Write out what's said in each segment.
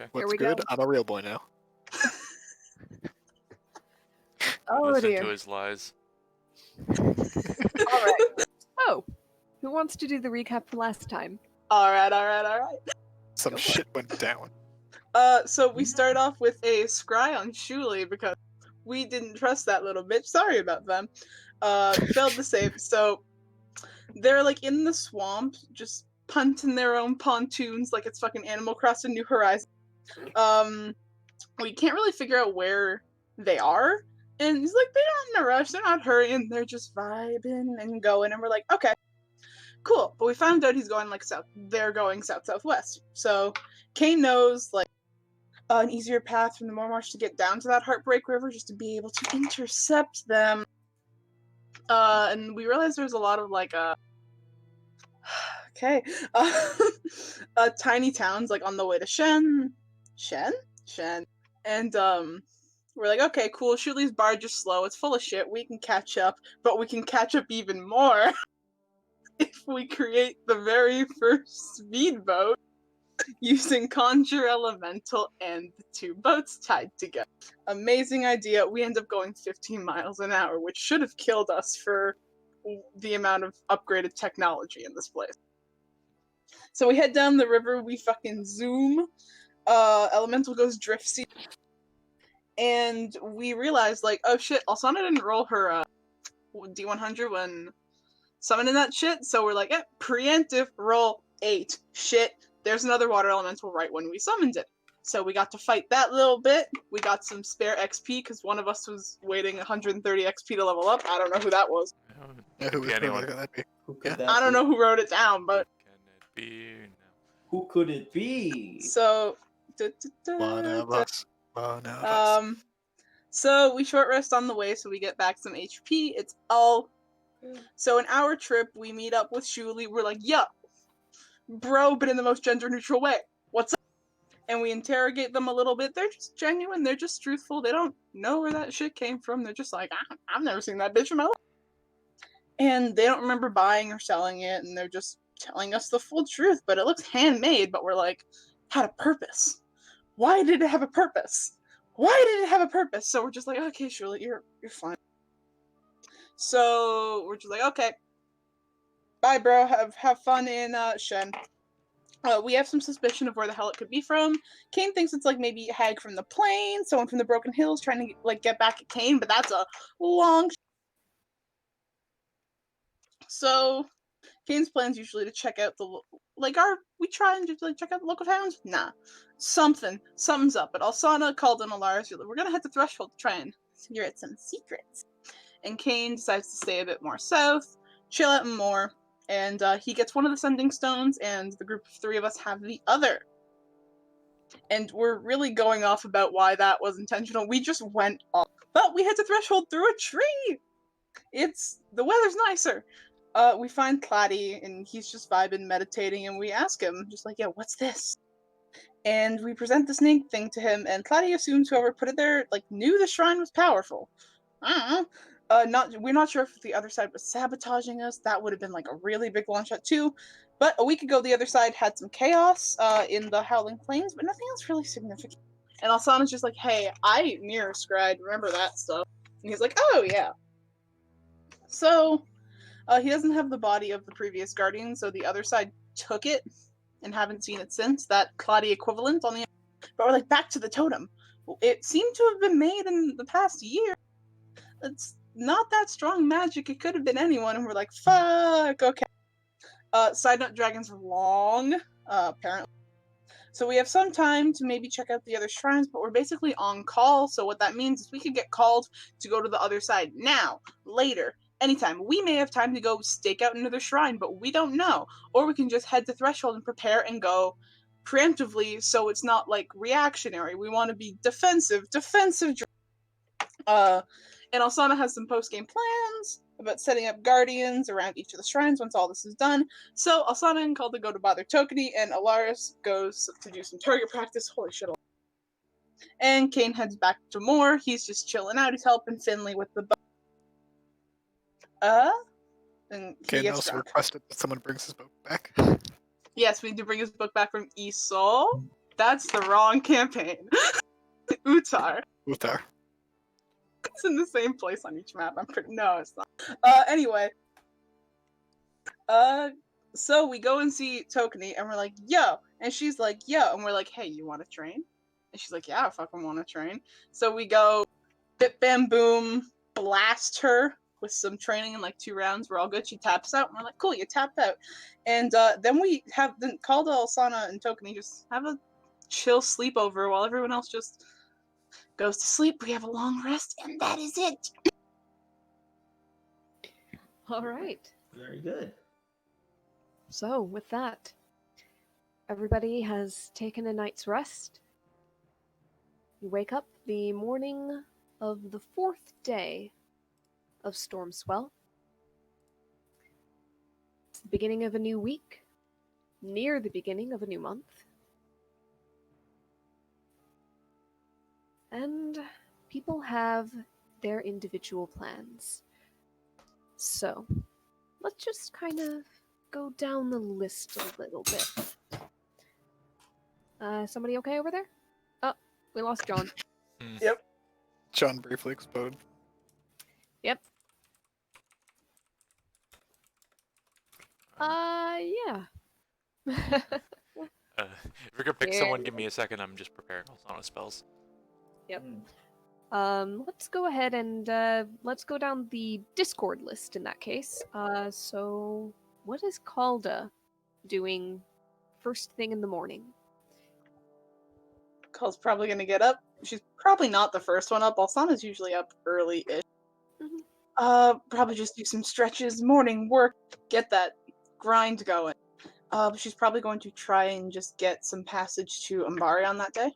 Okay. Here What's we good? go. I'm a real boy now. Oh Listen dear. to his lies. All right. Oh, who wants to do the recap from last time? Alright. Some Go for shit went down. So we start off with a scry on Shuli because we didn't trust that little bitch. Sorry about them. Failed to save. So they're like in the swamp, just punting their own pontoons like it's fucking Animal Crossing New Horizons. We can't really figure out where they are. And he's like, they're not in a rush, they're not hurrying, they're just vibing and going. And we're like, okay, cool. But we found out he's going like south. They're going southwest. So Kane knows like an easier path from the Moormarsh to get down to that Heartbreak River just to be able to intercept them. And we realized there's a lot of like okay, tiny towns like on the way to Shen, and we're like, okay, cool. Shuli's barge is slow. It's full of shit. We can catch up, but we can catch up even more if we create the very first speedboat using Conjure Elemental and the two boats tied together. Amazing idea. We end up going 15 miles an hour, which should have killed us for the amount of upgraded technology in this place. So we head down the river, we fucking zoom. Elemental goes drift seat. And we realize, like, oh shit, Alsana didn't roll her D100 when summoning that shit, so we're like, preemptive roll 8. Shit, there's another water elemental right when we summoned it. So we got to fight that little bit. We got some spare XP because one of us was waiting 130 XP to level up. I don't know who that was. Yeah, who was Anyone. could that be? Who could Yeah. that I don't be? know who wrote it down, but Can it be now? Who could it be? so One of us. One of us. So we short rest on the way so we get back some HP. It's all so in our trip we meet up with Shuli. We're like, yo, bro, but in the most gender neutral way. What's up? And we interrogate them a little bit. They're just genuine. They're just truthful. They don't know where that shit came from. They're just like, I've never seen that bitch in my life. And they don't remember buying or selling it. And they're just telling us the full truth. But it looks handmade. But we're like, had a purpose. Why did it have a purpose? Why did it have a purpose? So we're just like, okay, Shuli, you're fine. So we're just like, okay, bye, bro. Have fun in Shen. We have some suspicion of where the hell it could be from. Kane thinks it's like maybe Hag from the plane, someone from the Broken Hills trying to like get back at Kane, but that's a long. So Kane's plan's usually to check out the we try and just like check out the local towns. Nah, something's up. But Alsana called in Alaris. We're gonna head to Threshold to try and figure out some secrets. And Kane decides to stay a bit more south, chill out more. And he gets one of the sending stones, and the group of 3 of us have the other. And we're really going off about why that was intentional. We just went off. But we had to threshold through a tree! The weather's nicer. We find Claddy, and he's just vibing, meditating, and we ask him, just like, yo, what's this? And we present the snake thing to him, and Claddy assumes whoever put it there, like, knew the shrine was powerful. I don't know. We're not sure if the other side was sabotaging us. That would have been like a really big long shot too. But a week ago, the other side had some chaos in the Howling Flames, but nothing else really significant. And Alsana's just like, hey, I mirror scried, remember that stuff? And he's like, oh yeah. So he doesn't have the body of the previous guardian, so the other side took it and haven't seen it since. That Claudia equivalent on the. But we're like, back to the totem. It seemed to have been made in the past year. It's not that strong magic. It could have been anyone, and we're like, fuck, okay. Side note, dragons are long, apparently. So we have some time to maybe check out the other shrines, but we're basically on call, so what that means is we could get called to go to the other side now, later, anytime. We may have time to go stake out another shrine, but we don't know. Or we can just head to Threshold and prepare and go preemptively, so it's not, like, reactionary. We want to be defensive. And Alsana has some post-game plans about setting up guardians around each of the shrines once all this is done. So Alsana and Calda go to bother Tokeny, and Alaris goes to do some target practice. Holy shit. And Kane heads back to Moor. He's just chilling out. He's helping Finley with the and he Kane gets also drunk. requested that someone brings his boat back. Yes, we need to bring his book back from Esol. That's the wrong campaign. Utar. Uthar. It's in the same place on each map. I'm pretty. No, it's not. Anyway. So we go and see Tokenie, and we're like, yo. And she's like, yo. And we're like, hey, you want to train? And she's like, yeah, I fucking want to train. So we go, bit bam boom, blast her with some training in like 2 rounds. We're all good. She taps out, and we're like, cool, you tapped out. And then we have Caldwell, Sana, and Tokenie just have a chill sleepover while everyone else just goes to sleep. We have a long rest, and that is it. All right. Very good. So, with that, everybody has taken a night's rest. You wake up the morning of the 4th day of Stormswell. It's the beginning of a new week, near the beginning of a new month. And people have their individual plans. So, let's just kind of go down the list a little bit. Somebody okay over there? Oh, we lost John. Yep. John briefly exploded. Yep. Yeah. If we could pick someone, give me a second. I'm just preparing all Sana spells. Yep. Mm. Let's go ahead and let's go down the Discord list in that case. So what is Calda doing first thing in the morning? Call's probably gonna get up. She's probably not the first one up. Alsana's usually up early-ish. Probably just do some stretches, morning work, get that grind going. But she's probably going to try and just get some passage to Umbarion that day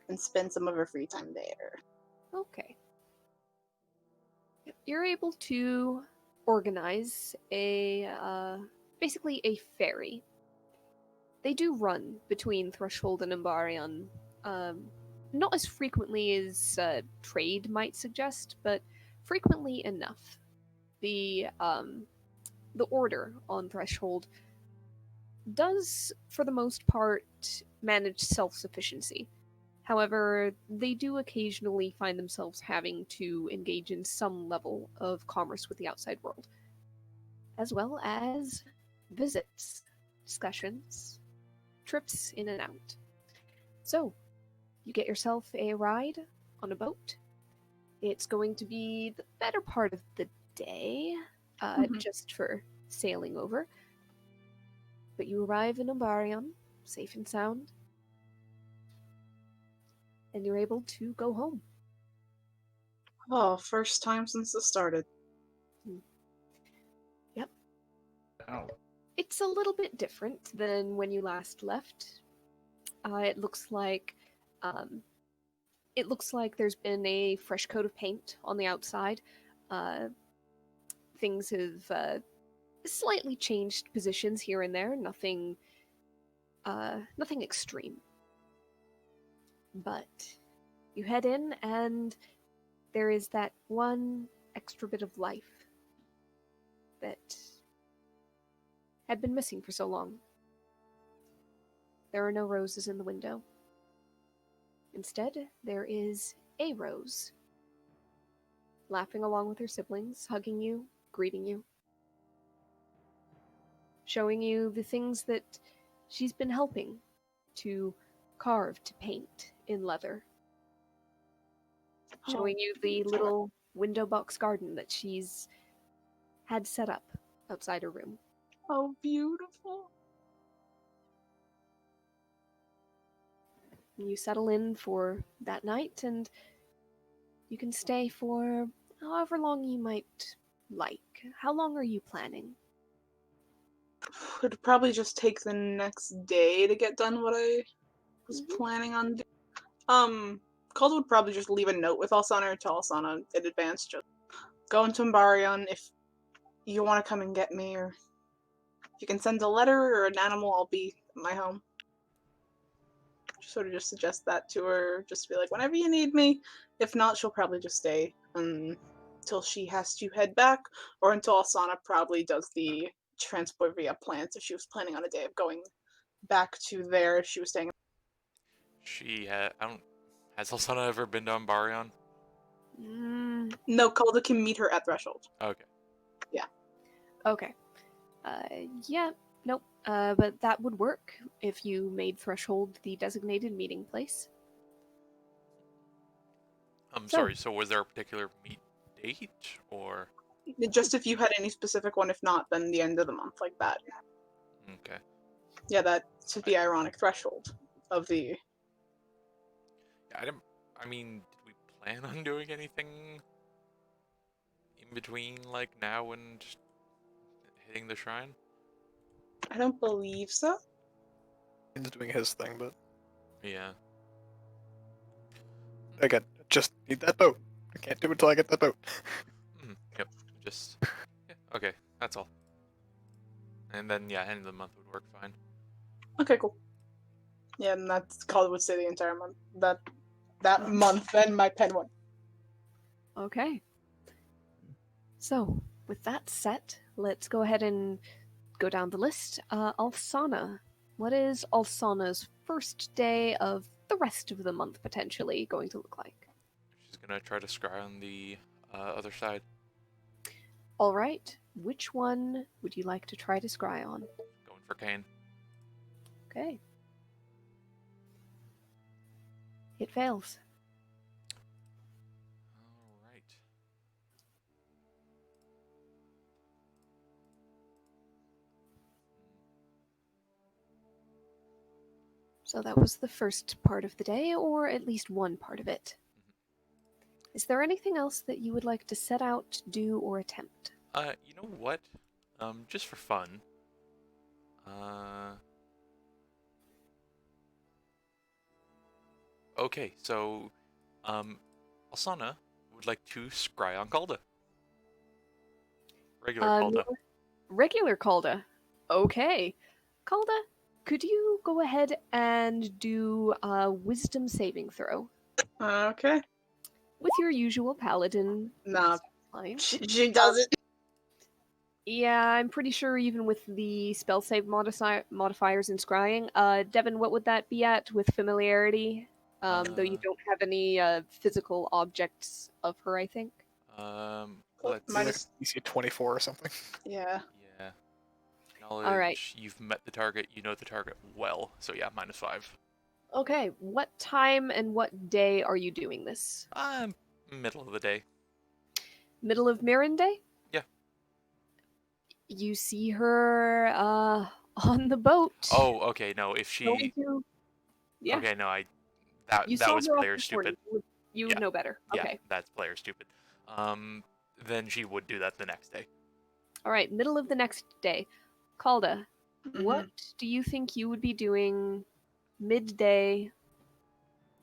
and spend some of her free time there. Okay. Yep, you're able to organize a basically a ferry. They do run between Threshold and Umbarion, not as frequently as trade might suggest, but frequently enough. The order on Threshold does, for the most part, manage self-sufficiency. However, they do occasionally find themselves having to engage in some level of commerce with the outside world, as well as visits, discussions, trips in and out. So, you get yourself a ride on a boat. It's going to be the better part of the day, just for sailing over. But you arrive in Umbarion, safe and sound, and you're able to go home. Oh, first time since this started. Yep. Ow. It's a little bit different than when you last left. It looks like there's been a fresh coat of paint on the outside. Things have slightly changed positions here and there. Nothing extreme. But you head in, and there is that one extra bit of life that had been missing for so long. There are no roses in the window. Instead, there is a rose, laughing along with her siblings, hugging you, greeting you, showing you the things that she's been helping to carve, to paint in leather. Showing you the little window box garden that she's had set up outside her room. Oh, beautiful. You settle in for that night, and you can stay for however long you might like. How long are you planning? It'd probably just take the next day to get done what I was Mhm. planning on doing. Calder would probably just leave a note with Alsana or tell Alsana in advance, just go into Umbarion if you want to come and get me, or if you can send a letter or an animal, I'll be at my home. Sort of just suggest that to her, just be like, whenever you need me. If not, she'll probably just stay until she has to head back, or until Alsana probably does the transport via plants if she was planning on a day of going back to there if she was staying. I don't. Has Alsana ever been to Umbarion? No, Calder can meet her at Threshold. Okay. Okay. Yeah, nope. But that would work if you made Threshold the designated meeting place. I'm So- sorry. So was there a particular meet date or? Just if you had any specific one, if not, then the end of the month, like that. Okay. Yeah, that's the ironic threshold of the. Yeah, I mean, did we plan on doing anything in between, like now and hitting the shrine? I don't believe so. He's doing his thing, but Yeah. again, just need that boat. I can't do it until I get that boat. Yep. Just. Yeah. Okay. That's all. And then yeah, end of the month would work fine. Okay, cool. Yeah, and that's Calder would stay the entire month. That month, then my pen one. Okay. So, with that set, let's go ahead and go down the list. Alsana. What is Alsana's first day of the rest of the month potentially going to look like? She's gonna try to scry on the other side. All right. Which one would you like to try to scry on? Going for Kane. Okay. It fails. All right. So that was the first part of the day, or at least one part of it. Is there anything else that you would like to set out, do, or attempt? You know what? Just for fun. Okay, so, Alsana would like to scry on Calda. Regular Calda. Regular Calda. Okay. Calda, could you go ahead and do a wisdom saving throw Okay. with your usual paladin? Nah, line? she does it. Yeah, I'm pretty sure even with the spell save modifiers in scrying. Devin, what would that be at with familiarity? Though you don't have any physical objects of her, I think. Let's. Minus- You see 24 or something. Yeah. Yeah. Knowledge. Alright. You've met the target. You know the target well. So yeah, -5. Okay, what time and what day are you doing this? Middle of the day. Middle of Mirren Day? Yeah. You see her on the boat. Oh, okay. No, if Going she. to... Yeah. Okay, no, You that saw was her off player this morning. stupid. You Yeah. would know better. Yeah, Okay. that's player stupid. Then she would do that the next day. All right, middle of the next day. Calda, Mhm. what do you think you would be doing midday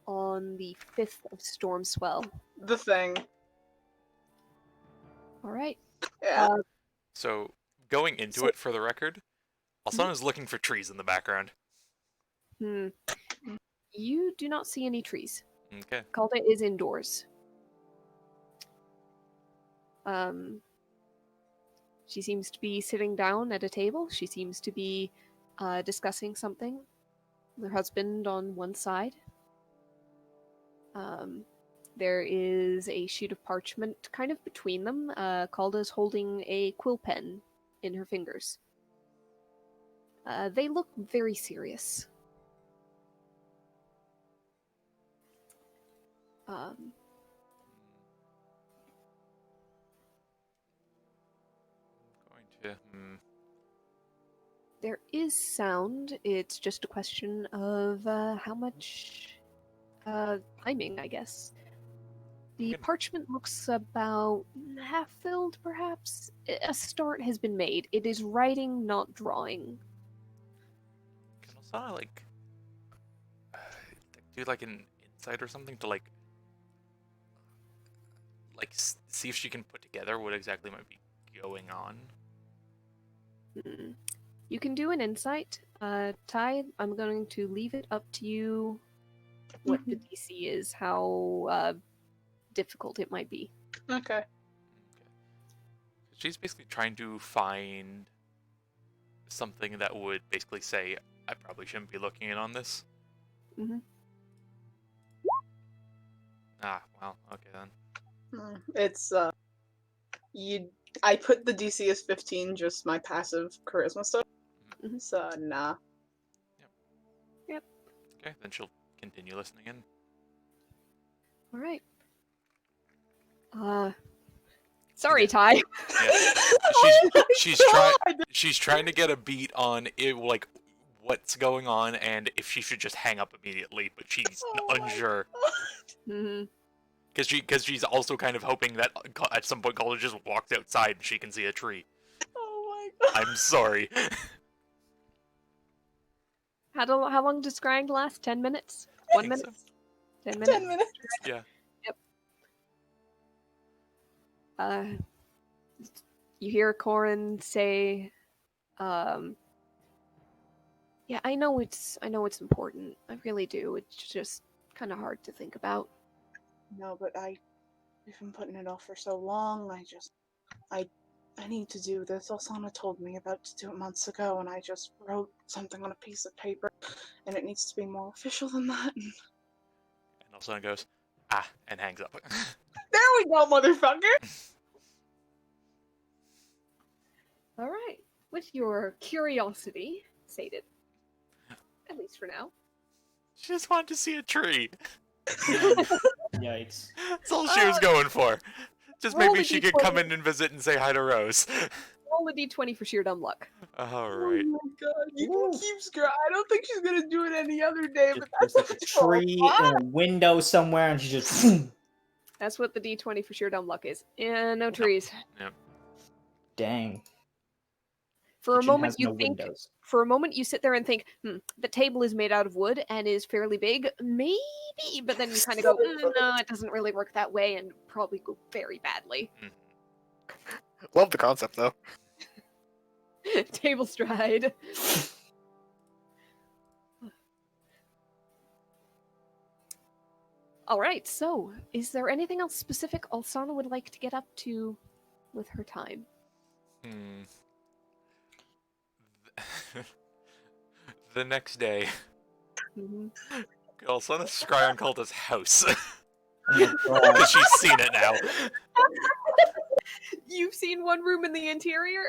on the 5th of Stormswell? The thing. All right. Yeah. So going into So- it, for the record, Alsana's looking for trees in the background. You do not see any trees. Okay. Calda is indoors. She seems to be sitting down at a table. She seems to be discussing something with her husband on one side. There is a sheet of parchment kind of between them. Calda's holding a quill pen in her fingers. They look very serious. Going to. There is sound. It's just a question of how much timing, I guess. The Good. parchment looks about half filled, perhaps. A start has been made. It is writing, not drawing. Can Alsana do like an insight or something to like see if she can put together what exactly might be going on? Hmm. You can do an insight. Ty, I'm going to leave it up to you what the DC is, how difficult it might be. Okay. Okay. She's basically trying to find something that would basically say, I probably shouldn't be looking in on this. Mhm. Ah, well, okay then. It's I put the DC as 15, just my passive charisma stuff. Mhm. So nah. Okay, then she'll continue listening in. All right. Sorry, Ty. She's trying to get a beat on it, like what's going on and if she should just hang up immediately, but she's unsure Mhm. because she's also kind of hoping that at some point Calder just walks outside and she can see a tree. Oh my god. I'm sorry. How long does scrying last? 10 minutes? 1 think minute? so. 10 minutes? 10 minutes. Yeah. You hear Corin say, yeah, I know it's important. I really do. It's just kind of hard to think about. No, but we've been putting it off for so long. I need to do this. Alsana told me about to do it months ago, and I just wrote something on a piece of paper, and it needs to be more official than that. And Alsana goes, ah, and hangs up. There we go, motherfucker! All right. With your curiosity sated, at least for now. She just wanted to see a tree. Yikes. That's all she was going for. Just Roll maybe the she could D20. come in and visit and say hi to Rose. Roll a d20 for sheer dumb luck. Alright. Oh my god, you can keep screwing. I don't think she's gonna do it any other day, but There's that's like a tree in a window somewhere, and she just That's what the d20 for sheer dumb luck is. And no trees. dang. For a Kitchen moment has you no think windows. for a moment you sit there and think, the table is made out of wood and is fairly big, maybe, but then you kind of go, no, it doesn't really work that way and probably go very badly. Love the concept though. Table stride. All right, so is there anything else specific Alsana would like to get up to with her time? The next day, Mhm. Alsana scry on Calder's house. Oh my god. Because she's seen it now. You've seen one room in the interior?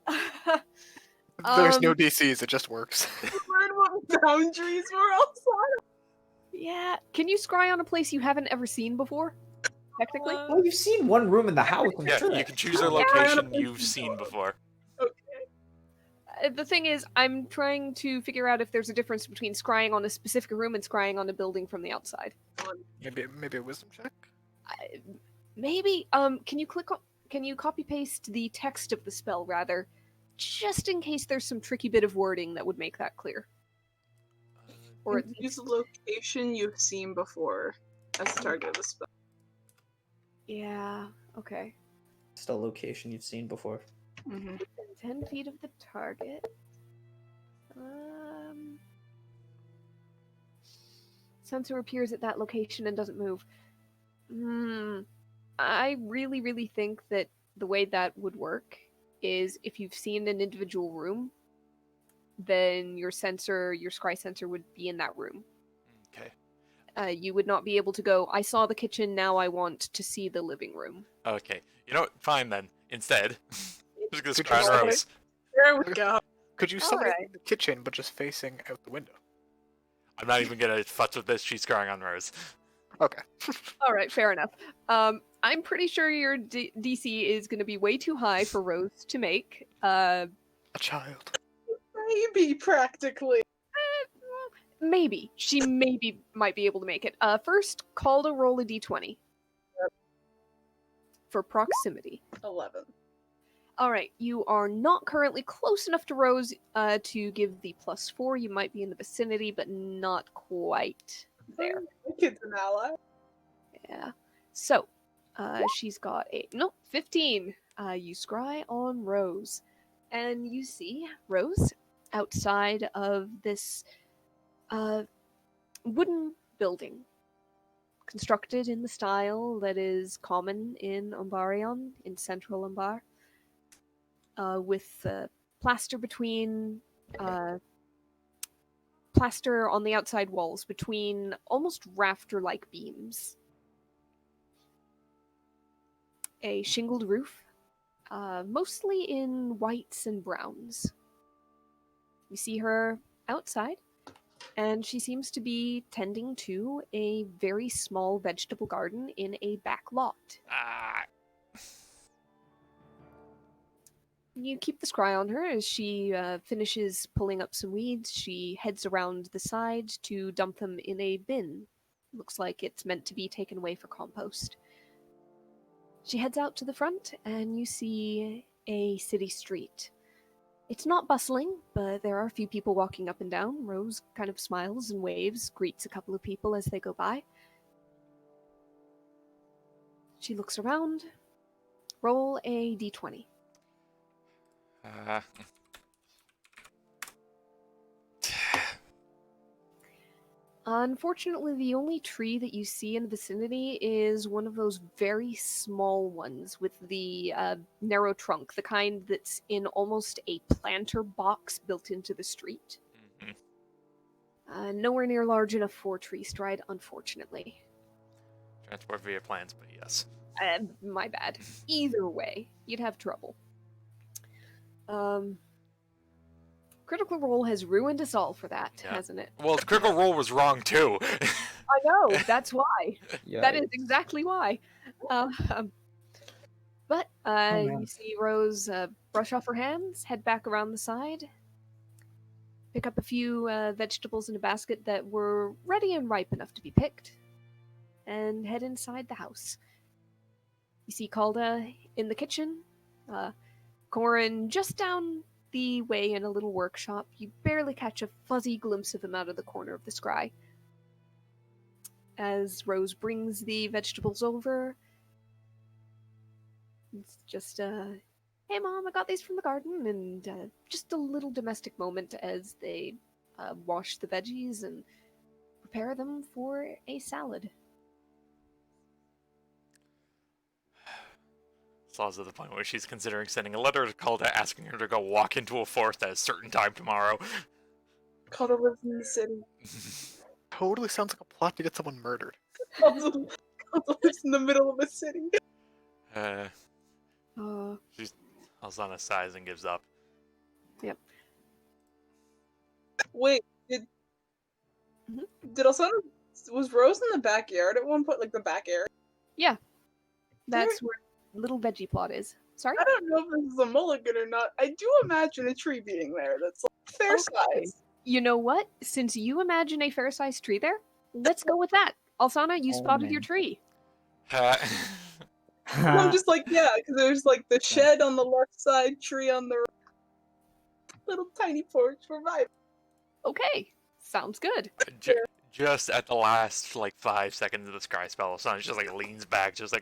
There's no Um, DCs, it just works. Learn what boundaries were Alsana. Yeah. Can you scry on a place you haven't ever seen before? Technically? Well, you've seen one room in the house. I'm Yeah, sure you that's can choose a fine. location you've seen before. The thing is, I'm trying to figure out if there's a difference between scrying on a specific room and scrying on a building from the outside. Maybe a wisdom check? Maybe. Can you copy paste the text of the spell rather, just in case there's some tricky bit of wording that would make that clear? Or at Use a location you've seen before as the target of the spell. yeah. Okay. Still location you've seen before. Mm-hmm. 10 feet of the target. Sensor appears at that location and doesn't move. I really, really think that the way that would work is if you've seen an individual room, then your scry sensor would be in that room. Okay. You would not be able to go, I saw the kitchen, now I want to see the living room. Okay. You know what? Fine then. Instead, I'm just gonna Could scry you on say- Rose. There we go. Could you summon it Alright. in the kitchen, but just facing out the window? I'm not even gonna futz with this. She's scrying on Rose. Okay. Alright, fair enough. I'm pretty sure your DC is going to be way too high for Rose to make. A child. Maybe practically. Maybe. She might be able to make it. First, call to roll a d20. For proximity. 11. Alright, you are not currently close enough to Rose to give the +4. You might be in the vicinity, but not quite there. My kid's an ally. Yeah. So, she's got 15. You scry on Rose. And you see Rose outside of this wooden building constructed in the style that is common in Umbarion, in central Umbar, with plaster between plaster on the outside walls between almost rafter-like beams. A shingled roof, mostly in whites and browns. You see her outside, and she seems to be tending to a very small vegetable garden in a back lot. Ah. You keep the scry on her as she finishes pulling up some weeds. She heads around the side to dump them in a bin. Looks like it's meant to be taken away for compost. She heads out to the front, and you see a city street. It's not bustling, but there are a few people walking up and down. Rose kind of smiles and waves, greets a couple of people as they go by. She looks around. Roll a d20. Unfortunately, the only tree that you see in the vicinity is one of those very small ones with the narrow trunk, the kind that's in almost a planter box built into the street. Mhm. Nowhere near large enough for tree stride, unfortunately. Transport via plans, but yes. My bad. Either way, you'd have trouble. Critical Role has ruined us all for that, Yeah. hasn't it? Well, the critical roll was wrong too. I know, that's why. That is Yikes. exactly why. But man. you see Rose brush off her hands, head back around the side, pick up a few vegetables in a basket that were ready and ripe enough to be picked, and head inside the house. You see Calda in the kitchen, Corin just down the way in a little workshop. You barely catch a fuzzy glimpse of him out of the corner of the scry. As Rose brings the vegetables over, it's just, hey mom, I got these from the garden, and just a little domestic moment as they wash the veggies and prepare them for a salad. Slaw's at the point where she's considering sending a letter to Calda asking her to go walk into a forest at a certain time tomorrow. Calder lives in the city. Totally sounds like a plot to get someone murdered. Calder lives in the middle of a city. Alzana sighs and gives up. Wait, did Mhm. Alsana, was Rose in the backyard at one point, like the back area? Yeah, that's where little veggie plot is. Sorry? I don't know if this is a mulligan or not. I do imagine a tree being there that's like fair Okay. size. You know what? Since you imagine a fair-sized tree there, let's go with that. Alsana, you Oh, spotted your man. tree. And I'm just like, yeah, because there's like the shed on the left side, tree on the right. Little tiny porch for vibe. Okay, sounds good. Just at the last, 5 seconds of the scry spell, Alzana just, leans back, just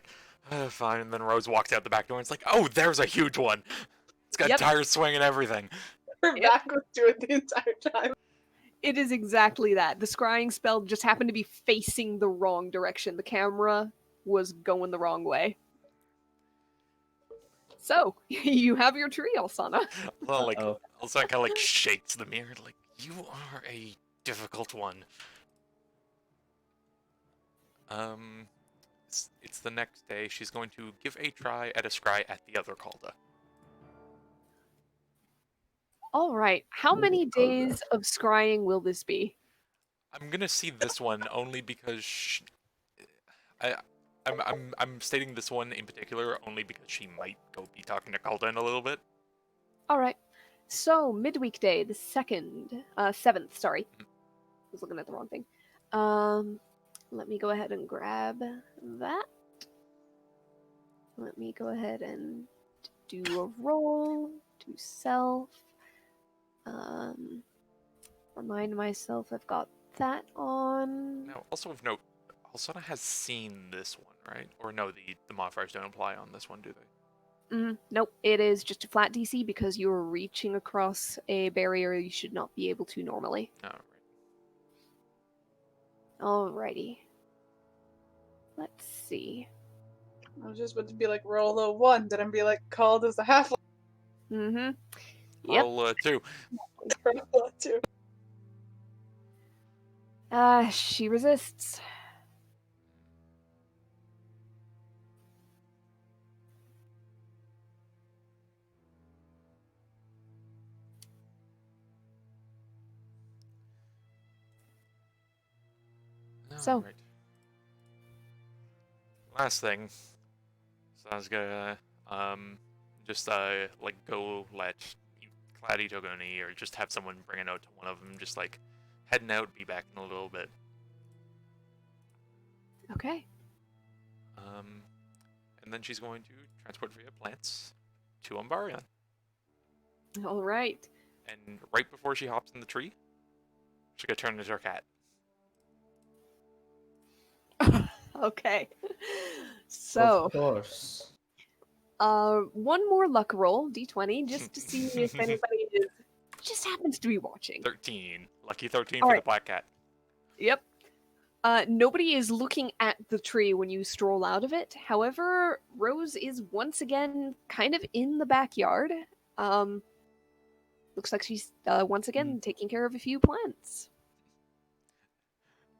fine, and then Rose walks out the back door and it's like, oh, there's a huge one! It's got Yep. tires swing and everything. Her Yep. back was to it the entire time. It is exactly that. The scrying spell just happened to be facing the wrong direction. The camera was going the wrong way. So, you have your tree, Alsana. Well, Uh-oh. Alzana kind of shakes the mirror, you are a difficult one. It's the next day. She's going to give a try at a scry at the other Calda. All right, how many Calda. days of scrying will this be? I'm gonna see this one only because I'm stating this one in particular only because she might go be talking to Calda in a little bit. All right. So, midweek day, the 7th, sorry. I was looking at the wrong thing. Let me go ahead and grab that. Let me go ahead and do a roll to self. Remind myself I've got that on. Now, also of note, Alsana has seen this one, right? Or no, the modifiers don't apply on this one, do they? Nope, it is just a flat DC because you're reaching across a barrier you should not be able to normally. No, right. Alrighty. Let's see. I was just about to be like, roll a 1, then I'd be like, called as a half. Mm-hmm. Yep. Roll 2. Roll a 2. She resists. So- Alright. Last thing. So I was gonna just like go let Claddy Togoni or just have someone bring a note to one of them, just like heading out, be back in a little bit. Okay. And then she's going to transport via plants to Umbarion. All right. And right before she hops in the tree, she's gonna turn into her cat. Okay. So, Of course. one more luck roll, d20, just to see if anybody just happens to be watching. 13. Lucky 13 All for right. the black cat. Yep. Nobody is looking at the tree when you stroll out of it. However, Rose is once again kind of in the backyard. Looks like she's once again taking care of a few plants.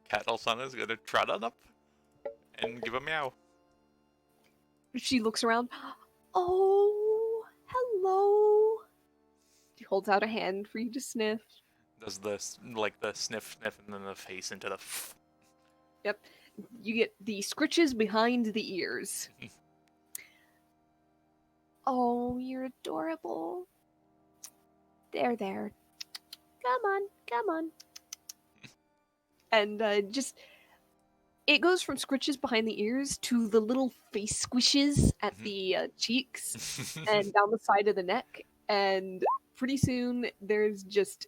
Cat Alsana's gonna trot on up and give a meow. She looks around. Oh, hello. She holds out a hand for you to sniff. Does this like the sniff and then the face into the Yep. You get the scritches behind the ears. Oh, you're adorable. There. Come on. And just it goes from scritches behind the ears to the little face squishes at the cheeks and down the side of the neck, and pretty soon there's just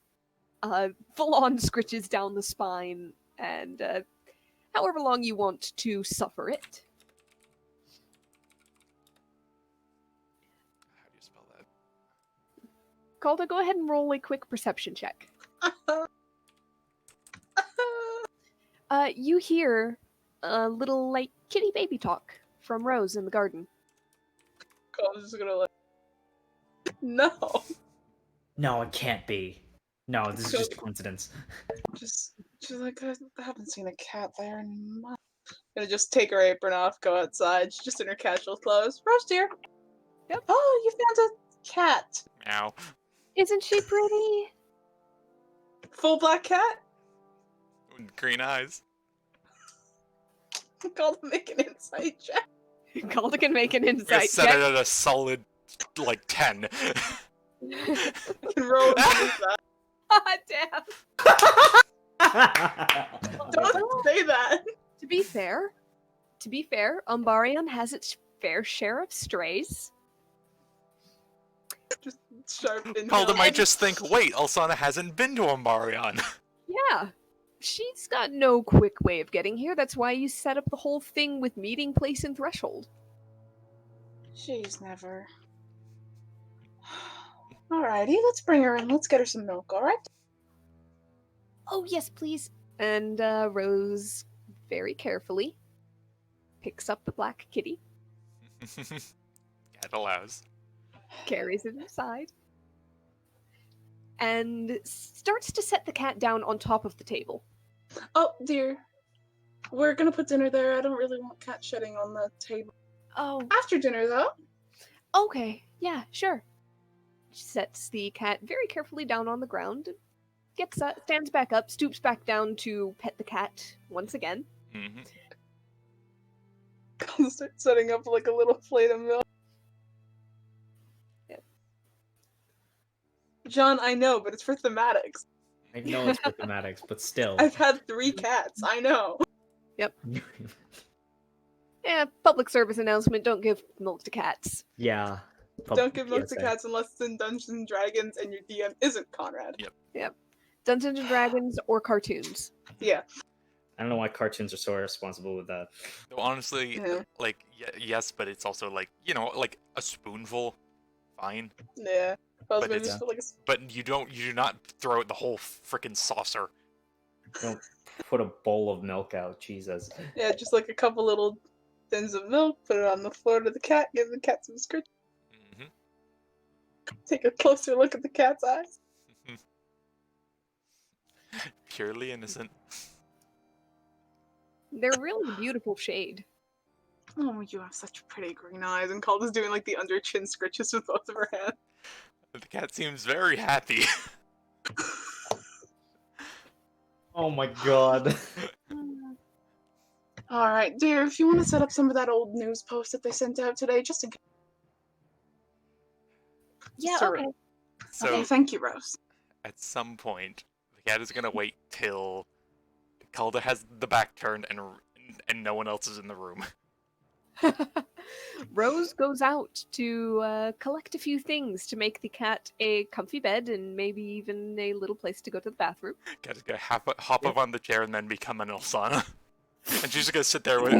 full-on scritches down the spine, and however long you want to suffer it. How do you spell that? Calder, go ahead and roll a quick perception check. You hear a little, like, kitty baby talk from Rose in the garden. Cole's just gonna like, no, No, it can't be. No, this is just a coincidence. just like I haven't seen a cat there in months. Gonna just take her apron off, go outside. She's just in her casual clothes. Rose dear. Yep. Oh, you found a cat. Meow. Isn't she pretty? Full black cat. With green eyes. Called to make an insight check. Calder can make an I'm gonna insight set check. it at a solid like 10. Can roll an insight. Ah, damn. Don't say that. To be fair, Umbarion has its fair share of strays. Just sharp intel. Calder might just think, wait, Alsana hasn't been to Umbarion. Yeah. She's got no quick way of getting here. That's why you set up the whole thing with meeting place and threshold. She's never. Alrighty, let's bring her in. Let's get her some milk, alright? Oh, yes, please. And Rose very carefully picks up the black kitty, Cat allows. carries it aside, and starts to set the cat down on top of the table. Oh, dear. We're gonna put dinner there. I don't really want cat shedding on the table. Oh, After dinner, though. okay. Yeah, sure. She sets the cat very carefully down on the ground, gets up, stands back up, stoops back down to pet the cat once again. Mm-hmm. I'll start setting up like a little plate of milk. Yep. John, I know, but it's for thematics. I know it's for thematics, but still. I've had 3 cats. I know. Yeah, public service announcement, don't give milk to cats. Yeah. Don't give milk to PSA. cats unless it's in Dungeons and Dragons and your DM isn't Conrad. Dungeons and Dragons or cartoons. Yeah. I don't know why cartoons are so responsible with that. Though honestly, Yeah. like, yes, but it's also like, you know, like a spoonful, fine. Yeah. I was But maybe it's- just put, like But you do not throw out the whole freaking saucer. Don't put a bowl of milk out, Jesus. just like a couple little thins of milk, put it on the floor to the cat, give the cat some scritch, Mm-hmm. take a closer look at the cat's eyes. Purely innocent. They're really a beautiful shade. Oh, you have such pretty green eyes. And Calda's doing like the under chin scritches with both of her hands. The cat seems very happy. Oh my god. All right, dear, if you want to set up some of that old news post that they sent out today, just in case. Yeah, Sorry. okay. So Okay, thank you, Rose. at some point, the cat is gonna wait till Calda has the back turned and no one else is in the room. Rose goes out to collect a few things to make the cat a comfy bed and maybe even a little place to go to the bathroom. Cat is gonna hop up on the chair and then become an Ilsana. And she's just gonna sit there with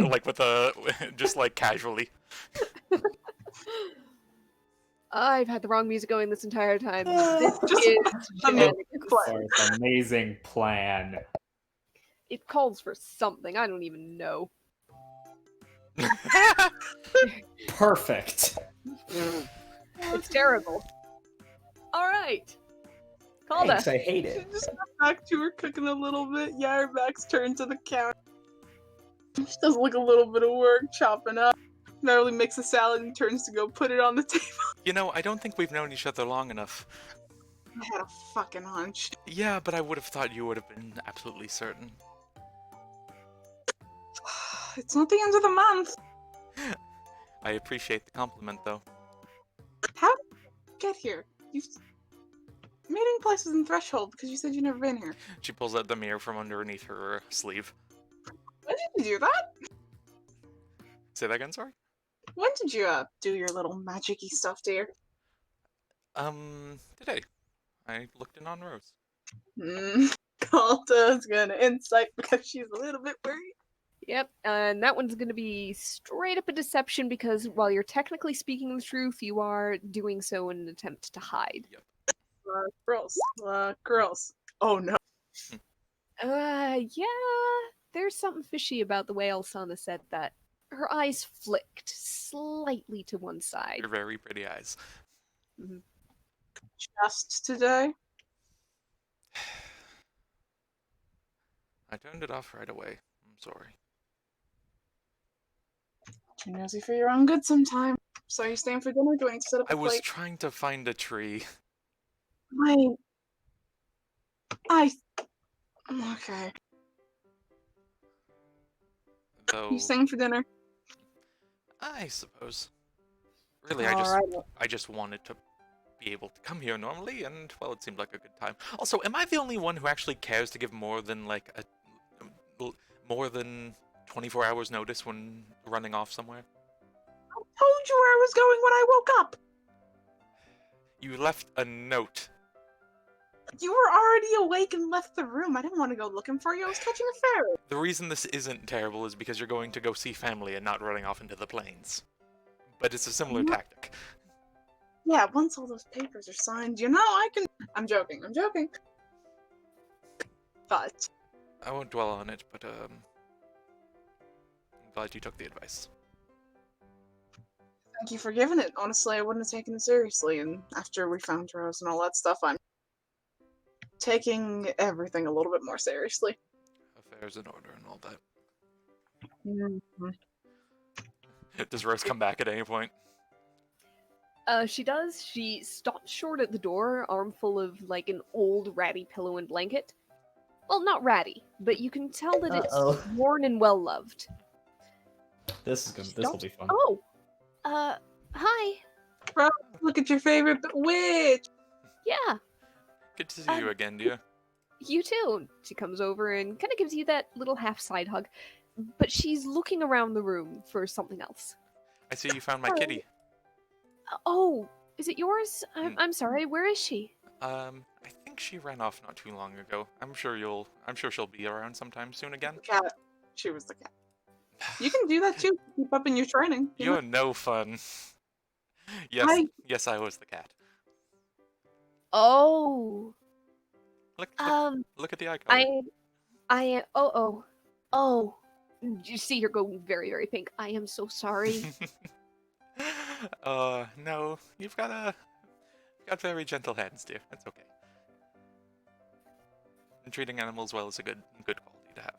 just like casually. I've had the wrong music going this entire time. This Just is a shenanigans. It's an amazing plan. It calls for something. I don't even know. Perfect. It's terrible. All right. Calda. Thanks, I hate She it. just got back to her cooking a little bit. Yeah, her back's turned to the counter. She does like a little bit of work chopping up. Narrowly makes a salad and turns to go put it on the table. You know, I don't think we've known each other long enough. I had a fucking hunch. Yeah, but I would have thought you would have been absolutely certain. It's not the end of the month. I appreciate the compliment, though. How did you get here? You've meeting places in Threshold because you said you've never been here. She pulls out the mirror from underneath her sleeve. When did you do that? Say that again, sorry? When did you do your little magic-y stuff, dear? Today. I looked in on Rose. Calda's gonna insight because she's a little bit worried. Yep, and that one's going to be straight up a deception because while you're technically speaking the truth, you are doing so in an attempt to hide. Girls. Oh no. Yeah, there's something fishy about the way Elsana said that. Her eyes flicked slightly to one side. Your very pretty eyes. Just today? I turned it off right away. I'm sorry. Too nosy for your own good sometime. So you staying for dinner? Do I need to set up I a was plate? trying to find a tree. Okay. Though, You staying for dinner? I suppose. Really, Alright. I just wanted to be able to come here normally, and, well, it seemed like a good time. Also, am I the only one who actually cares to give more than, like, more than 24 hours notice when running off somewhere? I told you where I was going when I woke up! You left a note. You were already awake and left the room. I didn't want to go looking for you. I was catching a ferry. The reason this isn't terrible is because you're going to go see family and not running off into the plains. But it's a similar tactic. Yeah, once all those papers are signed, you know, I can... I'm joking. But... I won't dwell on it, but, I'm glad you took the advice. Thank you for giving it. Honestly, I wouldn't have taken it seriously, and after we found Rose and all that stuff, I'm taking everything a little bit more seriously. Affairs in order and all that. Mm-hmm. Does Rose come back at any point? She does. She stops short at the door, armful of like an old ratty pillow and blanket. Well, not ratty, but you can tell that it's worn and well loved. This is good. This will be fun. Oh, hi. Look at your favorite witch! Yeah, Good to see you again, dear. you too. She comes over and kind of gives you that little half side hug, but she's looking around the room for something else. I see you found my kitty. Oh, is it yours? I'm sorry. Where is she? I think she ran off not too long ago. I'm sure she'll be around sometime soon again. Cat. She was the cat. You can do that too. Keep up in your training. you know? You're no fun. Yes, I- yes, I was the cat. Oh, Look at the icon. oh. You see her go very, very pink. I am so sorry. No, you've got very gentle hands, dear. That's okay. And treating animals well is a good quality to have.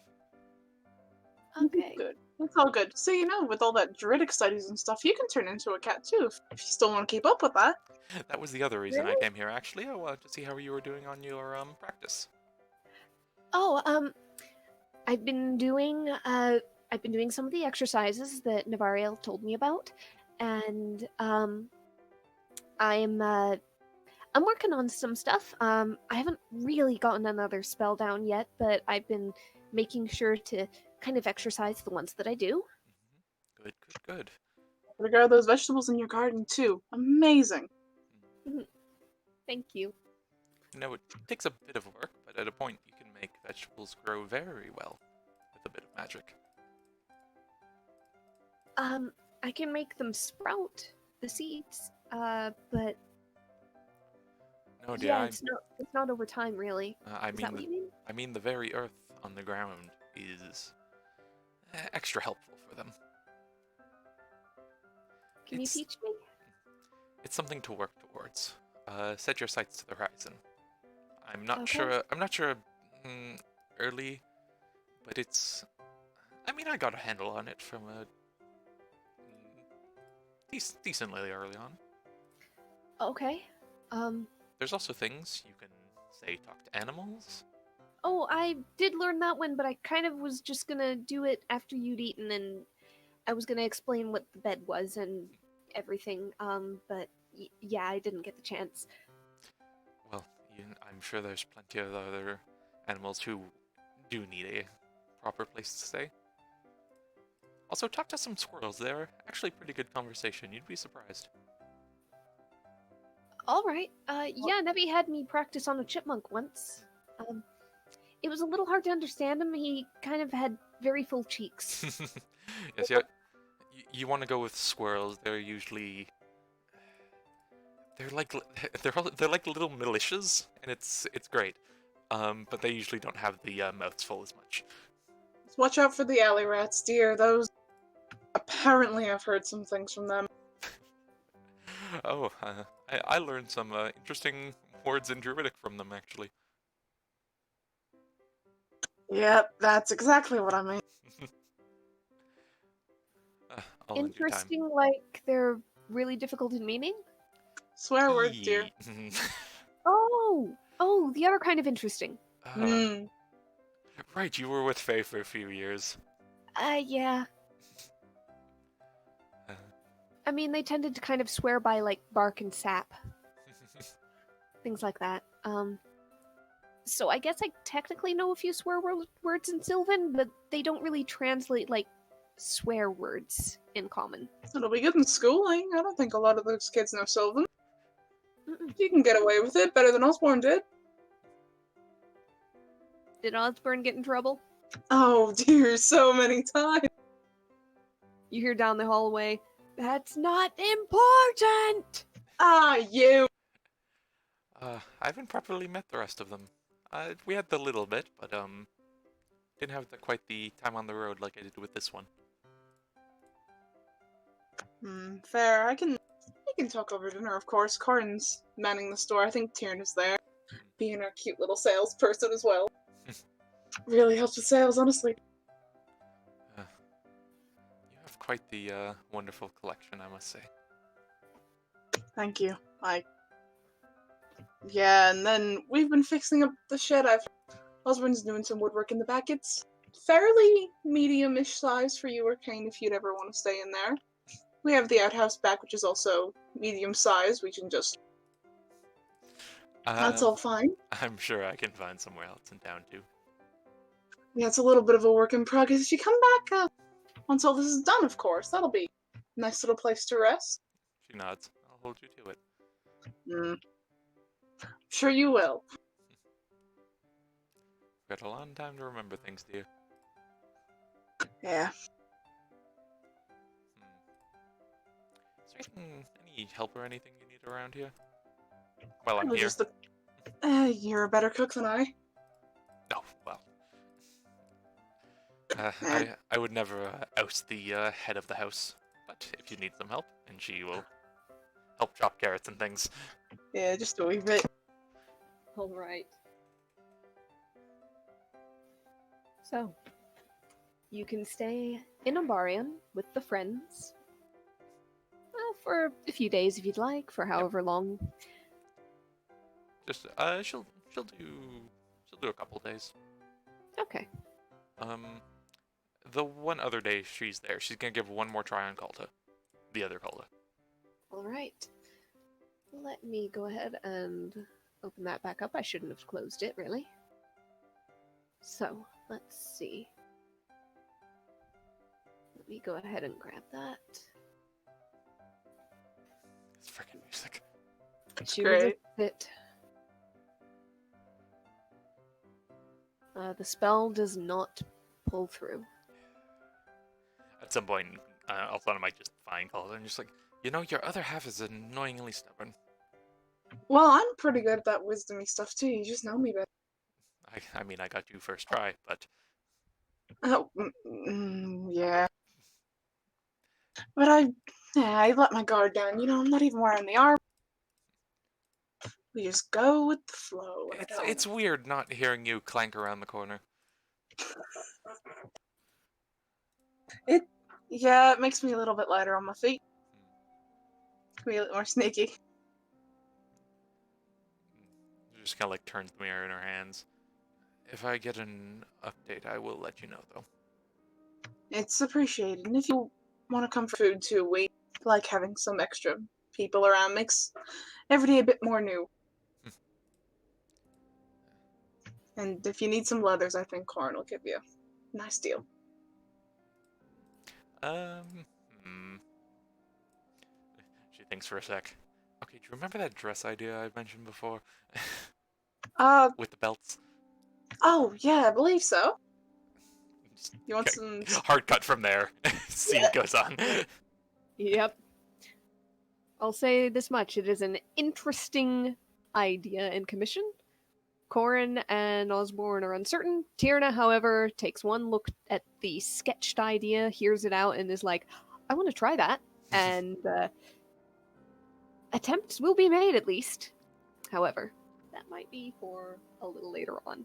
Okay. Good. It's all good. So, with all that Druidic studies and stuff, you can turn into a cat too if you still want to keep up with that. That was the other reason I Really? came here, actually. I wanted to see how you were doing on your practice. Oh, I've been doing some of the exercises that Navariel told me about, and I'm working on some stuff. I haven't really gotten another spell down yet, but I've been making sure to kind of exercise the ones that I do. Good, good, good. Regard those vegetables in your garden too. Amazing. Thank you. It takes a bit of work, but at a point you can make vegetables grow very well with a bit of magic. I can make them sprout the seeds, but No, dear, yeah, it's not over time really. I Is that what you mean? I mean the very earth on the ground is extra helpful for them. Can you It's- teach me? It's something to work towards. Set your sights to the horizon. I'm not Okay. sure. I'm not sure early, but it's. I mean, I got a handle on it from a decently early on. Okay. There's also things you can say, talk to animals. Oh, I did learn that one, but I kind of was just gonna do it after you'd eaten, and I was gonna explain what the bed was and everything. But yeah, I didn't get the chance. Well, I'm sure there's plenty of other animals who do need a proper place to stay. Also, talk to some squirrels. They're actually pretty good conversation. You'd be surprised. All right. Yeah, Nebby had me practice on a chipmunk once. It was a little hard to understand him. He kind of had very full cheeks. Yes, yeah. You want to go with squirrels? They're usually they're like they're like little militias, and it's great. But they usually don't have the mouths full as much. Watch out for the alley rats, dear. Those. Apparently, I've heard some things from them. Oh, I learned some interesting words in Druidic from them, actually. Yep, that's exactly what I mean. All in due time. Interesting, like they're really difficult in meaning. Swear words, dear. Oh, the other kind of interesting. Right, you were with Faye for a few years. Yeah. I mean, they tended to kind of swear by like bark and sap, things like that. So I guess I technically know a few swear words in Sylvan, but they don't really translate like swear words in common. It'll be good in schooling. I don't think a lot of those kids know Sylvan. Mm-mm. You can get away with it better than Osborne did. Did Osborne get in trouble? Oh dear, so many times. You hear down the hallway, "That's not important!" Ah, you. I haven't properly met the rest of them. We had the little bit, but didn't have quite the time on the road like I did with this one. Fair. I can talk over dinner, of course. Corin's manning the store. I think Tierna's there, being our cute little salesperson as well. Really helps with sales, honestly. You have quite the wonderful collection, I must say. Thank you. Yeah, and then we've been fixing up the shed. Osborne's doing some woodwork in the back. It's fairly medium-ish size for you or Kane if you'd ever want to stay in there. We have the outhouse back, which is also medium size. We can just... That's all fine. I'm sure I can find somewhere else in town, too. Yeah, it's a little bit of a work in progress. If you come back once all this is done, of course, that'll be a nice little place to rest. She nods. I'll hold you to it. Sure you will. Got a long time to remember things, dear. Yeah. Is there any help or anything you need around here? Well, I'm Probably here. just you're a better cook than I. Oh, well. I would never oust the head of the house, but if you need some help, and she will help chop carrots and things. Yeah, just a wee bit. All right. So, you can stay in Umbarian with the friends for a few days if you'd like, for however long. Just she'll do a couple days. Okay. The one other day she's there, she's gonna give one more try on Kalta, the other Kalta. All right. Let me go ahead and open that back up. I shouldn't have closed it, really. So, let's see. Let me go ahead and grab that. It's freaking music. It's She was a great. bit. The spell does not pull through. At some point, Althana might just find Kalta and just like, you know, your other half is annoyingly stubborn. Well, I'm pretty good at that wisdomy stuff too. You just know me better. I mean, I got you first try, but Oh, yeah. But I let my guard down. You know, I'm not even wearing the armor. We just go with the flow. and I don't- it's weird not hearing you clank around the corner. Yeah, it makes me a little bit lighter on my feet. Can be a little more sneaky. She just kind of like turns the mirror in her hands. If I get an update, I will let you know, though. It's appreciated. And if you want to come for food too, we like having some extra people around. Makes every day a bit more new. And if you need some leathers, I think Corn will give you a nice deal. She thinks for a sec. Okay, do you remember that dress idea I mentioned before? With the belts? Oh, yeah, I believe so. Just You want okay. some... Hard cut from there. Scene goes on. Yep. I'll say this much. It is an interesting idea and commission. Corin and Osborne are uncertain. Tierna, however, takes one look at the sketched idea, hears it out, and is like, I want to try that. And attempts will be made, at least. However, that might be for a little later on.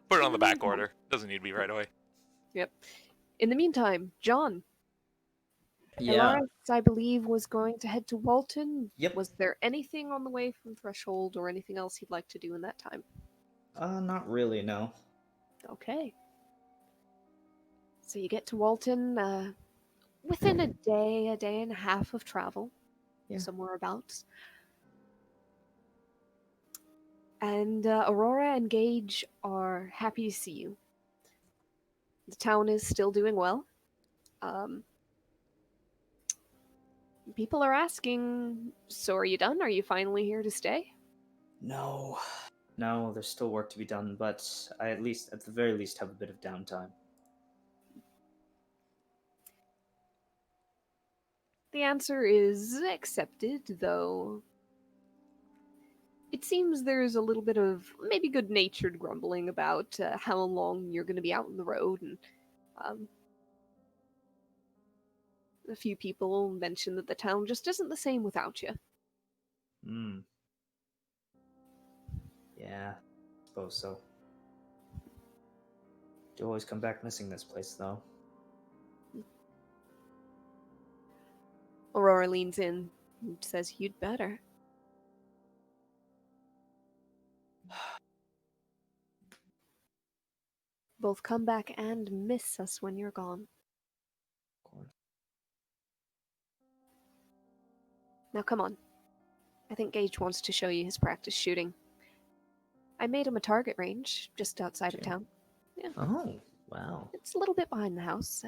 Put it on the back order. Doesn't need to be right away. Yep. In the meantime, John. Yeah. Elaris, I believe, was going to head to Walton. Yep. Was there anything on the way from Threshold or anything else he'd like to do in that time? Not really, no. Okay. So you get to Walton within a day and a half of travel. Yeah. Somewhere abouts. And Aurora and Gage are happy to see you. The town is still doing well. People are asking, so are you done? Are you finally here to stay? No. No, there's still work to be done, but I at the very least, have a bit of downtime. The answer is accepted, though it seems there's a little bit of maybe good-natured grumbling about how long you're going to be out on the road, and a few people mention that the town just isn't the same without you. Yeah, I suppose so. Do always come back missing this place, though. Aurora leans in and says, you'd better. Both come back and miss us when you're gone. Of course. Now come on. I think Gage wants to show you his practice shooting. I made him a target range just outside of town. Yeah. Oh, wow. It's a little bit behind the house.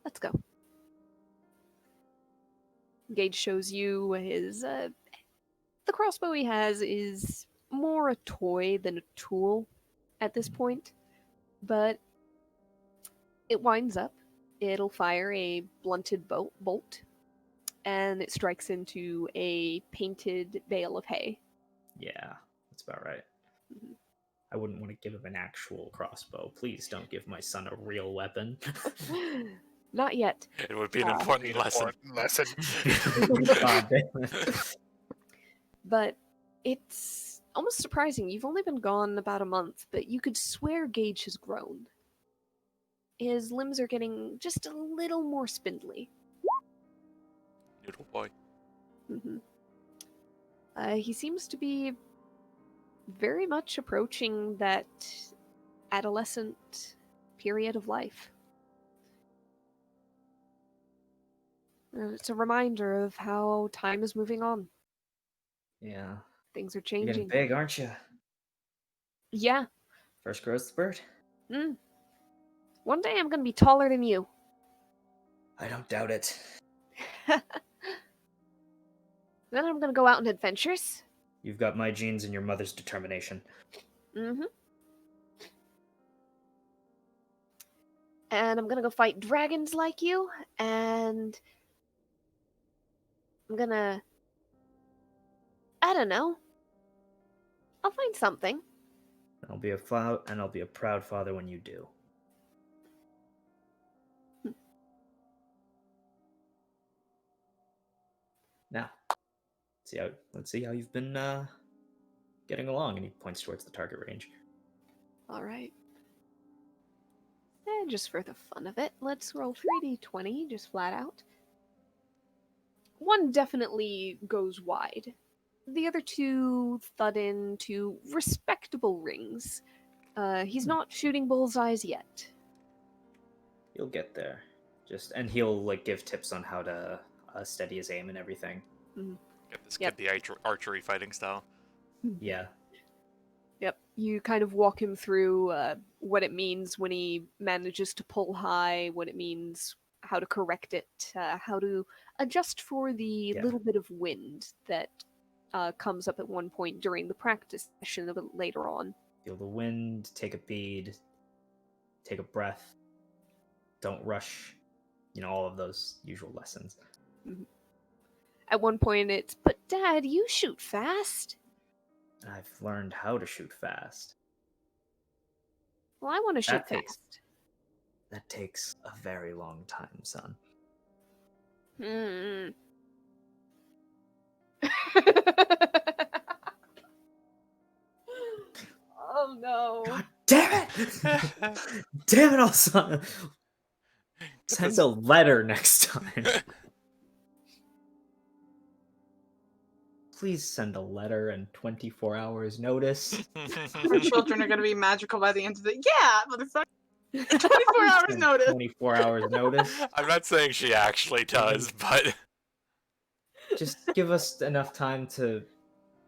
Let's go. Gage shows you his... the crossbow he has is more a toy than a tool at this point, but it winds up. It'll fire a blunted bolt, and it strikes into a painted bale of hay. Yeah, that's about right. Mhm. I wouldn't want to give him an actual crossbow. Please don't give my son a real weapon. Not yet. It would be an important lesson. God damn it. But it's almost surprising. You've only been gone about a month, but you could swear Gage has grown. his limbs are getting just a little more spindly. Noodle boy. hmm he seems to be very much approaching that adolescent period of life. It's a reminder of how time is moving on. Yeah. Things are You're changing. getting big, aren't you? Yeah. First growth spurt? Mm. One day I'm gonna be taller than you. I don't doubt it. Then I'm gonna go out on adventures. You've got my genes and your mother's determination. Mm-hmm. And I'm gonna go fight dragons like you, and I'm gonna... I don't know. I'll find something. I'll be a proud father when you do. Now, let's see how you've been getting along. And he points towards the target range. Alright. And just for the fun of it, let's roll 3d20, just flat out. One definitely goes wide. The other two thud into respectable rings. He's not shooting bullseyes yet. You'll get there. And he'll like give tips on how to steady his aim and everything. Get this Yep. kid the archery fighting style. Yeah. Yep. You kind of walk him through what it means when he manages to pull high, what it means, how to correct it, how to adjust for the Yeah. little bit of wind that comes up at one point during the practice session a bit later on. Feel the wind, take a bead, take a breath, don't rush. All of those usual lessons. At one point it's, but Dad, you shoot fast. I've learned how to shoot fast. Well, I want to shoot That takes- fast. That takes a very long time, son. Hmm. Oh no. God damn it! Damn it, Alsana! Send a letter next time. Please send a letter and 24 hours notice. Our children are going to be magical by the end of the... Yeah, motherfucker. 24 hours Send notice. 24 hours notice. I'm not saying she actually does, but Just give us enough time to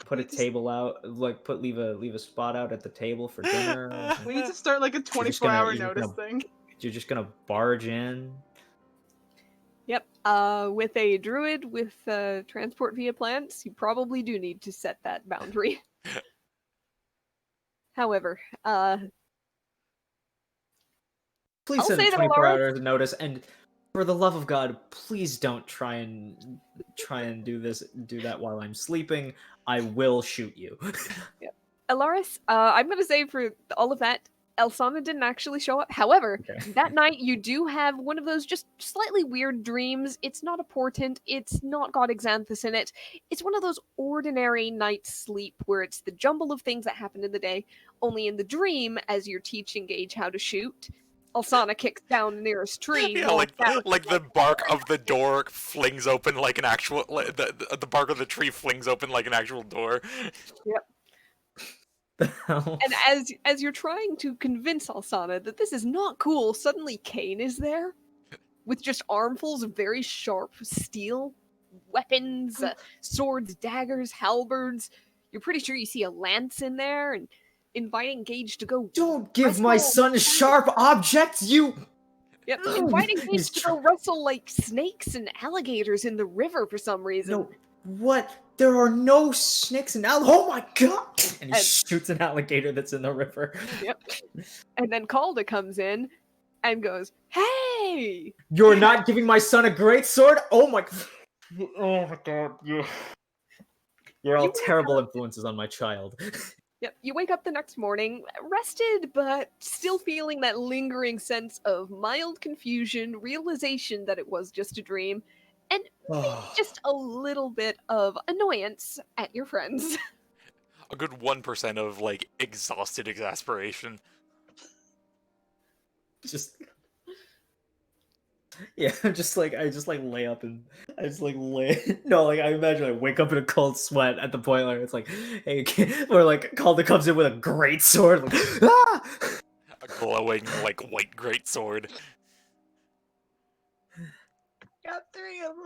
put a table out, leave a spot out at the table for dinner. We need to start like a 24-hour notice thing. You're just gonna barge in. Yep. With a druid with transport via plants, you probably do need to set that boundary. However, Please I'll send say that 24 Alara- hours notice, and for the love of God, please don't try and do that while I'm sleeping. I will shoot you. Elaris, I'm gonna say for all of that, Elsana didn't actually show up. However, Okay. that night you do have one of those just slightly weird dreams. It's not a portent. It's not got Xanthus in it. It's one of those ordinary night sleep where it's the jumble of things that happen in the day. Only in the dream, as you're teaching Gage how to shoot, Alsana kicks down the nearest tree. yeah, walks out, like the bark of the door flings open like an actual the bark of the tree flings open like an actual door. The hell? And as you're trying to convince Alsana that this is not cool, suddenly Kane is there with just armfuls of very sharp steel weapons, swords, daggers, halberds. You're pretty sure you see a lance in there, and inviting Gage to go. Don't give my wrestle- son sharp objects, you. Yep, inviting Gage to go wrestle like snakes and alligators in the river for some reason. No, what? There are no snakes and oh my god! And he And- shoots an alligator that's in the river. Yep. And then Calda comes in and goes, "Hey!" You're not giving my son a great sword? Oh my god, you're all You wake terrible influences on my child. Yep, you wake up the next morning, rested, but still feeling that lingering sense of mild confusion, realization that it was just a dream, and just a little bit of annoyance at your friends. A good 1% of like exhausted exasperation. Just Yeah, I just lay up and I just like lay. No, like I imagine I wake up in a cold sweat at the point where it's like, hey, where like Calder comes in with a great sword, like, ah! A glowing, like, white greatsword. Got 3 of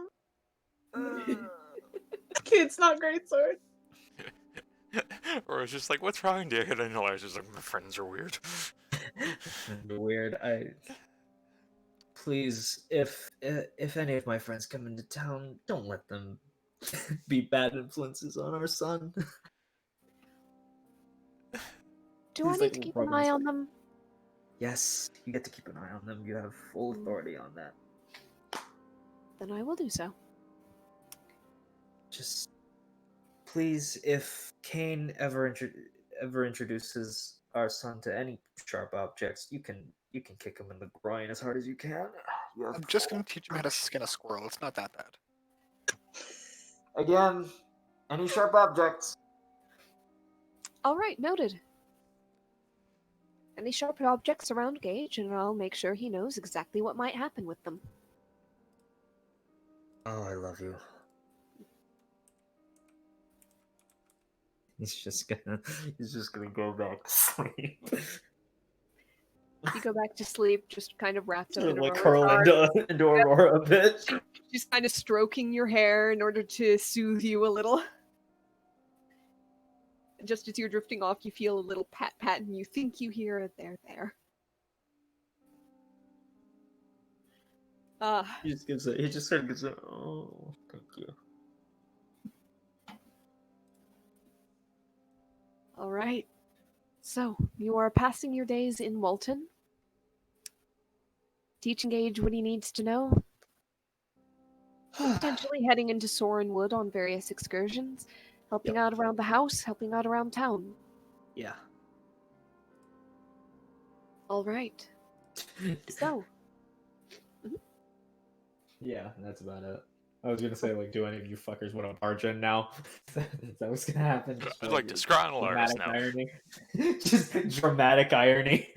them. Kid's not great sword. Or it's just like, what's wrong, dear? And then Lars is like, my friends are weird. Weird. Please, if any of my friends come into town, don't let them be bad influences on our son. Do I He's, need like, to keep an rubbing eye his- on them? Yes, you get to keep an eye on them. You have full authority on that. Then I will do so. Just please, if Kane ever introduces our son to any sharp objects, you can kick him in the groin as hard as you can. I'm just gonna teach him how to skin a squirrel. It's not that bad. Again, any sharp objects. All right, noted. Any sharp objects around Gage, and I'll make sure he knows exactly what might happen with them. Oh, I love you. He's just gonna go back to sleep. You go back to sleep, just kind of wrapped up in a Like rubber curl guard. into Aurora a bit. She's kind of stroking your hair in order to soothe you a little. Just as you're drifting off, you feel a little pat, and you think you hear a there. He just sort of gives it. Oh, thank you. All right. So, you are passing your days in Walton. Teaching Gage what he needs to know. Potentially heading into Soren Wood on various excursions. Helping out around the house, helping out around town. Yeah. All right. So. Yeah, that's about it. I was gonna say, like, do any of you fuckers want to barge in now? Is that what's gonna happen? Just I'd like to scroll Lars dramatic now. irony. Just dramatic irony.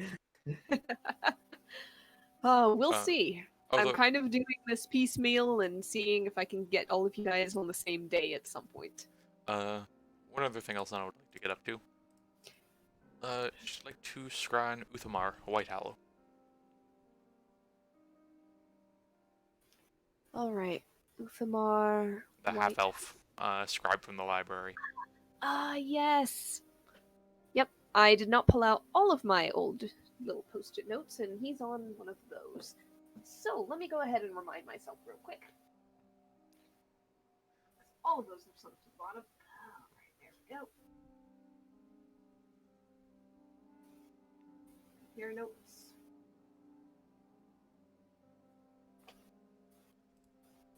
We'll see. I'm Although, kind of doing this piecemeal and seeing if I can get all of you guys on the same day at some point. one other thing else I would like to get up to. Just like to scry Uthamar, White Hollow. All right, Uthamar. The White- half-elf, scribe from the library. Ah, yes. Yep, I did not pull out all of my old little post-it notes, and he's on one of those. So let me go ahead and remind myself real quick. All of those have sunk to the bottom. All right, there we go. Your notes.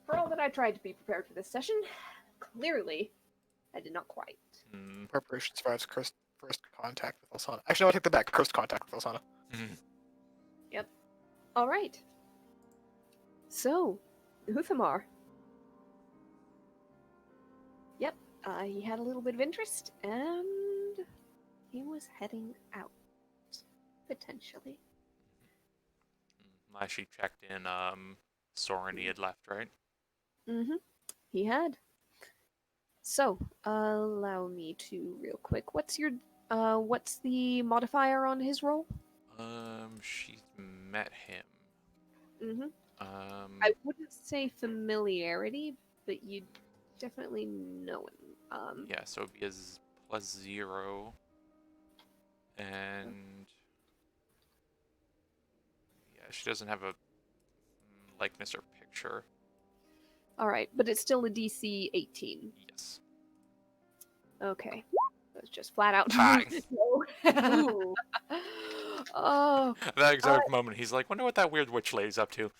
For all that I tried to be prepared for this session, clearly I did not quite. Preparation survives first contact with Elsana. Actually, no, I take that back. First contact with Elsana. Yep. All right. So, Uthamar. Yep, he had a little bit of interest, and he was heading out. Potentially. Last she checked in, Soren he had left, right? Mm-hmm. He had. So, allow me to real quick. What's the modifier on his roll? She's met him. Mm-hmm. I wouldn't say familiarity, but you definitely know him. Yeah, so it'd be a +0. And yeah, she doesn't have a likeness or picture. Alright, but it's still a DC 18. Yes. Okay. That's just flat out. Hi. No. Oh. At that exact moment, he's like, wonder what that weird witch lady's up to.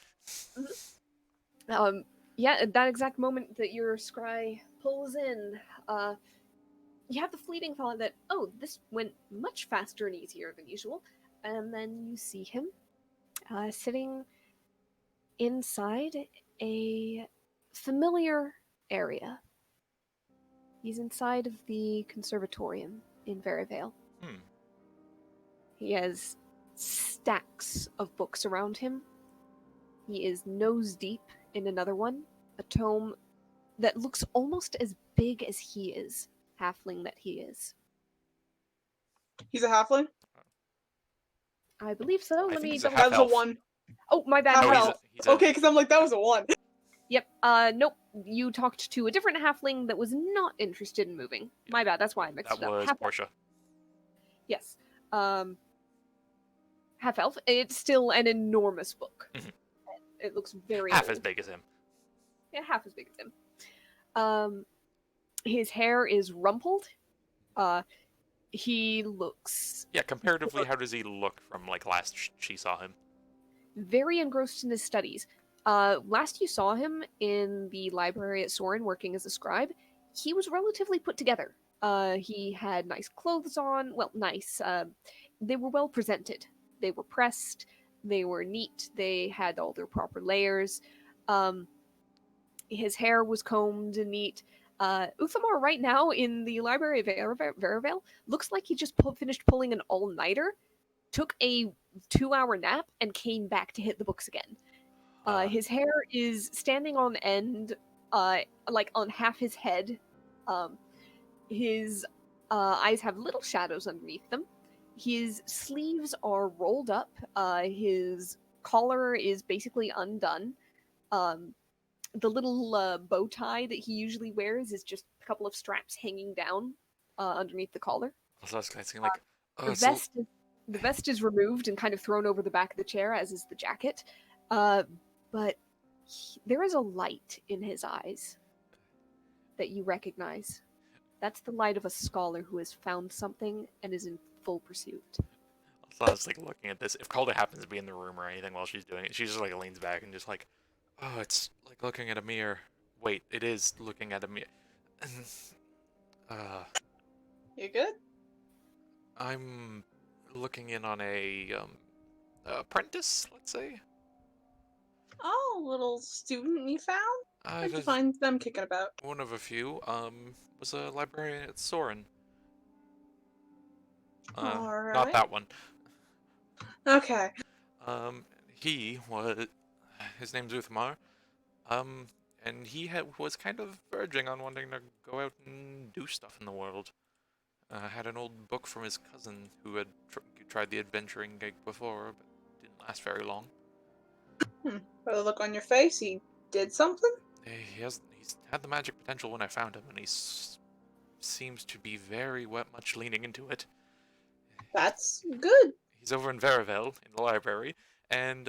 Yeah, at that exact moment that your scry pulls in, you have the fleeting thought that, oh, this went much faster and easier than usual. And then you see him sitting inside a familiar area. He's inside of the conservatorium in Verivale. He has stacks of books around him. He is nose deep in another one, a tome that looks almost as big as he is, halfling that he is. He's a halfling? I believe so. I Let think me he's a double. half That was a elf. 1. Oh, my bad. Half No, no. he's elf. a, he's a, Okay, because I'm like, that was a 1. Yep. Nope. You talked to a different halfling that was not interested in moving. My bad. That's why I mixed that it up. was Half Portia. Yes. Half elf. It's still an enormous book. Mhm. It looks very Half old. as big as him. Yeah, half as big as him. His hair is rumpled. He looks Yeah, comparatively, how does he look from like last she saw him? very engrossed in his studies. Last you saw him in the library at Soren working as a scribe, he was relatively put together. He had nice clothes on. Well, nice. They were well presented. They were pressed. They were neat. They had all their proper layers. His hair was combed and neat. Uthamar, right now in the library of Veravale, looks like he just finished pulling an all-nighter, took a 2-hour nap, and came back to hit the books again. His hair is standing on end, like on half his head. His eyes have little shadows underneath them. His sleeves are rolled up. His collar is basically undone. The little bow tie that he usually wears is just a couple of straps hanging down underneath the collar. So I was thinking like, oh, The it's a- vest, the vest is removed and kind of thrown over the back of the chair, as is the jacket. But there is a light in his eyes that you recognize. That's the light of a scholar who has found something and is in full pursuit. so I was like looking at this. If Calder happens to be in the room or anything while she's doing it, she just like leans back and just like, oh, it's like looking at a mirror. Wait, it is looking at a mirror. You good? I'm looking in on a apprentice, let's say. Oh, little student you found? How'd you I've find them kicking about? one of a few. Was a librarian at Soren. Not Alright. that one. Okay. He was. His name's Uthmar. And he was kind of verging on wanting to go out and do stuff in the world. Had an old book from his cousin who had tried the adventuring gig before, but didn't last very long. By the look on your face, he did something? He's had the magic potential when I found him, and he seems to be very much leaning into it. That's good. He's over in Veravale in the library, and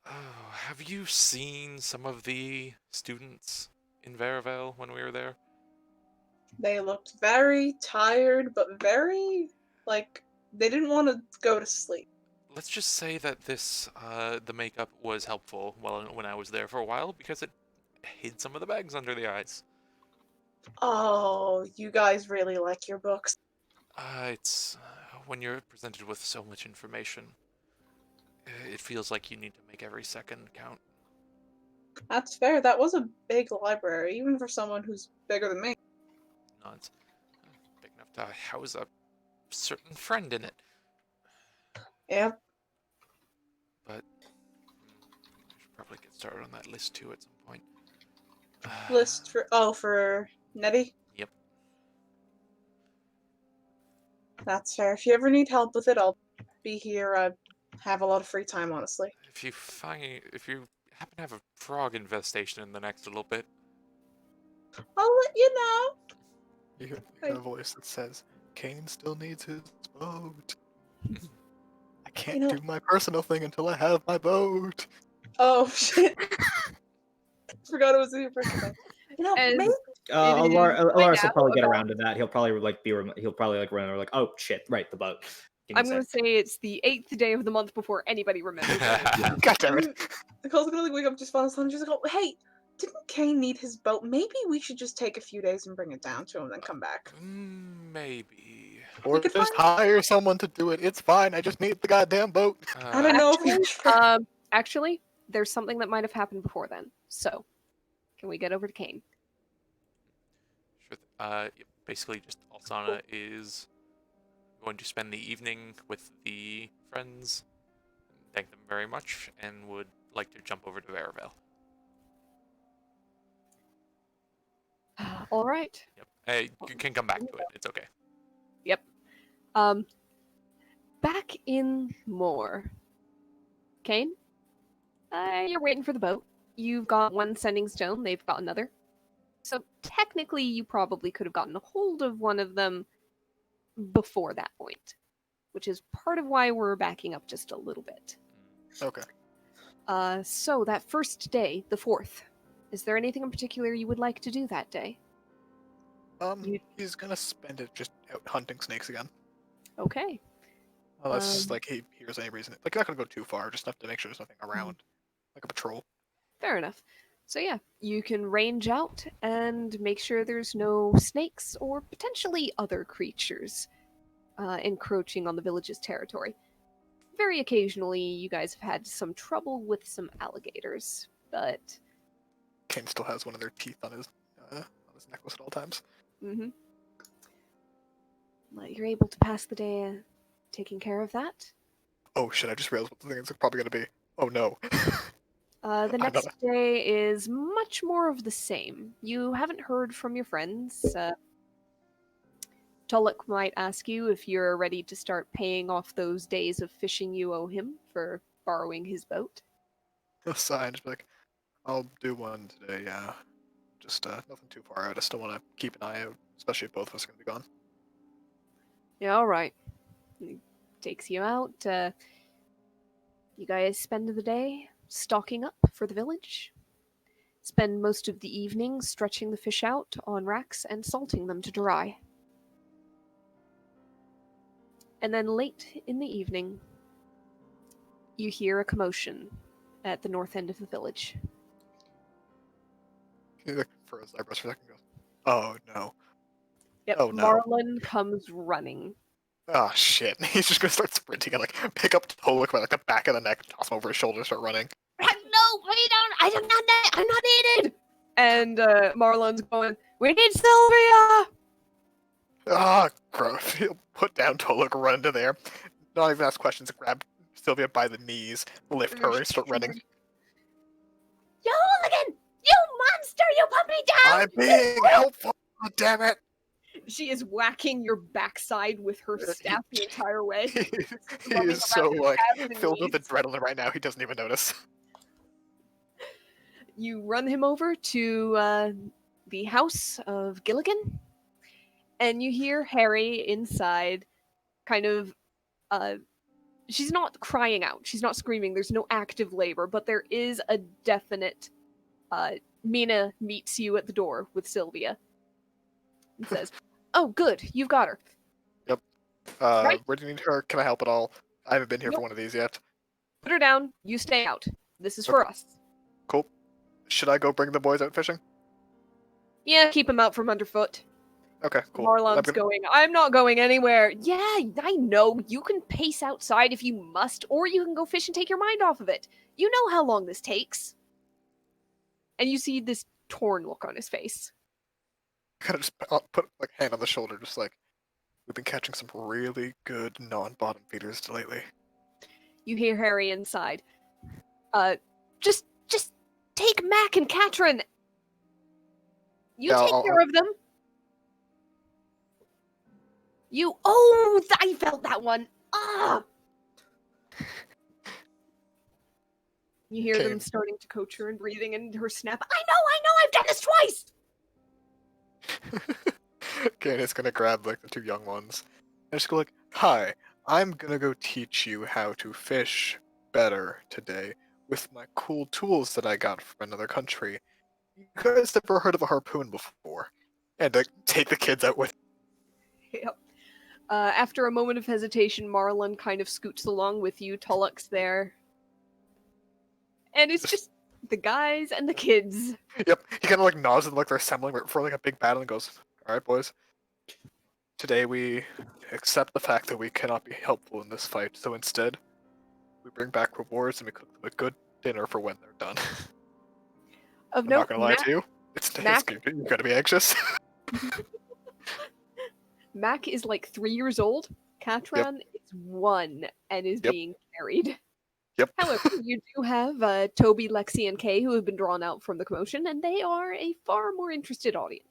have you seen some of the students in Veravale when we were there? They looked very tired, but very, like, they didn't want to go to sleep. Let's just say that the makeup was helpful when I was there for a while because it hid some of the bags under the eyes. Oh, you guys really like your books. It's when you're presented with so much information, it feels like you need to make every second count. That's fair. That was a big library, even for someone who's bigger than me. No, it's big enough to house a certain friend in it. Yeah. But I should probably get started on that list too at some point. List for Nettie? Yep. That's fair. If you ever need help with it, I'll be here. I have a lot of free time, honestly. If you happen to have a frog infestation in the next little bit, I'll let you know. You hear a voice that says, Kane still needs his boat. I can't know- do my personal thing until I have my boat. Oh, shit. Forgot it was in your person thing. You know, As- maybe Alaris will now probably get about- around to that. He'll probably he'll probably like run over like, oh shit, right, the boat. Give me I'm a going sec. to say it's the 8th day of the month before anybody remembers. God damn it. Nicole's gonna like wake up just on and she's like, oh, hey, didn't Kane need his boat? Maybe we should just take a few days and bring it down to him and then come back. maybe. Or could just find- hire someone to do it. It's fine. I just need the goddamn boat. I don't know if we Actually, there's something that might have happened before then. So, can we get over to Kane? Sure. Basically, just Alsana is going to spend the evening with the friends, thank them very much and would like to jump over to Verivel. All right. Yep. Hey, you can come back to it. It's okay. Yep. Back in Moor. Kane, you're waiting for the boat. You've got one sending stone, they've got another. So technically, you probably could have gotten a hold of one of them before that point, which is part of why we're backing up just a little bit. Okay. So that first day, the 4th, is there anything in particular you would like to do that day? You- He's gonna spend it just out hunting snakes again. Okay. Unless, Um, like, he hears any reason. Like, you're not gonna go too far, just enough to make sure there's nothing around. Like a patrol. Fair enough. So yeah, you can range out and make sure there's no snakes or potentially other creatures encroaching on the village's territory. Very occasionally, you guys have had some trouble with some alligators, but Kane still has one of their teeth on his necklace at all times. you're able to pass the day taking care of that. Oh shit, I just realized what the thing is probably gonna be. Oh no. The not next day is much more of the same. You haven't heard from your friends. Tulloch might ask you if you're ready to start paying off those days of fishing you owe him for borrowing his boat. He'll sigh and just be like, I'll do one today, yeah. Just nothing too far out. I still want to keep an eye out, especially if both of us are going to be gone. Yeah, all right. He takes you out. You guys spend the day stocking up for the village. Spend most of the evening stretching the fish out on racks and salting them to dry. And then late in the evening, you hear a commotion at the north end of the village. He like furrows his eyebrows for a second and goes, oh no. Yep, Oh, no. Marlon comes running. Oh shit. He's just going to start sprinting and like pick up Toluk by like the back of the neck and toss him over his shoulder and start running. No, I'm not needed! And Marlon's going, we need Sylvia! Ah, gross. He'll put down Toluk, run into there, not even ask questions, grab Sylvia by the knees, lift her, and start running. You hooligan! You monster! You put me down! I'm being helpful! God damn it! She is whacking your backside with her staff the entire way. He Rubbing is so around your like calves and filled with knees. adrenaline right now. He doesn't even notice. You run him over to the house of Gilligan, and you hear Harry inside, kind of. She's not crying out. She's not screaming. There's no active labor, but there is a definite. Mina meets you at the door with Sylvia and says, "Oh, good, you've got her." Right. Where do you need her? Can I help at all? I haven't been here for Nope. one of these yet. Put her down. You stay out. This is for us. Cool. Should I go bring the boys out fishing? Yeah, keep him out from underfoot. Okay, cool. Marlon's going, I'm not going anywhere. Yeah, I know. You can pace outside if you must, or you can go fish and take your mind off of it. You know how long this takes. And you see this torn look on his face. Kind of just put like hand on the shoulder, just like, we've been catching some really good non-bottom feeders lately. You hear Harry inside. Just take Mac and Katrin. You Yeah, take care of them. I felt that one. Ah! You hear Okay. them starting to coach her and breathing into her snap. I know, I've done this twice! Okay, and it's gonna grab like the two young ones and just go like, hi, I'm gonna go teach you how to fish better today with my cool tools that I got from another country. You guys ever heard of a harpoon before? And like take the kids out with Yep. After a moment of hesitation, Marlon kind of scoots along with you. Tulloch's there. And it's just the guys and the kids. Yep, he kind of like nods and like they're assembling for like a big battle and goes, alright boys, today we accept the fact that we cannot be helpful in this fight, so instead, we bring back rewards and we cook them a good dinner for when they're done. Of I'm note, not gonna lie Mac, to you, it's Mac- you're gonna be anxious. Mac is like 3 years old. Katran is 1 and is Yep. being carried. Yep. However, you do have Toby, Lexi, and Kay who have been drawn out from the commotion, and they are a far more interested audience.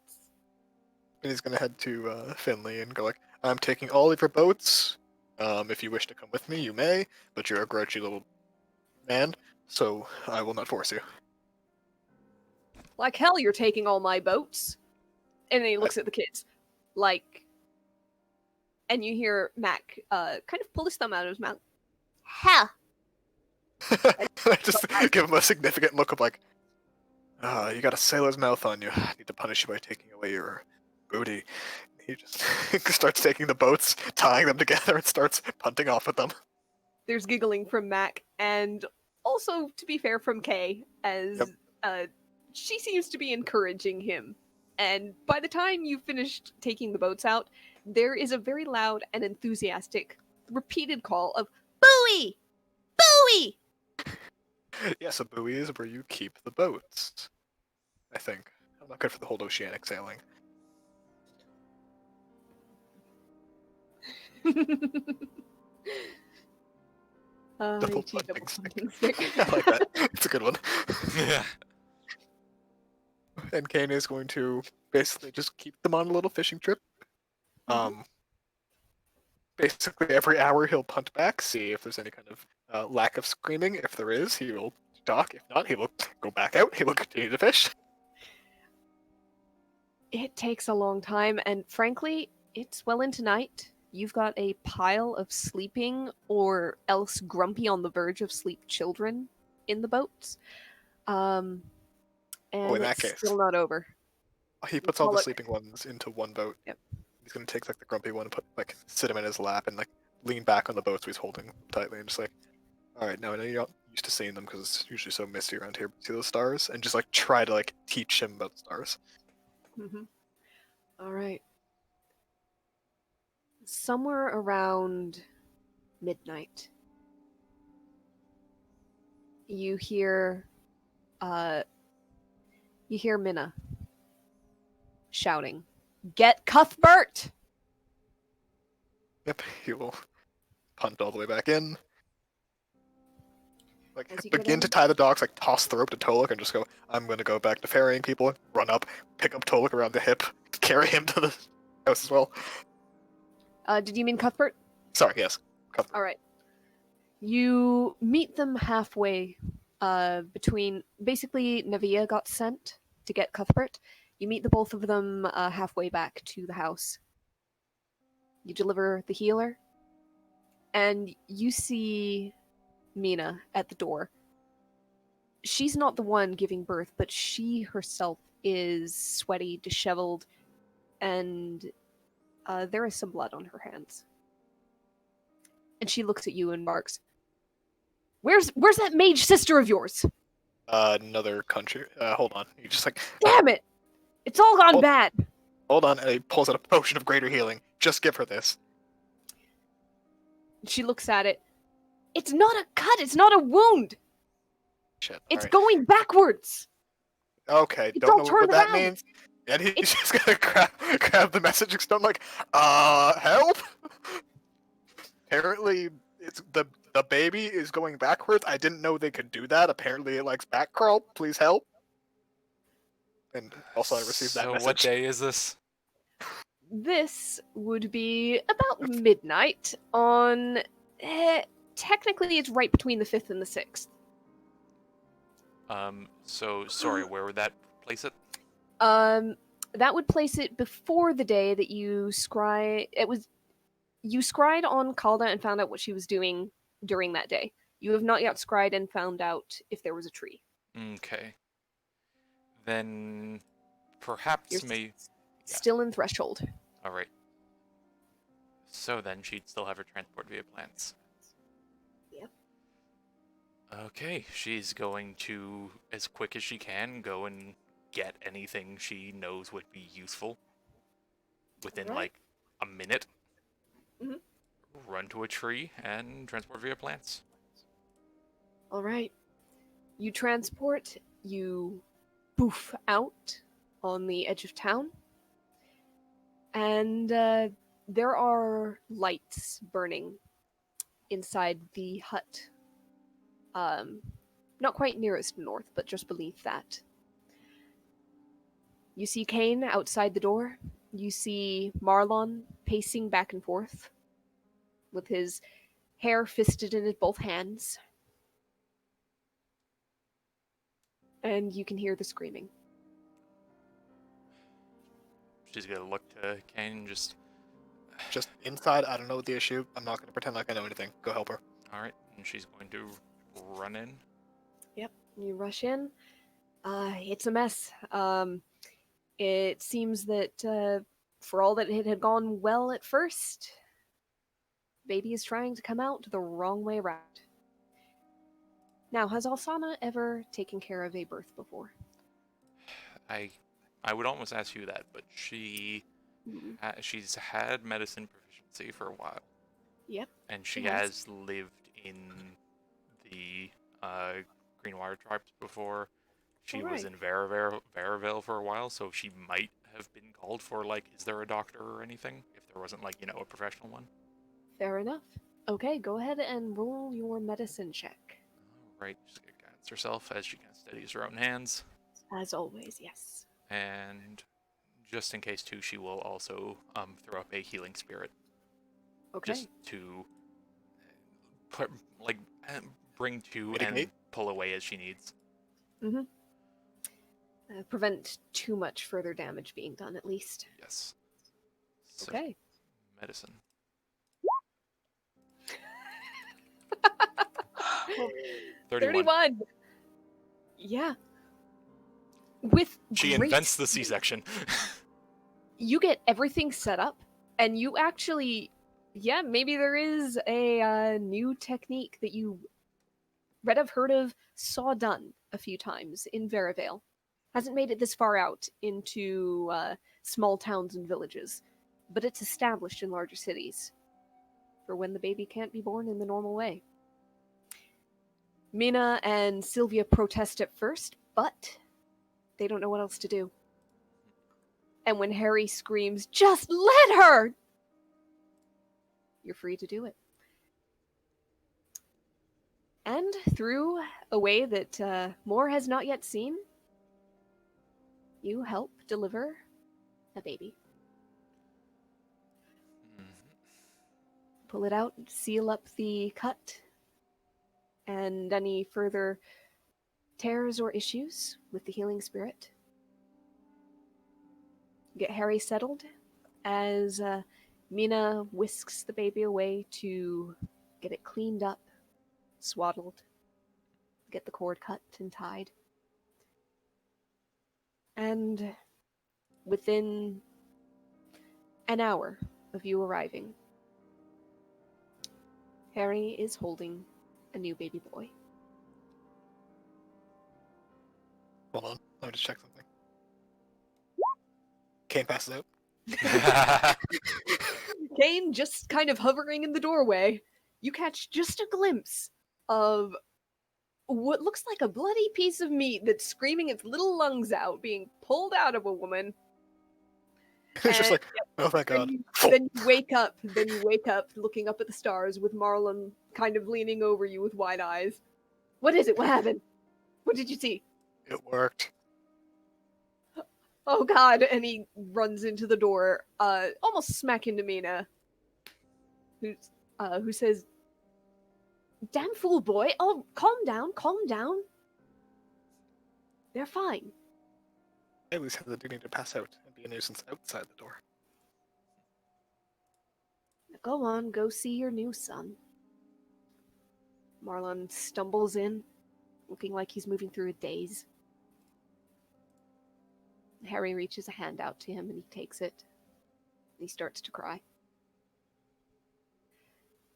And he's gonna head to Finley and go like, "I'm taking all of your boats. If you wish to come with me, you may, but you're a grouchy little man, so I will not force you." Like hell, you're taking all my boats. And then he looks at the kids, like, and you hear Mac kind of pull his thumb out of his mouth. Ha! I just give him a significant look of like, you got a sailor's mouth on you. I need to punish you by taking away your booty. He just starts taking the boats, tying them together, and starts punting off with them. There's giggling from Mac, and also, to be fair, from Kay, as she seems to be encouraging him. And by the time you finished taking the boats out, there is a very loud and enthusiastic, repeated call of "Buoy! Buoy!" Yes, a buoy is where you keep the boats. I think. I'm not good for the whole oceanic sailing. Double Double punting stick. punting stick. I like that. It's a good one. Yeah. And Kane is going to basically just keep them on a little fishing trip. Basically every hour he'll punt back, see if there's any kind of lack of screaming. If there is, he will dock. If not, he will go back out. He will continue to fish. It takes a long time, and frankly, it's well into night. You've got a pile of sleeping or else grumpy on the verge of sleep children in the boats. And in that it's case. still not over. He puts all the Pollock. sleeping ones into one boat. Yep. He's gonna take like the grumpy one and sit him in his lap and like lean back on the boat so he's holding tightly and just like, all right, now I know you're not used to seeing them because it's usually so misty around here. But see those stars, and just like try to like teach him about the stars. Mm-hmm. All right. Somewhere around midnight, you hear Minna shouting, "Get Cuthbert!" Yep, he will punt all the way back in. Like As you get begin to in- tie the dogs, like toss the rope to Tolek and just go, I'm gonna go back to ferrying people, run up, pick up Tolek around the hip, carry him to the house as well. Did you mean Cuthbert? Sorry, yes. Cuthbert. All right. You meet them halfway between. Basically, Navia got sent to get Cuthbert. You meet the both of them halfway back to the house. You deliver the healer, and you see Mina at the door. She's not the one giving birth, but she herself is sweaty, disheveled, and there is some blood on her hands. And she looks at you and barks, Where's that mage sister of yours? Another country. Hold on. You just like, Damn it! It's all gone bad. hold on, and he pulls out a potion of greater healing. Just give her this. She looks at it. It's not a cut. It's not a wound. Shit. It's alright. going backwards. Okay, It's don't all know what turned that around. means. And he's just gonna grab the message and start like, help! Apparently, it's the baby is going backwards. I didn't know they could do that. Apparently, it likes back crawl. Please help. And also, I received that So message. what day is this? This would be about midnight on. Technically, it's right between the 5th and the 6th. So sorry, where would that place it? That would place it before the day that you scry. You scryed on Calda and found out what she was doing during that day. You have not yet scryed and found out if there was a tree. Okay. Then perhaps You're still in Threshold. All right. So then she'd still have her transport via plans. Yep. Okay, she's going to, as quick as she can, go and get anything she knows would be useful within Alright. like a minute. Mhm. Run to a tree and transport via plants. All right. You transport, you poof out on the edge of town. And there are lights burning inside the hut not quite nearest north, but just beneath that. You see Kane outside the door. You see Marlon pacing back and forth with his hair fisted in both hands. And you can hear the screaming. She's gonna look to Kane and just, Just inside, I don't know the issue. I'm not gonna pretend like I know anything. Go help her. alright, and she's going to run in. Yep, you rush in. It's a mess. It seems that for all that it had gone well at first, baby is trying to come out the wrong way around. Now, has Alsana ever taken care of a birth before? I would almost ask you that, but she's had medicine proficiency for a while. Yep. And she She has. has lived in the Greenwire tribes before. She was Alright. in Varavale for a while, so she might have been called for, like, is there a doctor or anything? If there wasn't, like, a professional one. Fair enough. Okay, go ahead and roll your medicine check. Alright, she's gonna guidance herself as she kind of steadies her own hands. As always, yes. And just in case, too, she will also throw up a healing spirit. Okay. Just to put, like, bring to and Mitigate? pull away as she needs. Prevent too much further damage being done, at least. Yes. So, Okay. medicine. Well, 31. Yeah. With She great invents the speed, C-section. you get everything set up, and you actually, yeah, maybe there is a new technique that you read of, heard of, saw done a few times in Varavale. Hasn't made it this far out into small towns and villages, but it's established in larger cities for when the baby can't be born in the normal way. Mina and Sylvia protest at first, but they don't know what else to do. And when Harry screams, "Just let her!" you're free to do it. And through a way that Moore has not yet seen, you help deliver a baby. Pull it out, seal up the cut, and any further tears or issues with the healing spirit. Get Harry settled as Mina whisks the baby away to get it cleaned up, swaddled, get the cord cut and tied. And within an hour of you arriving, Harry is holding a new baby boy. Hold on, let me just check something. Kane passes out. Kane just kind of hovering in the doorway. You catch just a glimpse of what looks like a bloody piece of meat that's screaming its little lungs out, being pulled out of a woman. It's just And like, oh my god. Then you wake up. Looking up at the stars with Marlon kind of leaning over you with wide eyes. What is it? What happened? What did you see? It worked. Oh god, and he runs into the door, almost smack into Mina, who says, "Damn fool boy, oh, calm down. They're fine." I at least have the dignity to pass out and be a nuisance outside the door. Go on, go see your new son. Marlon stumbles in, looking like he's moving through a daze. Harry reaches a hand out to him and he takes it. He starts to cry.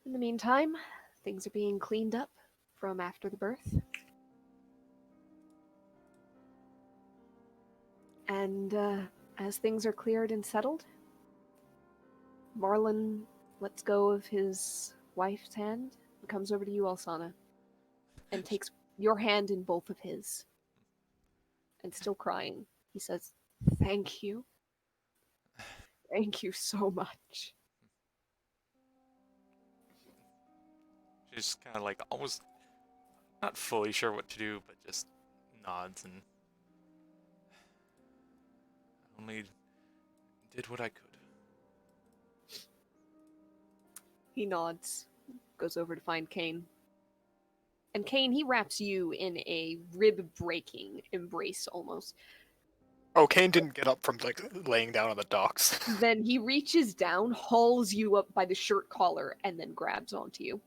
In the meantime, things are being cleaned up from after the birth. And as things are cleared and settled, Marlon lets go of his wife's hand and comes over to you, Alsana, and takes your hand in both of his. And still crying, he says, "Thank you. Thank you so much." She's kind of like almost not fully sure what to do, but just nods and only did what I could. He nods, goes over to find Kane. And Kane, he wraps you in a rib-breaking embrace almost. Oh, Kane didn't get up from like laying down on the docks. Then he reaches down, hauls you up by the shirt collar, and then grabs onto you.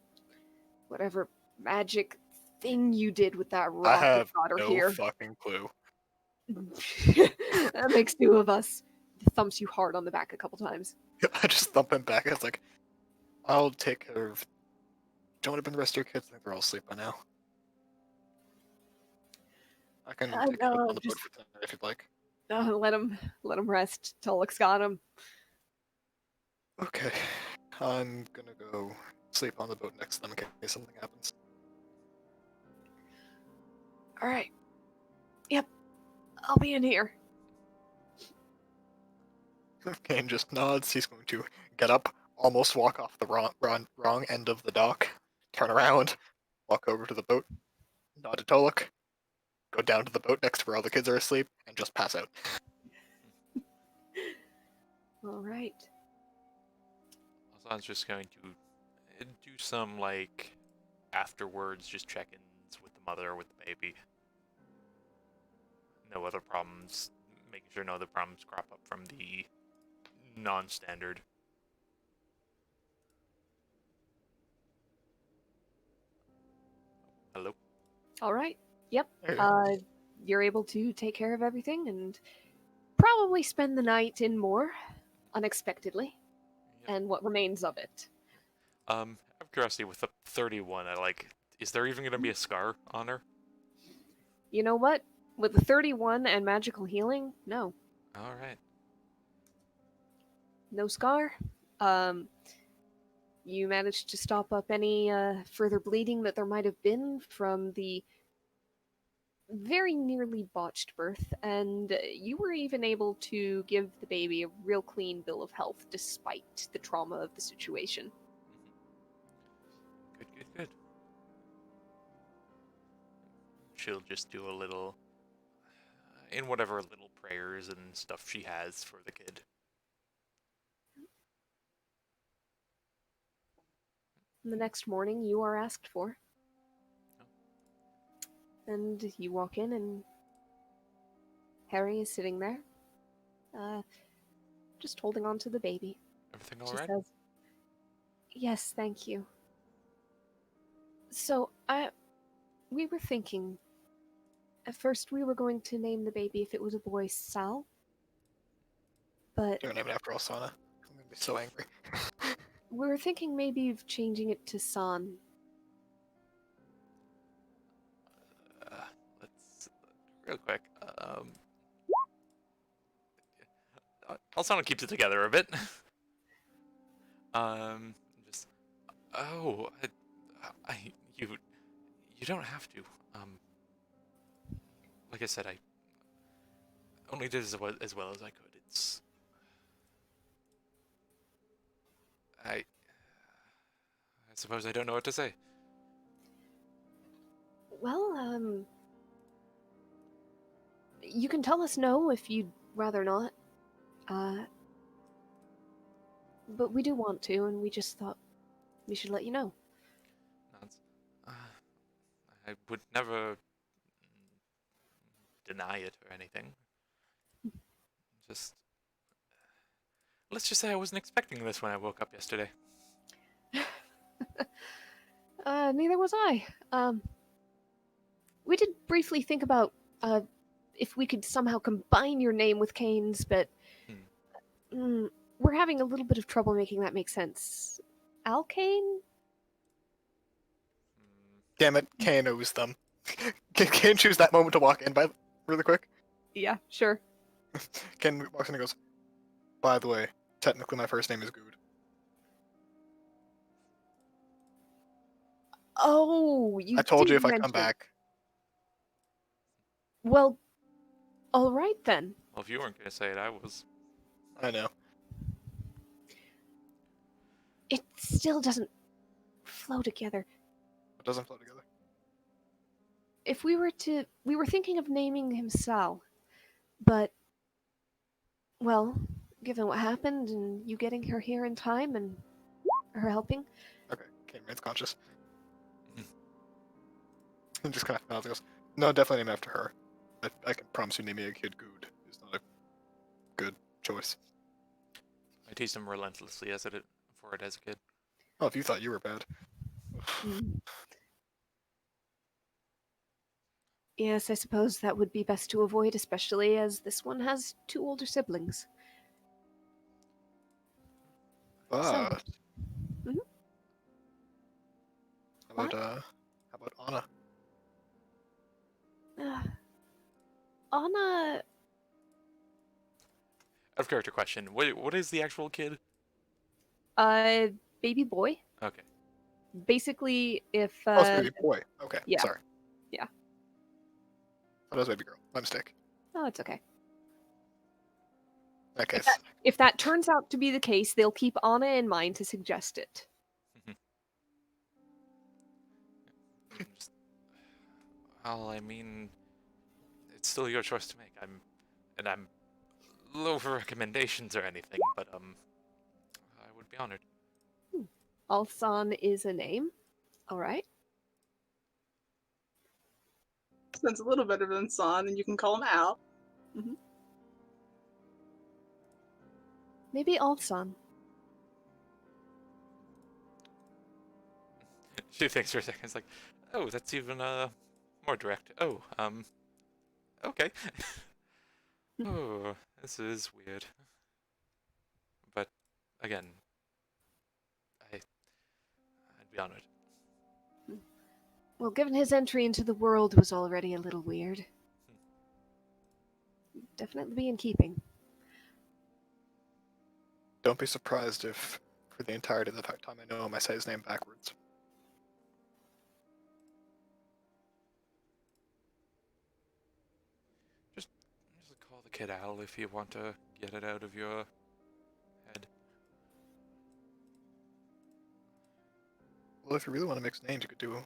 Whatever magic thing you did with that I rock that have got her no here. fucking clue. That makes two of us. Thumps you hard on the back a couple times. I just thump him back. It's like, I'll take care of. Don't want to bring the rest of your kids. I think they're all asleep by now. I can I take you know, on the boat just- for tonight if you'd like. Let him rest. Tulloch's got him. Okay, I'm gonna go sleep on the boat next to them in case something happens. All right. Yep. I'll be in here. Kane just nods. He's going to get up, almost walk off the wrong end of the dock, turn around, walk over to the boat, nod to Tolok, go down to the boat next to where all the kids are asleep, and just pass out. All right. Alzan's just going to do some, like, afterwards, just check-ins with the mother, with the baby. No other problems. Making sure no other problems crop up from the non-standard. Hello? All right. Yep. Hey. You're able to take care of everything and probably spend the night in more unexpectedly, Yep. and what remains of it. Out of curiosity, with the 31, is there even gonna be a scar on her? You know what? With the 31 and magical healing, no. Alright. No scar. You managed to stop up any further bleeding that there might have been from the very nearly botched birth, and you were even able to give the baby a real clean bill of health despite the trauma of the situation. Good, good, good. She'll just do a little, in whatever little prayers and stuff she has for the kid. And the next morning, you are asked for. And you walk in, and Harry is sitting there, just holding on to the baby. Everything She alright? says, "Yes, thank you." So, we were thinking. At first, we were going to name the baby if it was a boy, Sal. But Don't name it after Alsana. I'm gonna be so angry. we were thinking maybe of changing it to San. Let's real quick. Alsana keeps it together a bit. Just you don't have to. Like I said, I only did as well as I could. I suppose I don't know what to say. Well, you can tell us no if you'd rather not. But we do want to, and we just thought we should let you know. I would never deny it or anything. Just let's just say I wasn't expecting this when I woke up yesterday. Neither was I. We did briefly think about, if we could somehow combine your name with Kane's, but we're having a little bit of trouble making that make sense. Al Kane? Damn it, Kane knows them. Can Kane choose that moment to walk in by really quick? Yeah, sure. Kane walks in and goes, "By the way, technically my first name is Good." Oh, you I told you did if I come mention- back. Well, alright then. Well, if you weren't gonna say it, I was. I know. It still doesn't flow together. It doesn't flow together. if we were thinking of naming him Sal, but well, given what happened and you getting her here in time and her helping, Okay, Kane remains conscious. And just kind of smiles and goes, no, definitely name after her. I can promise you naming a kid Good is not a good choice. I teased him relentlessly for it as a kid. Oh, if you thought you were bad. mm, yes, I suppose that would be best to avoid, especially as this one has 2 older siblings. But Mhm. how about Anna? Anna, Out of character question. What is the actual kid? baby boy. Okay. Basically, if Oh, it's baby boy. Okay, yeah. sorry. Yeah. Oh, that was baby girl. My mistake. Oh, it's okay. In that case, If that turns out to be the case, they'll keep Anna in mind to suggest it. Just- well, I mean, it's still your choice to make. I'm low for recommendations or anything, but I would be honored. Alsan is a name. All right. Sounds a little better than Son, and you can call him Al. Maybe Alsan. She thinks for a second. It's like, oh, that's even more direct. Oh, okay. Oh, this is weird. But again, I'd be honored. Well, given his entry into the world was already a little weird. Definitely be in keeping. don't be surprised if, for the entirety of the time I know him, I say his name backwards. Just call the kid Al if you want to get it out of your head. Well, if you really want to mix names, you could do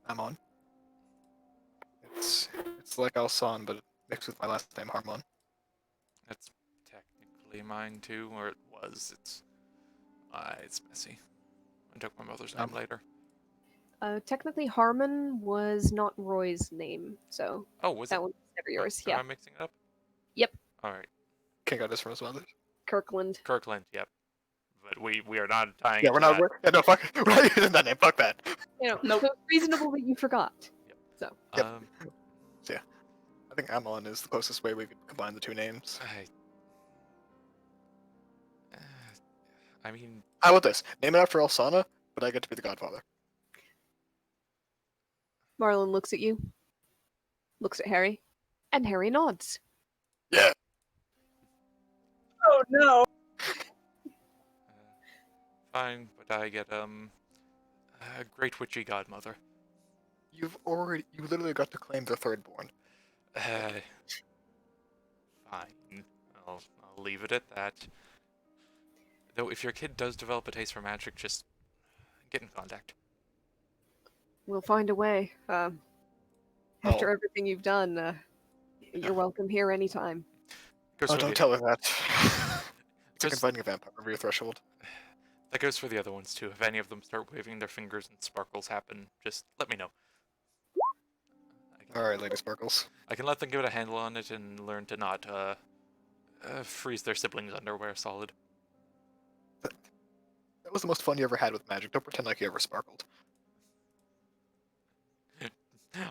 Amon. It's like Alsan, but mixed with my last name, Harmon. That's technically mine too, or it was. It's messy. I took my mother's name later. Technically, Harmon was not Roy's name, so Oh, was that it? one's never yours. Am Yeah. I mixing it up? Yep. All right. King got this from his mother. Kirkland. Kirkland. Yep. But we are not tying. Yeah, it we're to not. that. Yeah, no, fuck. We're not using that name. Fuck that. So it's reasonable that you forgot. So. Yep. I think Amon is the closest way we could combine the two names. I mean, How about this? Name it after Elsana, but I get to be the godfather. Marlon looks at you, looks at Harry, and Harry nods. Yeah. Oh no! fine, but I get a great witchy godmother. You literally got to claim the third born. Fine. I'll leave it at that. Though, if your kid does develop a taste for magic, just get in contact. We'll find a way. After everything you've done, you're welcome here anytime. Oh, don't tell her that. It's like inviting a vampire over your threshold. That goes for the other ones too. If any of them start waving their fingers and sparkles happen, just let me know. Alright, Lady Sparkles. I can let them get a handle on it and learn to not freeze their siblings' underwear solid. That was the most fun you ever had with magic. Don't pretend like you ever sparkled.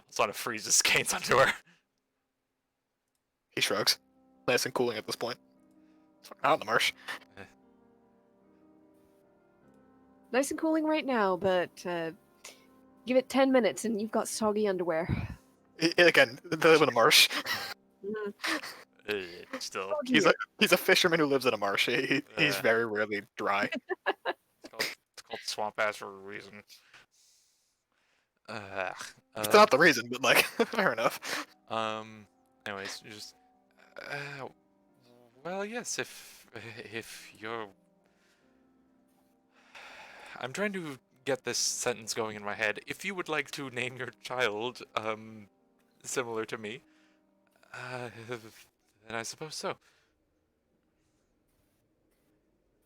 Sort freezes Kane's underwear. He shrugs. Nice and cooling at this point. It's fucking hot in the marsh. Nice and cooling right now, but give it 10 minutes and you've got soggy underwear. Again, they live in a marsh. Still, He's a fisherman who lives in a marsh. He's very rarely dry. it's called swamp ass for a reason. It's not the reason, but like, fair enough. Anyways, just well, yes, if you're, I'm trying to get this sentence going in my head. If you would like to name your child, similar to me, then I suppose so.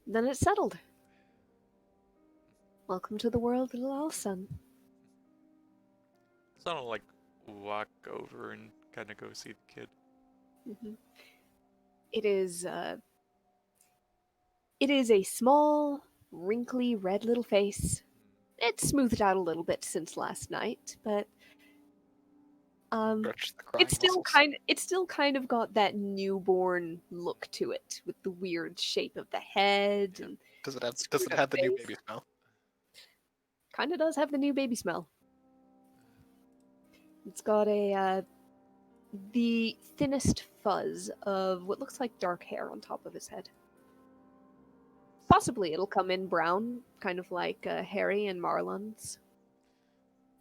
Then it's settled. Welcome to the world, little Alson. So I don't like walk over and kind of go see the kid. It is a small, wrinkly, red little face. It's smoothed out a little bit since last night, but Stretch the crying it's still muscles. it's still kind of got that newborn look to it, with the weird shape of the head, Yeah. and Does it have screwed up the new face. baby smell? Kind of does have the new baby smell. It's got the thinnest fuzz of what looks like dark hair on top of his head. Possibly it'll come in brown, kind of like Harry and Marlon's.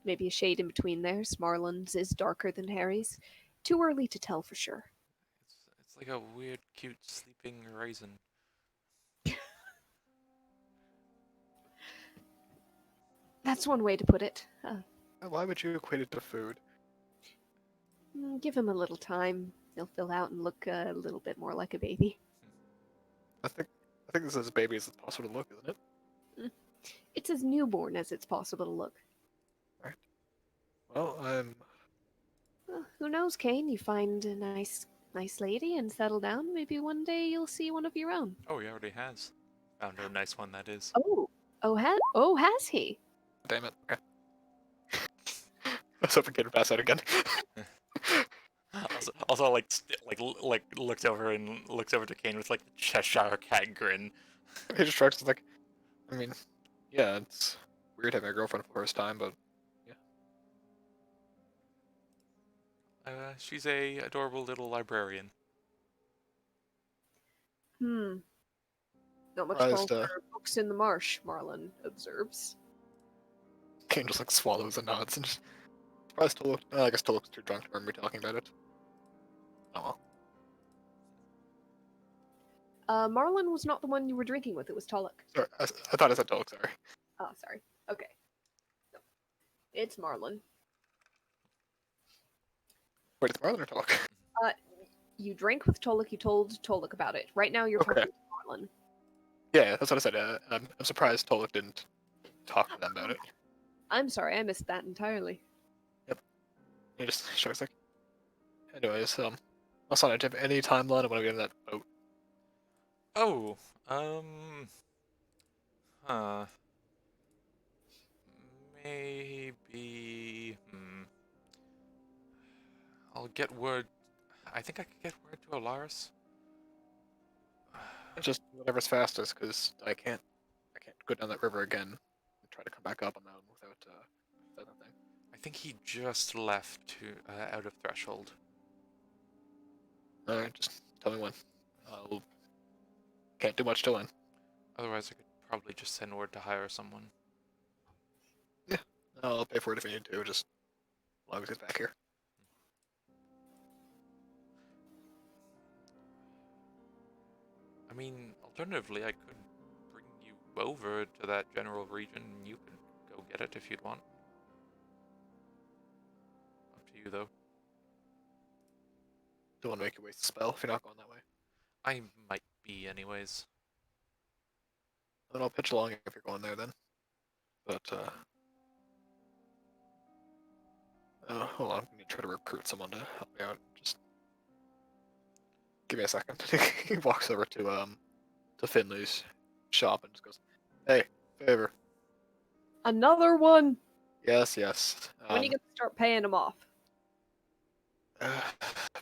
Maybe a shade in between theirs. Marlon's is darker than Harry's. Too early to tell for sure. It's like a weird, cute sleeping raisin. That's one way to put it. Why would you equate it to food? Give him a little time. He'll fill out and look a little bit more like a baby. I think this is as baby as it's possible to look, isn't it? It's as newborn as it's possible to look. Well, Well, who knows, Kane? You find a nice lady and settle down. Maybe one day you'll see one of your own. Oh, he already has. Found a nice one, that is. Has he? damn it. Okay. I was hoping Kid would pass out again. Also, like looks over to Kane with like the Cheshire Cat grin. He just shrugs like, I mean, yeah, it's weird having a girlfriend for the first time, but She's a adorable little librarian. Not much Surprised, call for books in the marsh, Marlon observes. Kane just like swallows and nods and just surprised to look. I guess Tolok's too drunk to remember me talking about it. Oh well. Marlon was not the one you were drinking with. It was Tolok. Sorry, I thought I said Tolok, sorry. Oh, sorry. Okay. No. It's Marlon. Wait, it's Marlon or Tolok? You drank with Tolok. You told Tolok about it. Right now, you're Okay. talking to Marlon. Yeah, that's what I said. I'm surprised Tolok didn't talk to them about it. I'm sorry, I missed that entirely. He just shrugs like, anyways, also, do you have any timeline of when we get in that boat? Oh, maybe. I'll get word. I think I could get word to Alaris. Just whatever's fastest, because I can't go down that river again and try to come back up on that one without that thing. I think he just left to out of Threshold. Alright, just tell me when. Can't do much till then. Otherwise, I could probably just send word to hire someone. I'll pay for it if you need to, just as long as it's back here. I mean, alternatively, I could bring you over to that general region, and you could go get it if you'd want. Up to you, though. Don't want to make you waste a spell if you're not going that way. I might be, anyways. Then I'll pitch along if you're going there then. But, hold on, I'm gonna try to recruit someone to help me out. Just give me a second. He walks over to Finley's shop and just goes, "Hey, favor." Another one? Yes. When are you going to start paying them off?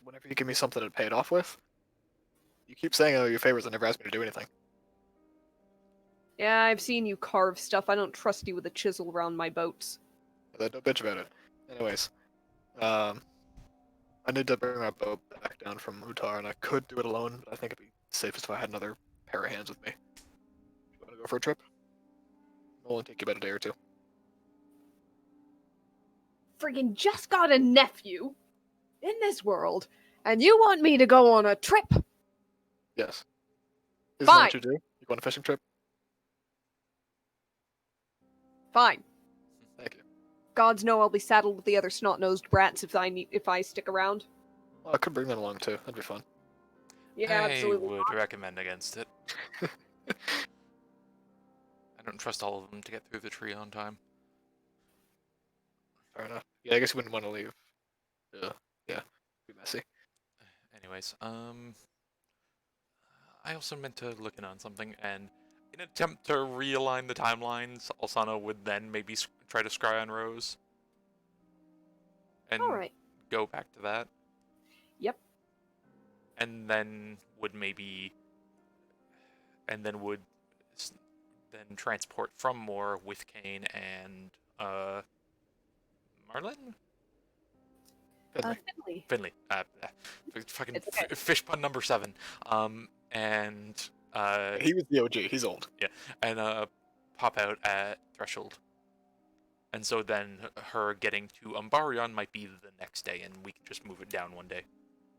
Whenever you give me something to pay it off with. You keep saying I owe you favors and never ask me to do anything. Yeah, I've seen you carve stuff. I don't trust you with a chisel around my boats. Don't bitch about it. Anyways, I need to bring my boat back down from Utar, and I could do it alone, but I think it'd be safest if I had another pair of hands with me. You want to go for a trip? It'll only take you about a day or two. Friggin' just got a nephew in this world, and you want me to go on a trip? Yes. Isn't that Fine. what you do? You go on a fishing trip? Fine. Thank you. Gods know I'll be saddled with the other snot-nosed brats if I stick around. Well, I could bring them along too. That'd be fun. Yeah, I absolutely. would recommend against it. I don't trust all of them to get through the tree on time. Fair enough. Yeah, I guess you wouldn't want to leave. Yeah, be messy. Anyways, I also meant to look in on something, and in an attempt to realign the timelines, Alsana would then maybe try to scry on Rose. And Alright. go back to that. Yep. And then would maybe... And then would then transport from Moore with Kane and, Marlin? Finley. Finley. Fucking It's okay. fish pun number 7. And He was the OG. He's old. and pop out at Threshold. And so then her getting to Umbarion might be the next day, and we can just move it down one day.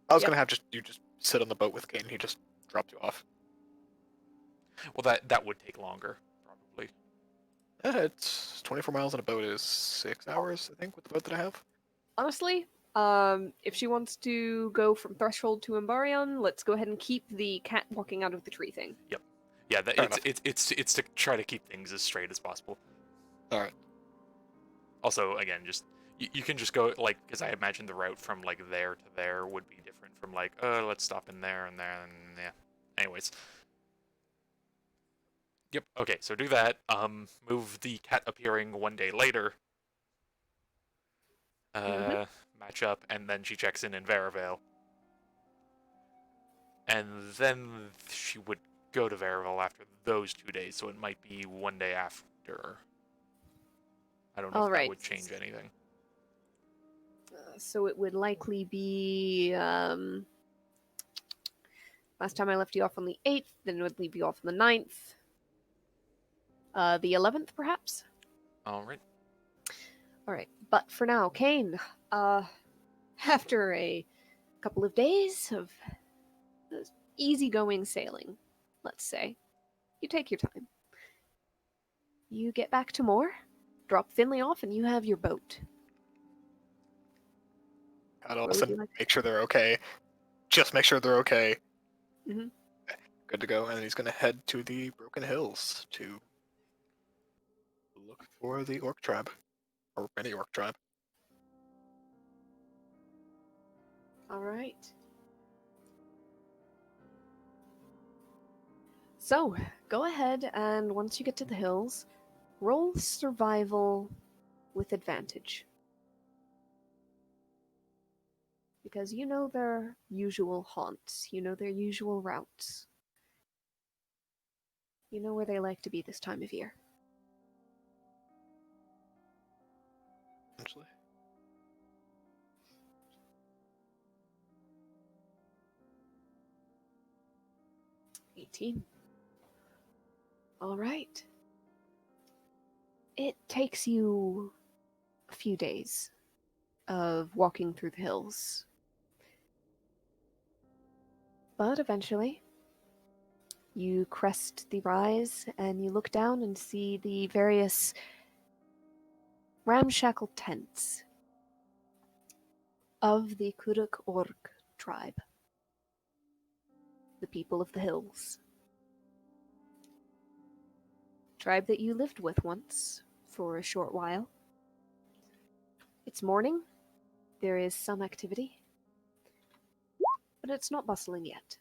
I was Yep. gonna have you just sit on the boat with Kane. He just dropped you off. Well, that would take longer, probably. It's 24 miles on a boat is 6 hours, I think, with the boat that I have. Honestly, if she wants to go from Threshold to Umbarion, let's go ahead and keep the cat walking out of the tree thing. Yeah, Fair it's to try to keep things as straight as possible. All right. Also, again, just you can just go like, because I imagine the route from like there to there would be different from like, let's stop in there and there and yeah. Anyways. Yep. Okay, so do that. Move the cat appearing one day later. Match up, and then she checks in Veravale. And then she would go to Veravale after those 2 days, so it might be one day after. I don't know if that Alright. would change anything. So it would likely be last time I left you off on the 8th, then it would leave you off on the 9th. The 11th, perhaps? Alright. Alright, but for now, Kane, after a couple of days of easygoing sailing, let's say, you take your time. You get back to Moore, drop Finley off, and you have your boat. I'd all of What a would you sudden like? make sure they're okay. Just make sure they're okay. Mhm. Good to go. And then he's gonna head to the Broken Hills to look for the Orc tribe, or any Orc tribe. Alright. So, go ahead and once you get to the hills, roll survival with advantage. Because you know their usual haunts, you know their usual routes. You know where they like to be this time of year. Essentially. All right. It takes you a few days of walking through the hills. But eventually, you crest the rise and you look down and see the various ramshackle tents of the Kuruk Orc tribe, the people of the hills. Tribe that you lived with once for a short while. It's morning. There is some activity, but it's not bustling yet.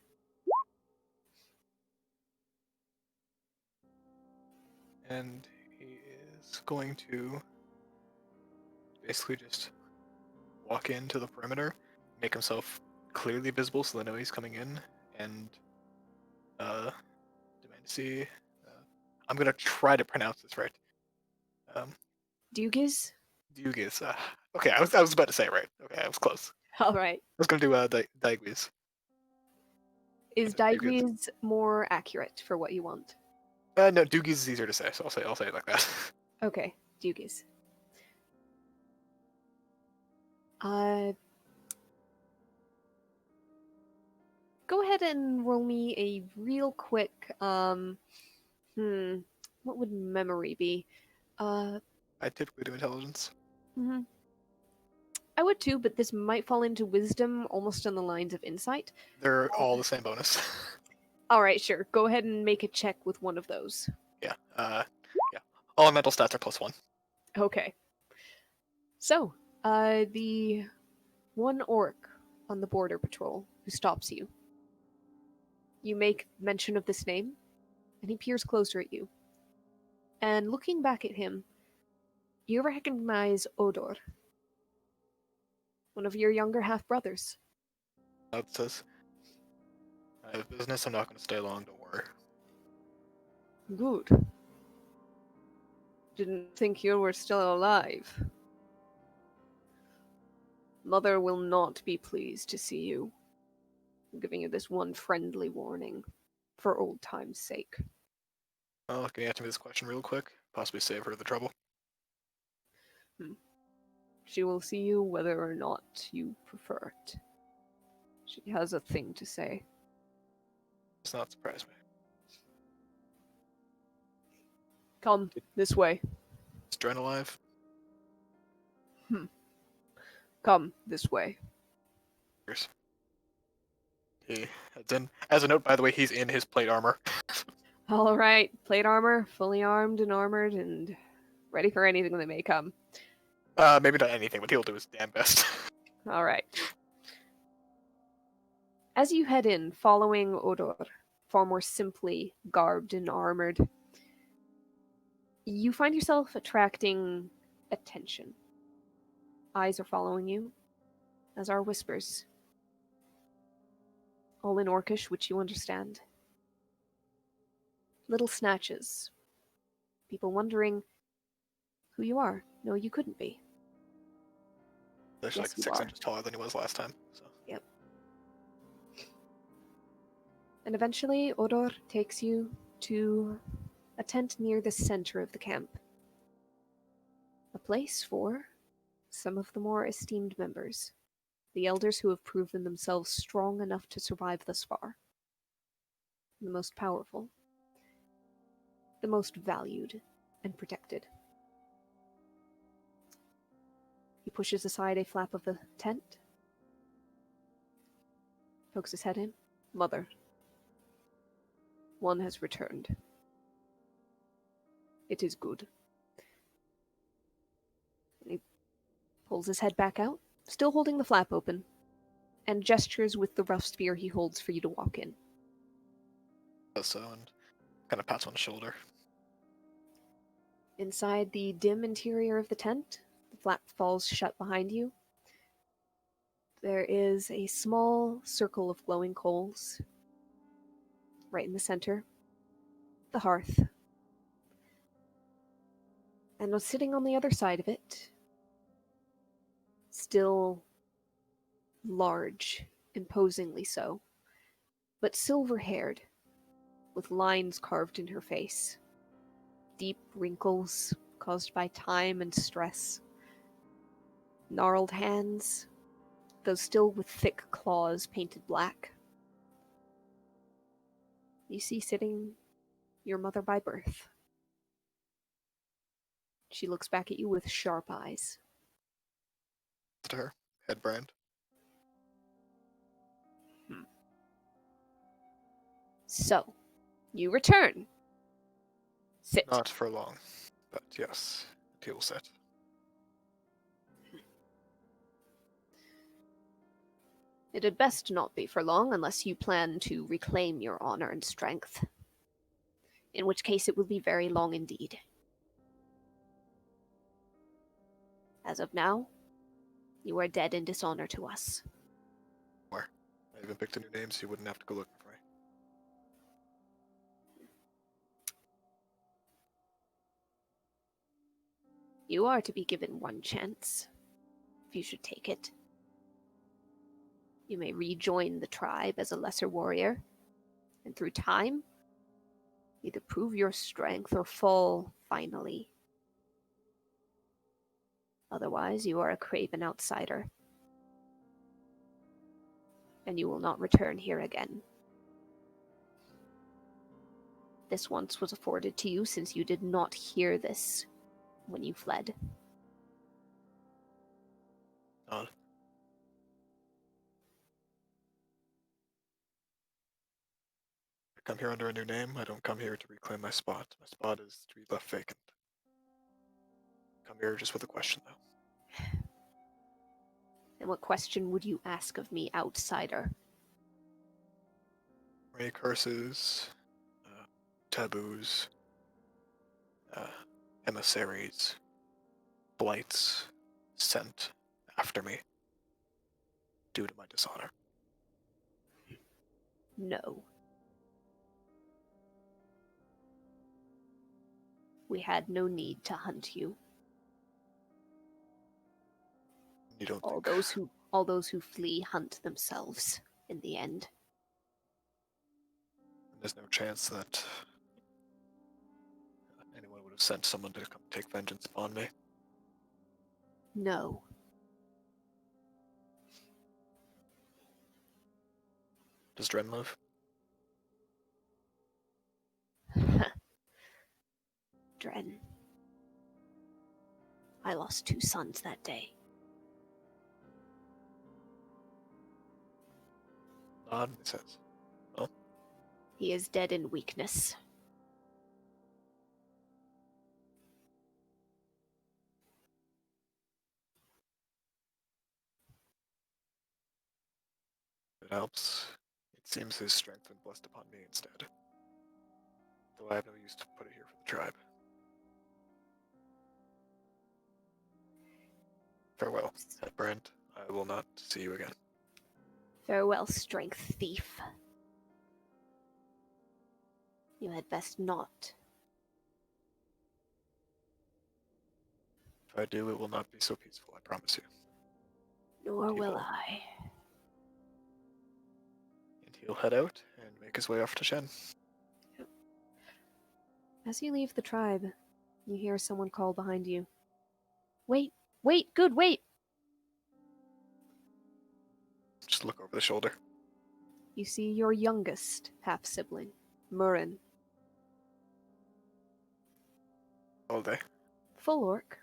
And he is going to basically just walk into the perimeter, make himself clearly visible so they know he's coming in, and demand to see. I'm gonna try to pronounce this right. Dugiz? Dugis. Okay, I was about to say it right. Okay, I was close. All right. I was gonna do Daigwiz. Is Dugiz. Daigwiz more accurate for what you want? No, Doogies is easier to say, so I'll say it like that. Okay, Dugiz. Go ahead and roll me a real quick, what would memory be? Uh, I typically do intelligence. mhm. I would too, but this might fall into wisdom, almost on the lines of insight. They're all the same bonus. All right, sure. Go ahead and make a check with one of those. Yeah. Yeah. All mental stats are +1. Okay. So, the one orc on the border patrol who stops you. You make mention of this name, and he peers closer at you. And looking back at him, you recognize Odor, one of your younger half brothers. It says, I have business. I'm not going to stay long. Don't worry. Good. Didn't think you were still alive. Mother will not be pleased to see you. I'm giving you this one friendly warning, for old time's sake. Well, can you answer me this question real quick? Possibly save her the trouble. She will see you whether or not you prefer it. She has a thing to say. Does not surprise me. Come this way. Is Dren alive? Come this way. Here's- He heads in. As a note, by the way, he's in his plate armor. All right, plate armor, fully armed and armored, and ready for anything that may come. Maybe not anything, but he'll do his damn best. All right. As you head in, following Odor, far more simply garbed and armored, you find yourself attracting attention. Eyes are following you, as are whispers. All in Orcish, which you understand. Little snatches. People wondering who you are. No, you couldn't be. There's Yes, like you 6 are. inches taller than he was last time. So And eventually, Odor takes you to a tent near the center of the camp. A place for some of the more esteemed members, the elders who have proven themselves strong enough to survive thus far. The most powerful, the most valued and protected. He pushes aside a flap of the tent, pokes his head in. Mother, one has returned. It is good. And he pulls his head back out, still holding the flap open, and gestures with the rough spear he holds for you to walk in. does so and kind of pats on the shoulder. Inside the dim interior of the tent, the flap falls shut behind you. There is a small circle of glowing coals. Right in the center, the hearth. And sitting on the other side of it, still large, imposingly so, but silver-haired, with lines carved in her face. Deep wrinkles caused by time and stress. Gnarled hands, though still with thick claws painted black. You see sitting your mother by birth. She looks back at you with sharp eyes. To her, head brand. So, you return. Sit. Not for long, but yes, he will sit. It had best not be for long unless you plan to reclaim your honor and strength. In which case it will be very long indeed. As of now, you are dead in dishonor to us. Where? I even picked a new name so you wouldn't have to go looking for me. You are to be given one chance, if you should take it. You may rejoin the tribe as a lesser warrior, and through time, either prove your strength or fall finally. Otherwise, you are a craven outsider, and you will not return here again. This once was afforded to you since you did not hear this when you fled. Nod. I come here under a new name. I don't come here to reclaim my spot. My spot is to be left vacant. Come here just with a question, though. And what question would you ask of me, outsider? Any curses, taboos, emissaries, blights sent after me due to my dishonor. No. We had no need to hunt you. You don't All think those who flee hunt themselves in the end. there's no chance that anyone would have sent someone to come take vengeance upon me? No. Does Dren live? Dren. I lost 2 sons that day. Nod, he says. He is dead in weakness. It helps. It seems his strength been blessed upon me instead. Though I have no use to put it here for the tribe. Farewell, Head Brand. I will not see you again. Farewell, strength thief. You had best not. If I do, it will not be so peaceful, I promise you. Nor will People. I. And he'll head out and make his way off to Shen. As you leave the tribe, you hear someone call behind you. Wait! Wait! Good, wait! Just look over the shoulder. You see your youngest half-sibling, Murin. All day. Full orc.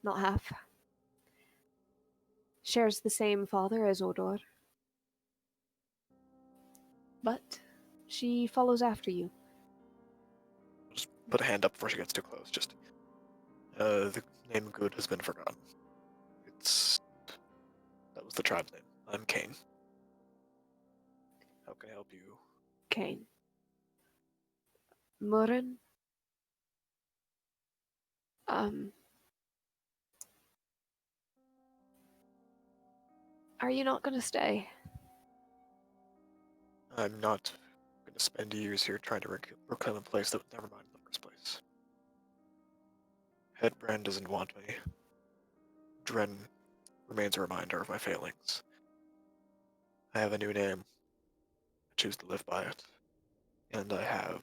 Not half. Shares the same father as Odor. But she follows after you. Just put a hand up before she gets too close. Just, the name Good has been forgotten. That was the tribe's name. I'm Kane. How can I help you? Kane. Murin? Are you not gonna stay? I'm not going to spend years here trying to reclaim a place that was never mine in the first place. Headbrand doesn't want me. Dren remains a reminder of my failings. I have a new name. I choose to live by it. And I've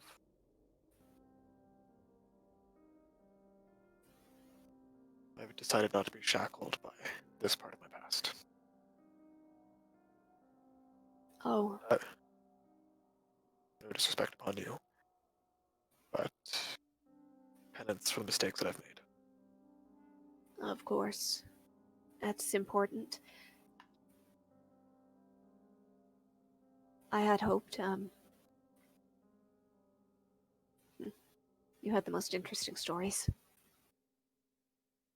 decided not to be shackled by this part of my past. Oh, No disrespect upon you, but penance for the mistakes that I've made. of course. That's important. I had hoped, you had the most interesting stories.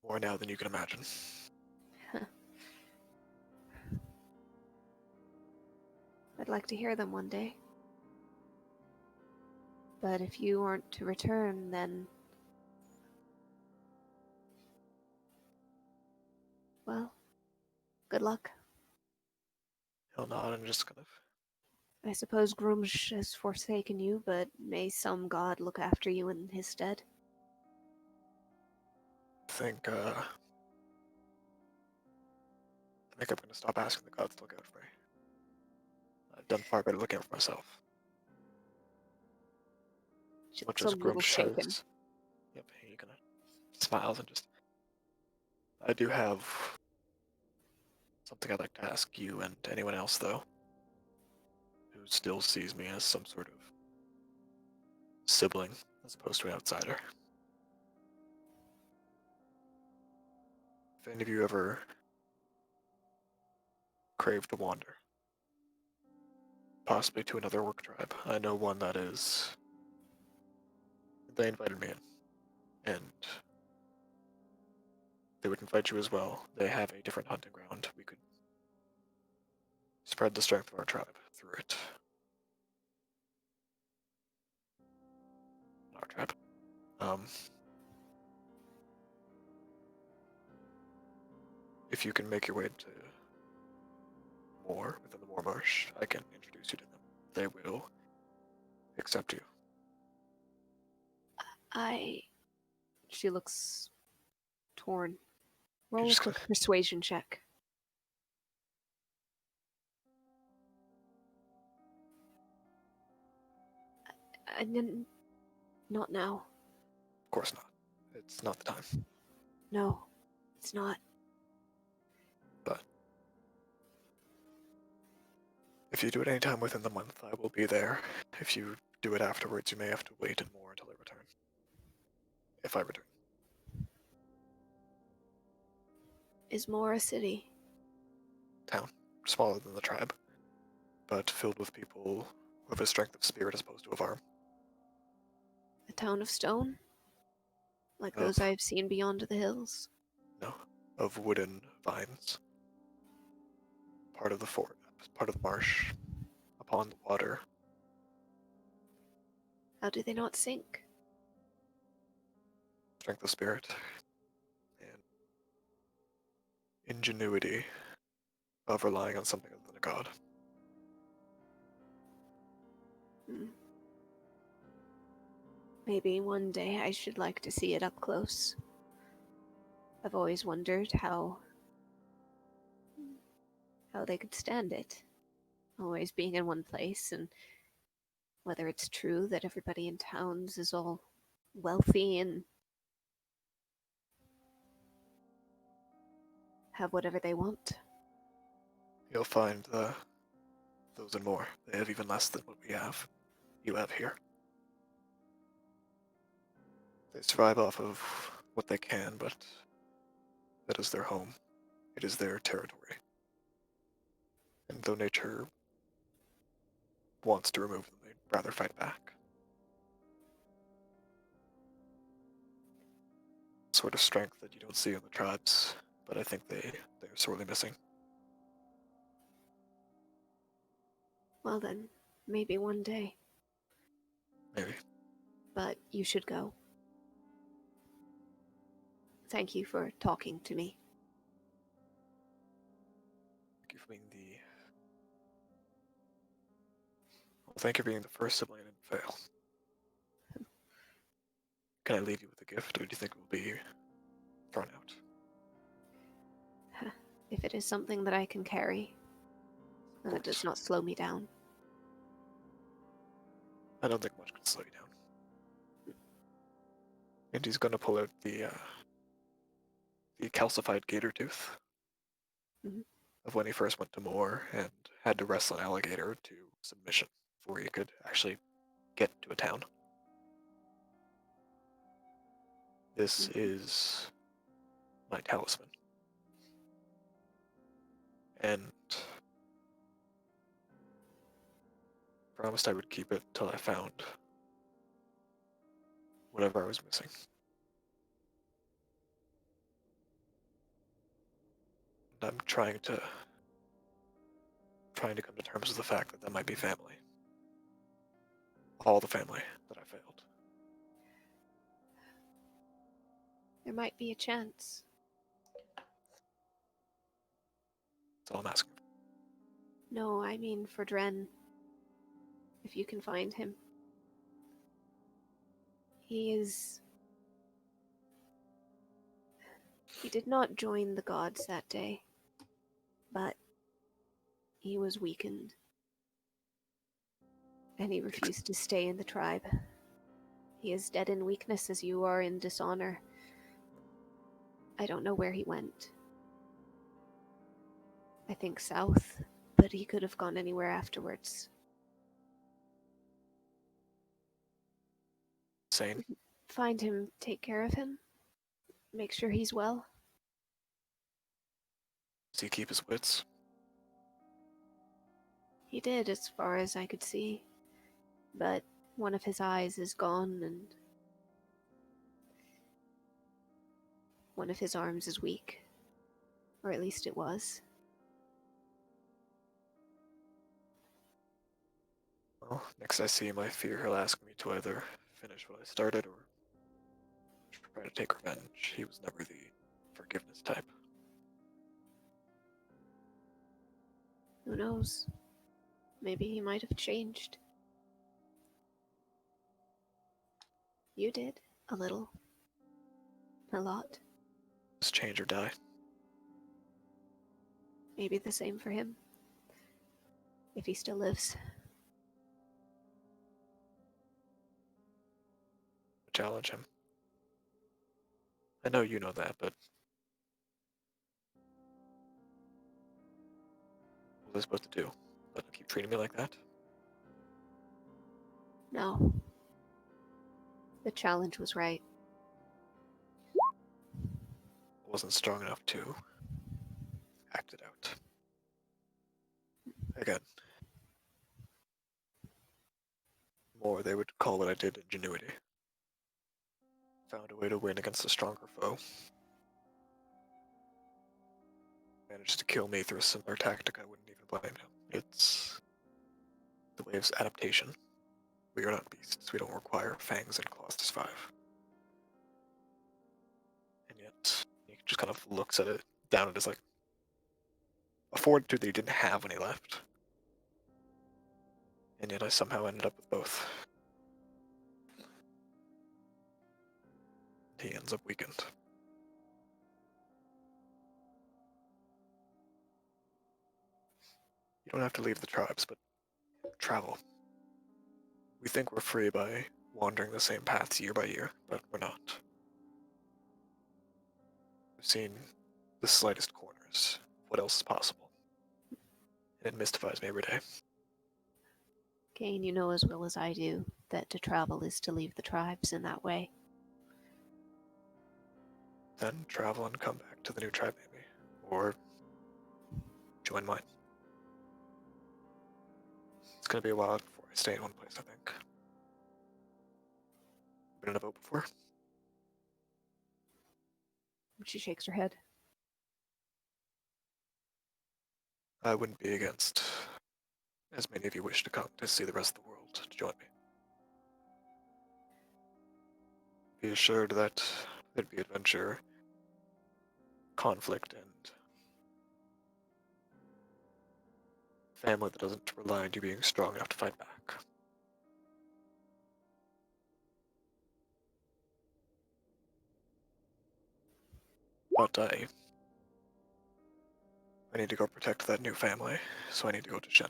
More now than you can imagine. I'd like to hear them one day. But if you aren't to return, then... well, good luck. He'll nod and just kind of I suppose Grumsh has forsaken you, but may some god look after you in his stead. think, I think I'm gonna stop asking the gods to look out for me. I've done far better looking out for myself. She Much looks as a little Grumsh shaken. says. Yep, he kind of smiles and just. I do have something I'd like to ask you and anyone else, though, who still sees me as some sort of sibling as opposed to an outsider. if any of you ever crave to wander, possibly to another orc tribe, I know one that is. They invited me in, and they would invite you as well. They have a different hunting ground. We could spread the strength of our tribe through it. Our tribe. If you can make your way to Moor, within the Moor Marsh, I can introduce you to them. They will accept you. She looks torn. Roll a just quick gonna- persuasion check. And then, not now. Of course not. It's not the time. No, it's not. But if you do it any time within the month, I will be there. If you do it afterwards, you may have to wait and more until I return. If I return. Is Moor a city? Town. Smaller than the tribe, but filled with people who have a strength of spirit as opposed to of arm. A town of stone? Like Of- those I've seen beyond the hills? No. Of wooden vines. Part of the fort, part of the marsh, upon the water. How do they not sink? Strength of spirit. And ingenuity of relying on something other than a god. Hmm. Maybe one day I should like to see it up close. I've always wondered how they could stand it. Always being in one place, and whether it's true that everybody in towns is all wealthy and have whatever they want. You'll find those and more. They have even less than what you have here. They survive off of what they can, but that is their home. It is their territory. And though nature wants to remove them, they'd rather fight back. Sort of strength that you don't see in the tribes, but I think they're sorely missing. Well then, maybe one day. Maybe. But you should go. Thank you for talking to me. Thank you for being thank you for being the first sibling I didn't fail. Can I leave you with a gift, or do you think it will be thrown out? If it is something that I can carry, then it does not slow me down. I don't think much can slow you down. And he's gonna pull out the calcified gator tooth Mhm. of when he first went to Moor and had to wrestle an alligator to submission before he could actually get to a town. This is my talisman. And promised I would keep it till I found whatever I was missing. And I'm trying to come to terms with the fact that might be family. All the family that I failed. There might be a chance. That's all I'm asking. No, I mean for Dren. If you can find him. He did not join the gods that day, but he was weakened. And he refused to stay in the tribe. He is dead in weakness as you are in dishonor. I don't know where he went. I think south, but he could have gone anywhere afterwards. Sane. Find him, take care of him, make sure he's well. Does he keep his wits? He did, as far as I could see. But one of his eyes is gone, and one of his arms is weak. Or at least it was. Well, next I see him, I fear he'll ask me to either finish what I started or try to take revenge. He was never the forgiveness type. Who knows? Maybe he might have changed. You did. A little. A lot. Just change or die. Maybe the same for him. If he still lives. Challenge him. I know you know that, but what was I supposed to do? Let him keep treating me like that? No. The challenge was right. I wasn't strong enough to act it out. Again. More they would call what I did ingenuity. Found a way to win against a stronger foe. Managed to kill me through a similar tactic, I wouldn't even blame him. It's the way of adaptation. We are not beasts. We don't require fangs and claws to survive. And yet, he just kind of looks at it, down at his, like, a fortitude that he didn't have when he left. And yet I somehow ended up with both. He ends up weakened. You don't have to leave the tribes, but travel. We think we're free by wandering the same paths year by year, but we're not. We've seen the slightest corners of what else is possible. And it mystifies me every day. Kane, you know as well as I do that to travel is to leave the tribes in that way. Then travel and come back to the new tribe, maybe. Or join mine. It's gonna be a while before I stay in one place, I think. Been in a boat before? She shakes her head. I wouldn't be against as many of you wish to come to see the rest of the world to join me. Be assured that there'd be adventure, conflict, and family that doesn't rely on you being strong enough to fight back. But I need to go protect that new family, so I need to go to Shen.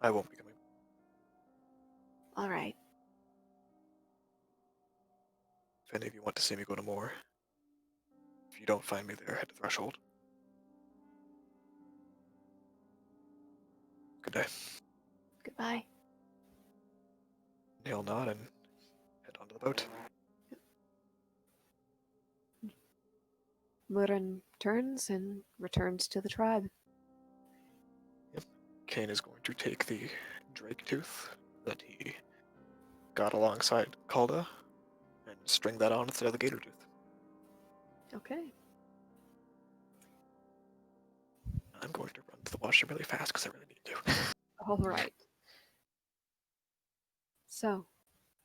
I won't be coming. Alright. If any of you want to see me go to more, if you don't find me there, head to Threshold. Good day. Goodbye. He'll nod and head onto the boat. Murin turns and returns to the tribe. Kane is going to take the Drake Tooth that he got alongside Calda and string that on instead of the Gator Tooth. Okay. I'm going to run to the washroom really fast because I really need to. Alright. So,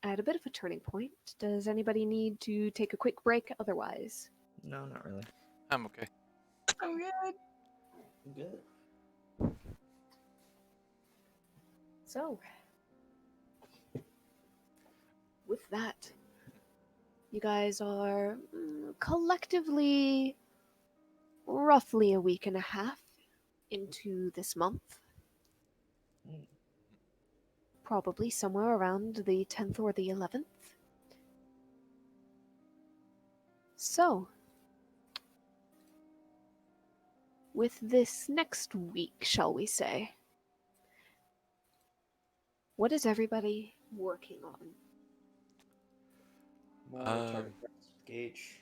at a bit of a turning point, does anybody need to take a quick break otherwise? No, not really. I'm okay. I'm good. Good. So, with that, you guys are collectively roughly a week and a half into this month. Mm. Probably somewhere around the 10th or the 11th. So, with this next week, shall we say, what is everybody working on? More Um, target practice with Gage.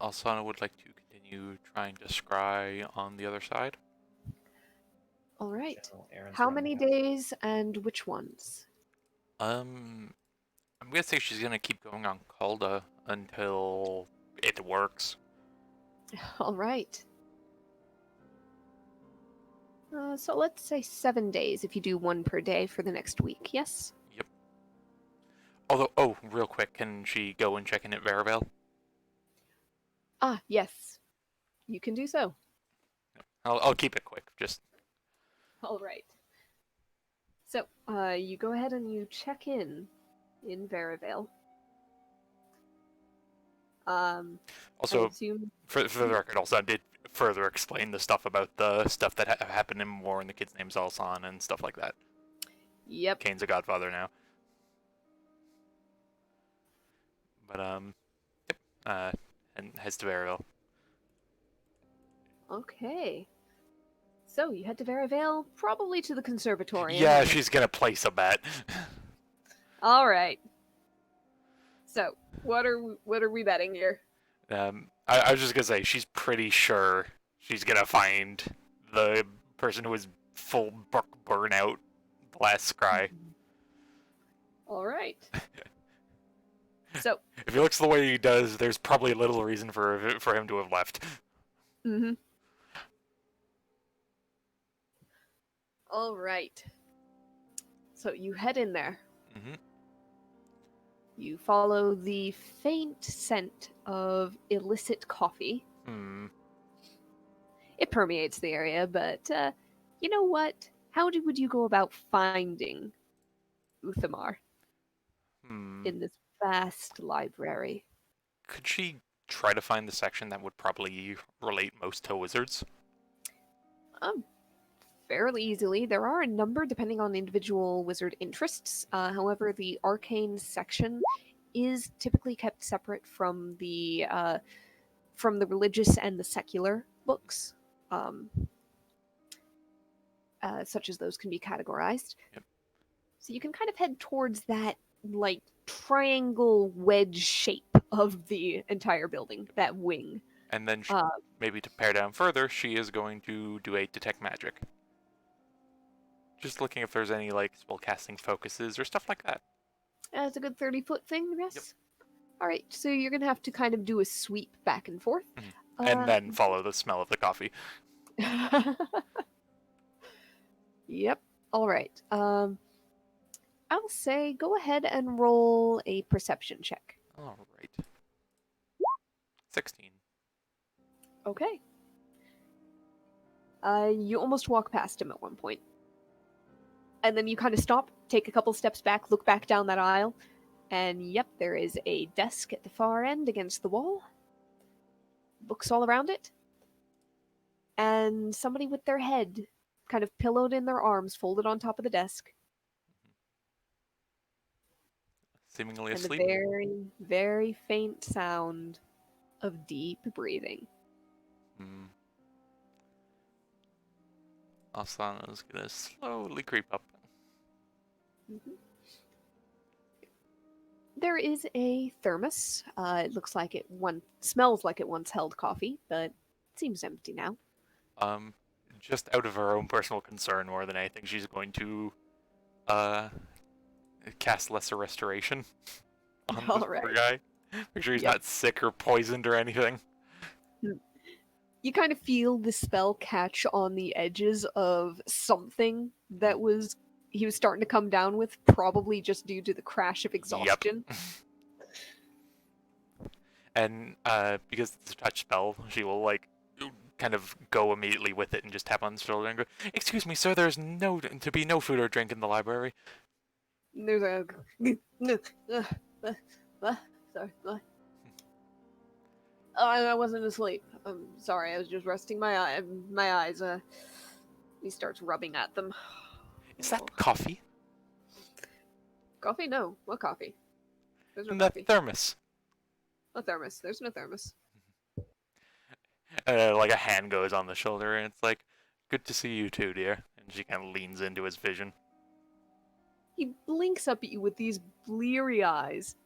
Alsana would like to you try and descry on the other side? All right. General errands How around the many house. days and which ones? I'm gonna say she's gonna keep going on Calda until it works. All right. So let's say 7 days if you do one per day for the next week, yes? Yep. Although, oh, real quick, can she go and check in at Verivale? Ah, yes. You can do so. I'll keep it quick. Just All right. So, you go ahead and you check in Verivale. I also assume. for the record, also I did further explain the stuff about the stuff that happened in war and the kid's name's Elson and stuff like that. Yep. Kane's a godfather now. But yep. And heads to Verivale. Okay. So you head to Verivale, probably to the conservatorium. Yeah, and- she's gonna place a bet. All right. So, what are we betting here? I was just gonna say she's pretty sure she's gonna find the person who was full burnout the last scry. All right. So, If he looks the way he does, there's probably little reason for him to have left. mm-hmm. All right. So you head in there. Mm-hmm. You follow the faint scent of illicit coffee. Hmm. It permeates the area, but you know what? How would you go about finding Uthamar Hmm. in this vast library? Could she try to find the section that would probably relate most to wizards? Fairly easily. There are a number depending on individual wizard interests. However, the arcane section is typically kept separate from the religious and the secular books, such as those can be categorized. Yep. So you can kind of head towards that like triangle wedge shape of the entire building, that wing. And then Uh, maybe to pare down further, she is going to do a detect magic. Just looking if there's any like spellcasting focuses or stuff like that. That's a good 30-foot thing, yes? All right, so you're going to have to kind of do a sweep back and forth. And then follow the smell of the coffee. Yep. All right. I'll say go ahead and roll a perception check. All right. 16. Okay. You almost walk past him at one point. And then you kind of stop, take a couple steps back, look back down that aisle, and yep, there is a desk at the far end against the wall. Books all around it. And somebody with their head kind of pillowed in their arms, folded on top of the desk. Seemingly And a asleep. very, very faint sound of deep breathing. Hmm. Asana's gonna slowly creep up. Mhm. There is a thermos. It looks like smells like it once held coffee, but it seems empty now. Just out of her own personal concern more than anything, she's going to cast Lesser Restoration on this poor Alright. guy. Make sure he's Yep. not sick or poisoned or anything. You kind of feel the spell catch on the edges of something that he was starting to come down with, probably just due to the crash of exhaustion. And because it's a touch spell, she will like kind of go immediately with it and just tap on the shoulder and go, "Excuse me, sir. There's to be no food or drink in the library." And there's a sorry. Oh, I wasn't asleep. I'm sorry. I was just resting my eyes. He starts rubbing at them. Is that coffee? Coffee? No. What coffee? There's no In the coffee. thermos. No thermos. There's no thermos. Like a hand goes on the shoulder, and it's like, "Good to see you too, dear." And she kind of leans into his vision. He blinks up at you with these bleary eyes.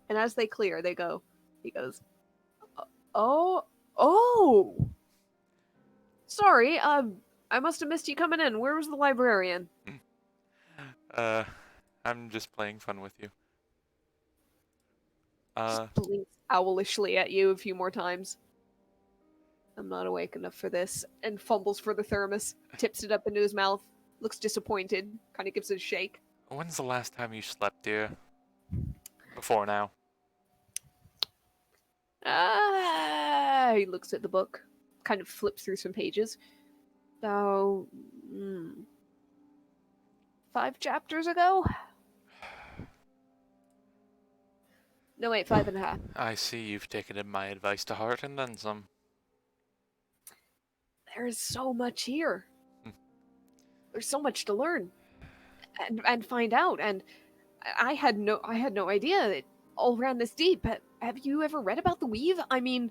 And as they clear, he goes, "Oh, Oh! Sorry, I must have missed you coming in. Where was the librarian? I'm just playing fun with you. Just blinks owlishly at you a few more times. I'm not awake enough for this. And fumbles for the thermos, tips it up into his mouth, looks disappointed, kind of gives it a shake. When's the last time you slept, dear? Before now. He looks at the book, kind of flips through some pages. About 5 chapters ago? No, wait, 5.5. I see you've taken my advice to heart and then some. There is so much here. Hmm. There's so much to learn and find out. And I had no idea it all ran this deep. Have you ever read about the Weave? I mean,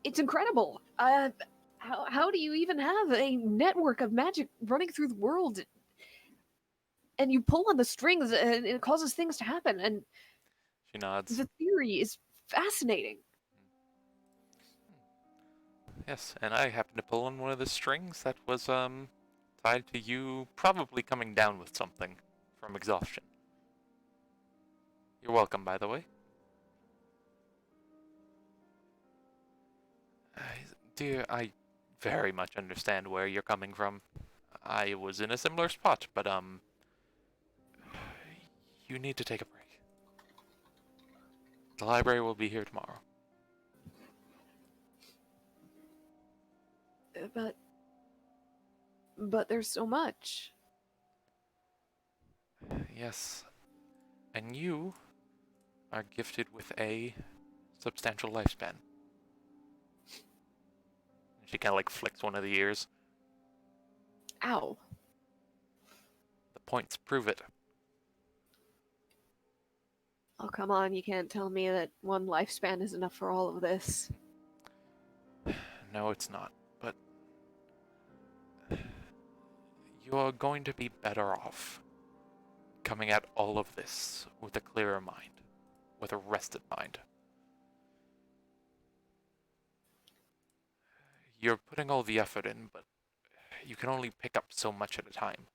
it's incredible. How do you even have a network of magic running through the world? And you pull on the strings and it causes things to happen. And She nods. the theory is fascinating. Yes, and I happened to pull on one of the strings that was tied to you probably coming down with something from exhaustion. You're welcome, by the way. Dear, I very much understand where you're coming from. I was in a similar spot, but you need to take a break. The library will be here tomorrow. But there's so much. Yes. And you are gifted with a substantial lifespan. She kind of like flicks one of the ears. Ow. The points prove it. Oh, come on, you can't tell me that one lifespan is enough for all of this. No, it's not. But you are going to be better off coming at all of this with a clearer mind, with a rested mind. You're putting all the effort in, but you can only pick up so much at a time.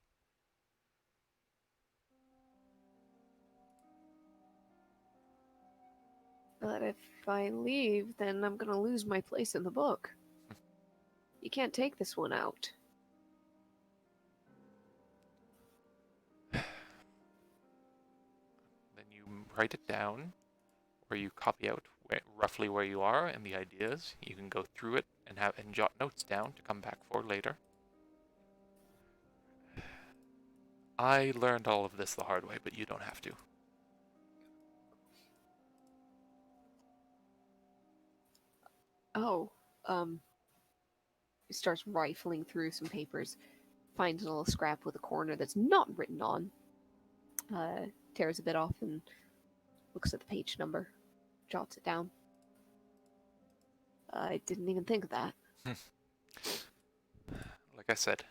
But if I leave, then I'm gonna lose my place in the book. You can't take this one out. Then you write it down, or you copy out roughly where you are and the ideas. You can go through it and jot notes down to come back for later. I learned all of this the hard way, but you don't have to. Oh, he starts rifling through some papers, finds a little scrap with a corner that's not written on, tears a bit off and looks at the page number, jots it down. I didn't even think of that. Like I said,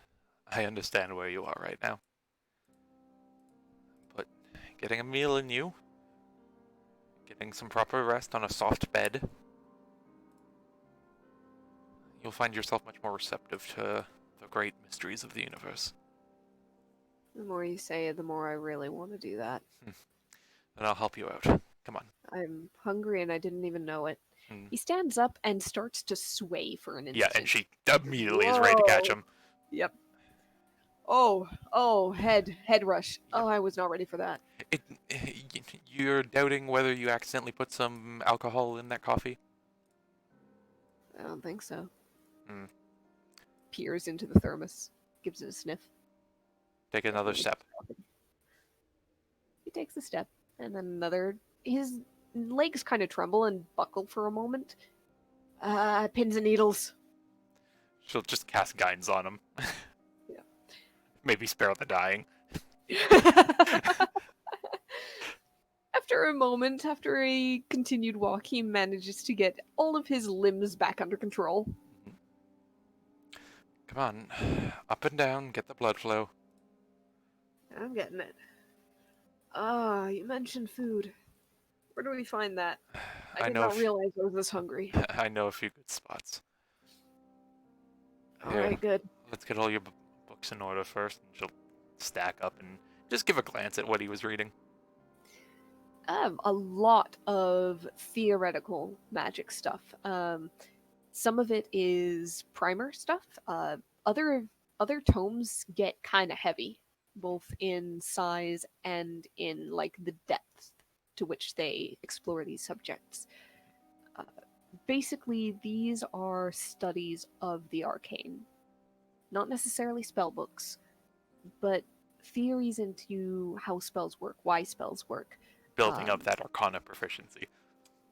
I understand where you are right now. But getting a meal in you, getting some proper rest on a soft bed, you'll find yourself much more receptive to the great mysteries of the universe. The more you say it, the more I really want to do that. And I'll help you out. Come on. I'm hungry and I didn't even know it. Hmm. He stands up and starts to sway for an instant. Yeah, and she immediately is ready to catch him. Yep. Head rush. Oh, I was not ready for that. You're doubting whether you accidentally put some alcohol in that coffee? I don't think so. Hmm. Peers into the thermos, gives it a sniff. Take another step. He takes a step, and then another. His legs kind of tremble and buckle for a moment. Pins and needles. She'll just cast guidance on him. Yeah. Maybe spare the dying. After a moment, after a continued walk, he manages to get all of his limbs back under control. Come on. Up and down, get the blood flow. I'm getting it. You mentioned food. Where do we find that? I I did know. not realize I was this hungry. I know a few good spots. All Here, right, good. let's get all your books in order first, and she'll stack up and just give a glance at what he was reading. A lot of theoretical magic stuff. Some of it is primer stuff. Other tomes get kind of heavy, both in size and in like the depth to which they explore these subjects. Basically, these are studies of the arcane, not necessarily spell books, but theories into how spells work, why spells work. Building up that Arcana proficiency.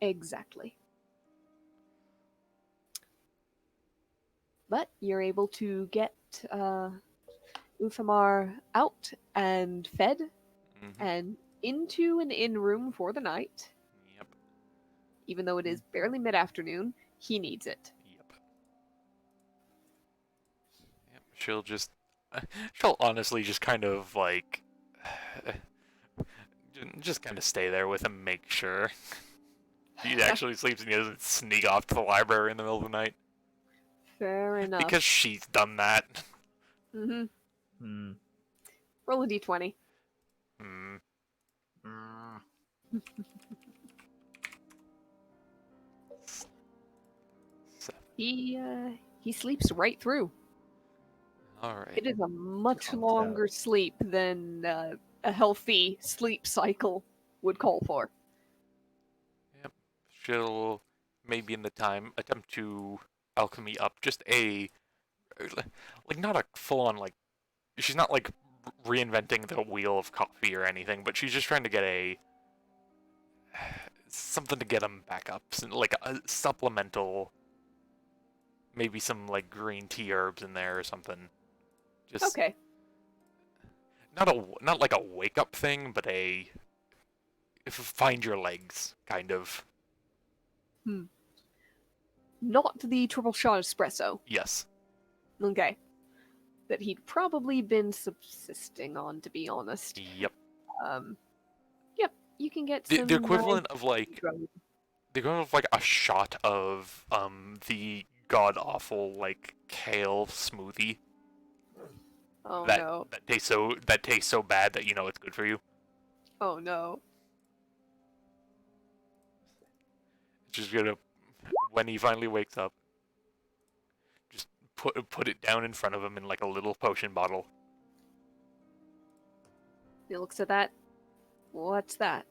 Exactly. But you're able to get Uthamar out and fed Mm-hmm. and into an inn room for the night. Yep. Even though it is barely mid-afternoon, he needs it. Yep. She'll honestly just kind of like, just kind of stay there with him, make sure he actually sleeps and he doesn't sneak off to the library in the middle of the night. Fair enough. Because she's done that. Mm-hmm. Hmm. Roll a d20. Hmm. He sleeps right through. All right. It is a much Conked out. longer sleep than a healthy sleep cycle would call for. She'll maybe in the time attempt to alchemy up just a, like, not a full-on, like, she's not like reinventing the wheel of coffee or anything, but she's just trying to get something to get him back up, like a supplemental, maybe some like green tea herbs in there or something. Just Okay. not like a wake up thing, but find your legs kind of. Not the triple shot espresso. Yes. Okay. That he'd probably been subsisting on, to be honest. Yep. Yep, you can get The, some... the equivalent of like drug- a shot of the god awful like kale smoothie Oh that no. that tastes so bad that you know it's good for you. Oh no. Just gonna, when he finally wakes up, just put it down in front of him in like a little potion bottle. He looks at that. What's that?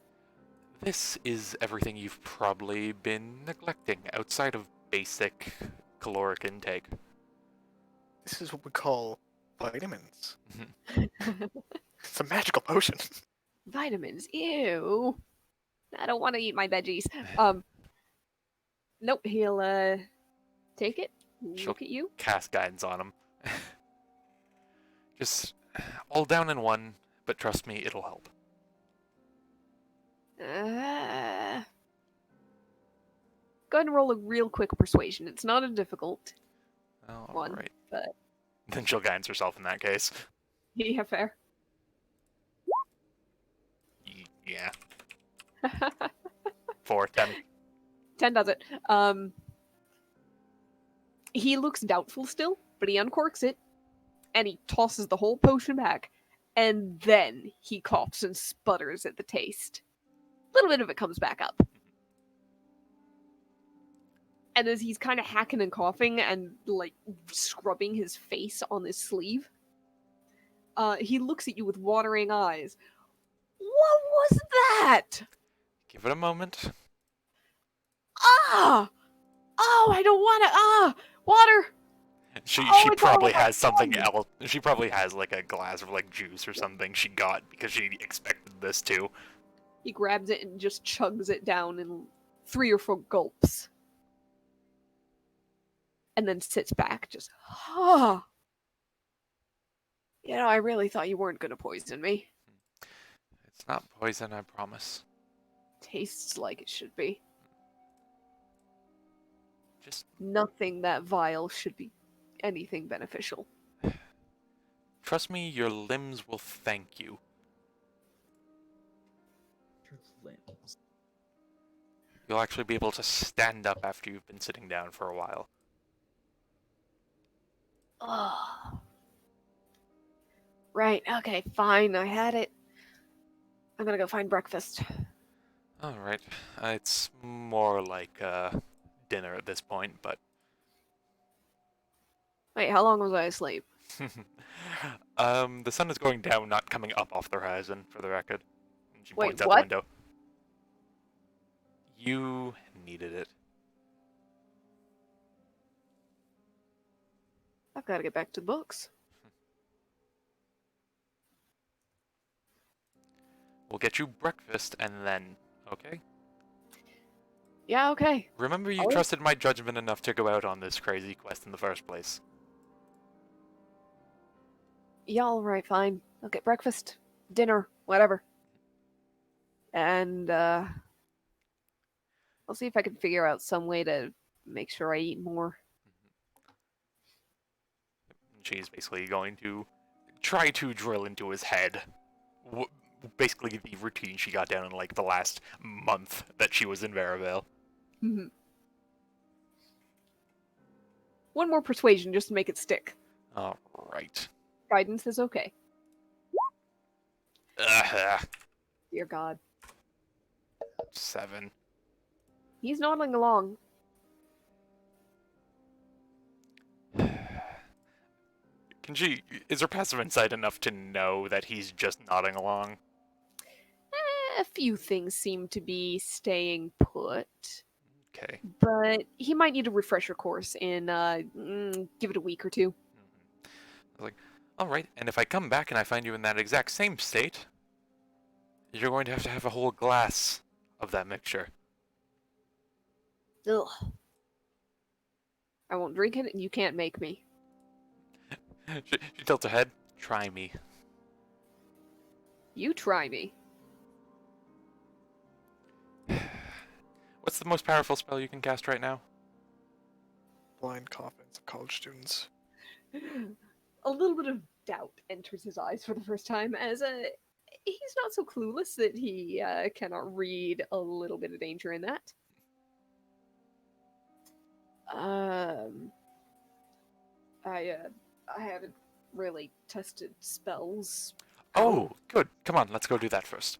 This is everything you've probably been neglecting outside of basic caloric intake. This is what we call vitamins. It's a magical potion. Vitamins. Ew. I don't want to eat my veggies. Nope, he'll take it, She'll look at you. Cast guidance on him. Just all down in one, but trust me, it'll help. Go ahead and roll a real quick persuasion. It's not a difficult one, Alright. but Then she'll guidance herself in that case. yeah, fair. Yeah. 4, 10. 10 does it. He looks doubtful still, but he uncorks it, and he tosses the whole potion back, and then he coughs and sputters at the taste. A little bit of it comes back up. And as he's kind of hacking and coughing and, like, scrubbing his face on his sleeve, he looks at you with watering eyes. What was that? Give it a moment. Ah! Oh, I don't want to. Ah! Water! She Oh, it's probably all over has something my else. She probably has like a glass of like juice or something she got because she expected this too. He grabs it and just chugs it down in 3 or 4 gulps. And then sits back, just, ah. You know, I really thought you weren't gonna poison me. It's not poison, I promise. Tastes like it should be. Just Nothing that vile should be anything beneficial. trust me, your limbs will thank you. Limbs. you'll actually be able to stand up after you've been sitting down for a while. Oh. Right, okay, fine, I had it. I'm gonna go find breakfast. Alright. It's more like dinner at this point, but Wait, how long was I asleep? the sun is going down, not coming up off the horizon, for the record. And she Wait, points out what? the window. You needed it. I've gotta get back to the books. We'll get you breakfast and then, okay? Yeah, okay. Remember you Oh. trusted my judgment enough to go out on this crazy quest in the first place. Yeah, alright, fine. I'll get breakfast, dinner, whatever. And, I'll see if I can figure out some way to make sure I eat more. She's basically going to try to drill into his head basically the routine she got down in like the last month that she was in Veravale. One more persuasion just to make it stick. Alright. Guidance is okay. Ugh. Dear God. 7. He's nodding along. Is her passive insight enough to know that he's just nodding along? A few things seem to be staying put. Okay. But he might need a refresher course in, give it a week or two. I was like, alright, and if I come back and I find you in that exact same state, you're going to have a whole glass of that mixture. Ugh. I won't drink it, and you can't make me. She tilts her head. Try me. You try me. What's the most powerful spell you can cast right now? Blind confidence of college students. A little bit of doubt enters his eyes for the first time as he's not so clueless that he cannot read a little bit of danger in that. I haven't really tested spells. Oh, good. Come on, let's go do that first.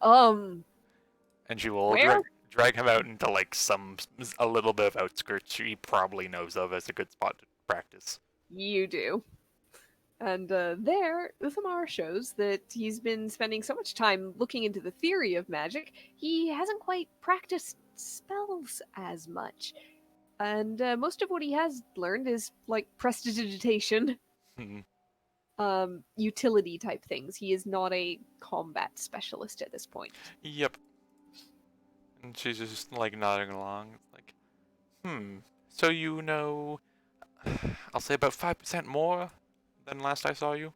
Um, And she will Where? drag him out into like a little bit of outskirts she probably knows of as a good spot to practice. you do. And there, Uthamar shows that he's been spending so much time looking into the theory of magic, he hasn't quite practiced spells as much. And most of what he has learned is like prestidigitation, utility type things. He is not a combat specialist at this point. Yep. And she's just like nodding along. It's like, so you know, I'll say about 5% more than last I saw you?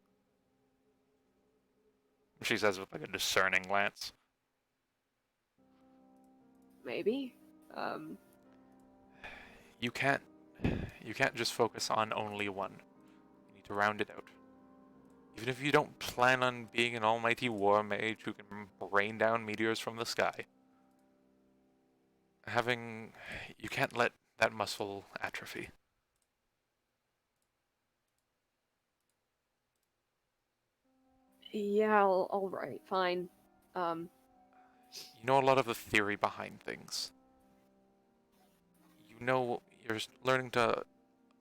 She says with like a discerning glance. Maybe. You can't just focus on only one. You need to round it out. Even if you don't plan on being an almighty war mage who can rain down meteors from the sky, you can't let that muscle atrophy. Yeah, all right, fine. You know a lot of the theory behind things. You know, you're learning to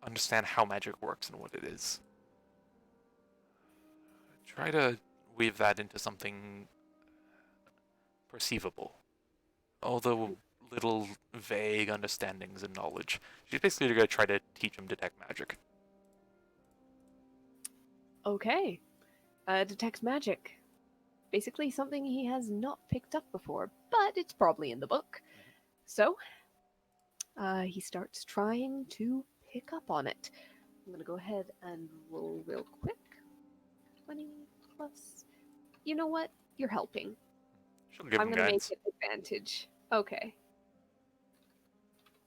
understand how magic works and what it is. Try to weave that into something perceivable. Although little vague understandings and knowledge. She's basically going to try to teach him detect magic. Okay. Detects magic. Basically something he has not picked up before, but it's probably in the book. So, he starts trying to pick up on it. I'm gonna go ahead and roll real quick. 20 plus. You know what? You're helping. She'll give I'm him gonna guidance. make it advantage. Okay.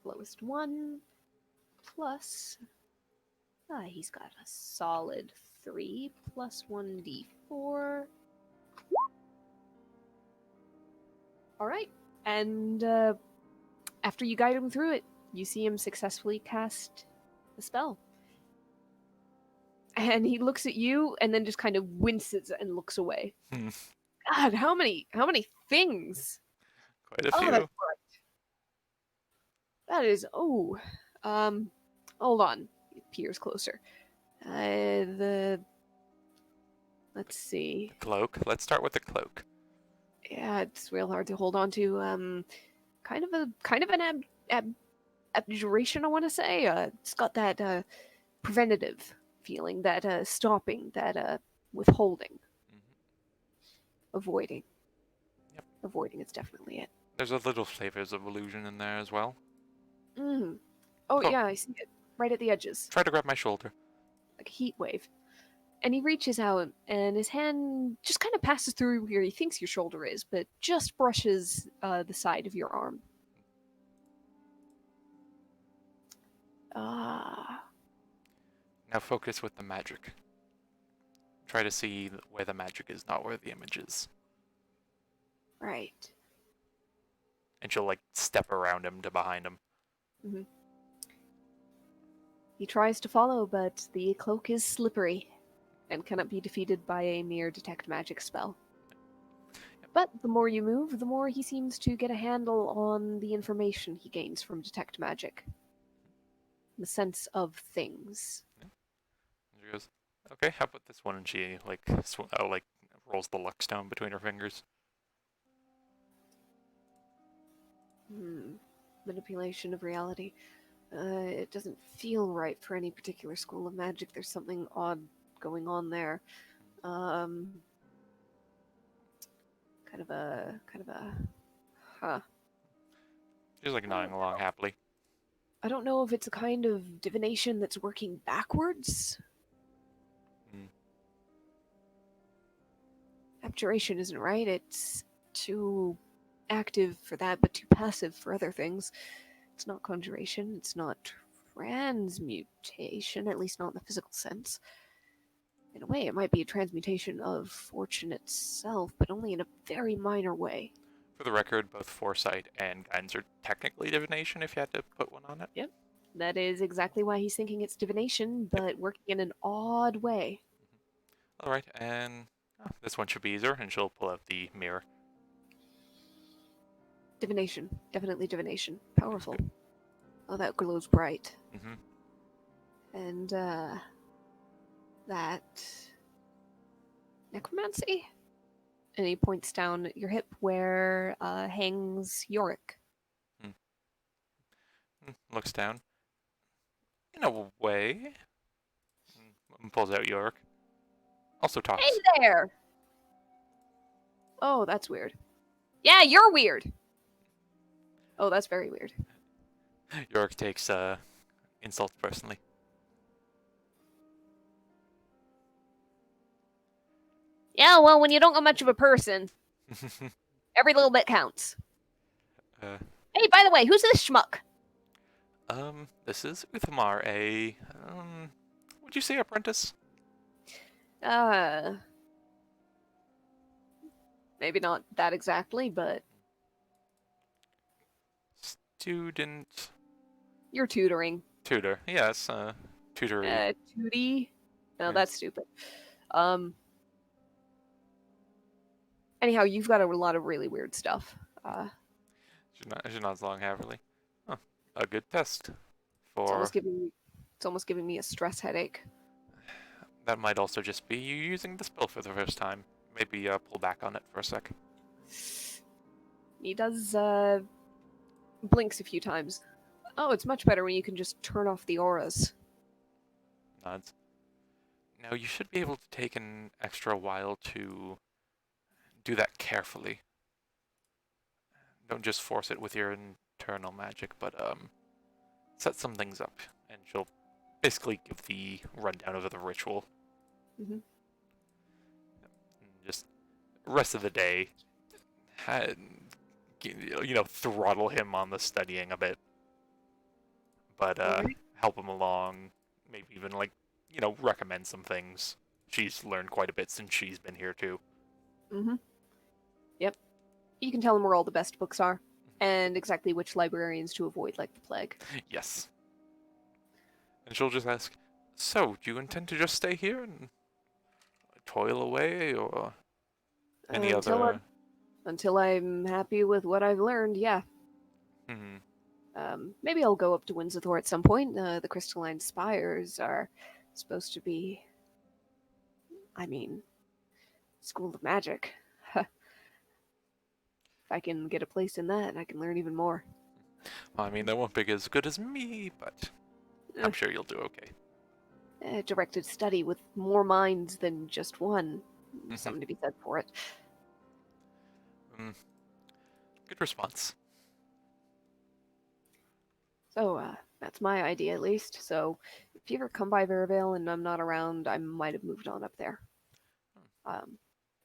Lowest one plus. He's got a solid 3 plus 1d4. Alright, And after you guide him through it, you see him successfully cast the spell. And he looks at you and then just kind of winces and looks away. Hmm. God, how many things? Quite a Oh, few. that's right. That is hold on. He peers closer. Let's see. Cloak. Let's start with the cloak. Yeah, it's real hard to hold on to. Kind of an abjuration, I want to say. It's got that preventative feeling, that stopping, that withholding, avoiding. Yep. Avoiding is definitely it. There's a little flavors of illusion in there as well. Mm. Oh, Oh. yeah, I see it. Right at the edges. Try to grab my shoulder. Like a heat wave. And he reaches out, and his hand just kind of passes through where he thinks your shoulder is, but just brushes the side of your arm. Ah. Now focus with the magic. Try to see where the magic is, not where the image is. Right. And she'll like step around him to behind him. Mm-hmm. He tries to follow, but the cloak is slippery and cannot be defeated by a mere detect magic spell. But the more you move, the more he seems to get a handle on the information he gains from detect magic. The sense of things. And she goes, "Okay, how about this one?" And she like rolls the luck stone between her fingers. Manipulation of reality. It doesn't feel right for any particular school of magic. There's something odd going on there. Kind of a, huh. She's like nodding along happily. I don't know if it's a kind of divination that's working backwards. Abjuration isn't right. It's too active for that, but too passive for other things. It's not conjuration. It's not transmutation, at least not in the physical sense. In a way, it might be a transmutation of fortune itself, but only in a very minor way. For the record, both foresight and guidance are technically divination if you had to put one on it. Yep. That is exactly why he's thinking it's divination, but working in an odd way. Alright, and this one should be easier, and she'll pull out the mirror. Divination. Definitely divination. Powerful. Oh, that glows bright. And, that... necromancy? And he points down at your hip where hangs Yorick. Looks down. In a way. And pulls out York. Also talks. Hey there! Oh, that's weird. Yeah, you're weird! Oh, that's very weird. York takes insults personally. Yeah, well, when you don't got much of a person, every little bit counts. Hey, by the way, who's this schmuck? This is Uthamar, a would you say apprentice? Maybe not that exactly, but Student. you're tutoring. Tutor, yes, tutoring. Tootie? No, Yeah. that's stupid. Anyhow, you've got a lot of really weird stuff. She nods along happily. Huh. A good test. It's almost giving me a stress headache. That might also just be you using the spell for the first time. Maybe pull back on it for a sec. He does blinks a few times. Oh, it's much better when you can just turn off the auras. Nods. Now you should be able to take an extra while to do that carefully. Don't just force it with your internal magic, but set some things up, and she'll basically give the rundown of the ritual. Mhm. And just rest of the day, throttle him on the studying a bit, but Alright. help him along. Maybe even recommend some things. She's learned quite a bit since she's been here too. Mm-hmm. Yep. You can tell him where all the best books are. and exactly which librarians to avoid, like the plague. Yes. And she'll just ask, so, do you intend to just stay here and toil away, or any Until other... until I'm happy with what I've learned, yeah. Hmm. Maybe I'll go up to Windsor at some point. The crystalline spires are supposed to be, I mean, school of magic. If I can get a place in that, I can learn even more. Well, I mean, they won't be as good as me, but Eh. I'm sure you'll do okay. Directed study with more minds than just one. Something to be said for it. Good response. So, that's my idea at least. So, if you ever come by Verivale and I'm not around, I might have moved on up there. I'm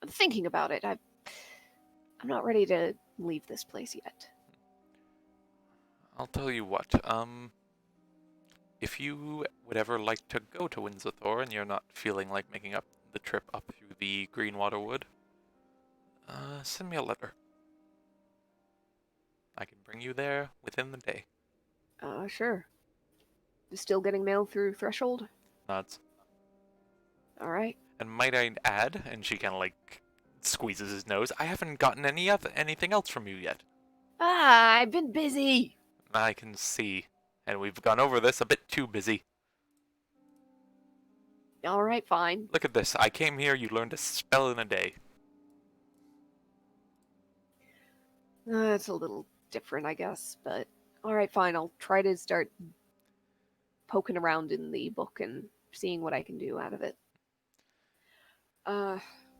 thinking about it. I'm not ready to leave this place yet. I'll tell you what, if you would ever like to go to Windsor and you're not feeling like making up the trip up through the Greenwater Wood, send me a letter. I can bring you there within the day. Sure. Still getting mail through Threshold? Nods. Alright. And might I add, and she kind of like squeezes his nose, I haven't gotten anything else from you yet. I've been busy! I can see. And we've gone over this a bit too busy. Alright, fine. Look at this. I came here, you learned a spell in a day. It's a little different, I guess, but alright, fine. I'll try to start poking around in the book and seeing what I can do out of it.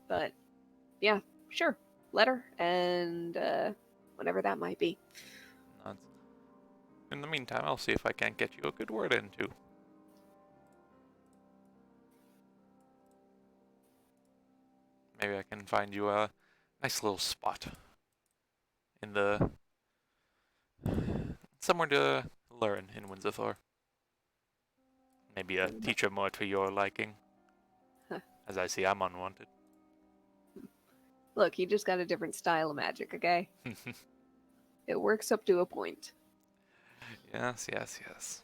But yeah, sure. Letter, and whatever that might be. Nods. In the meantime, I'll see if I can't get you a good word in too. Maybe I can find you a nice little spot in the... somewhere to learn in Windsor. Maybe a teacher more to your liking. Huh. As I see, I'm unwanted. Look, you just got a different style of magic, okay? It works up to a point. Yes, yes, yes.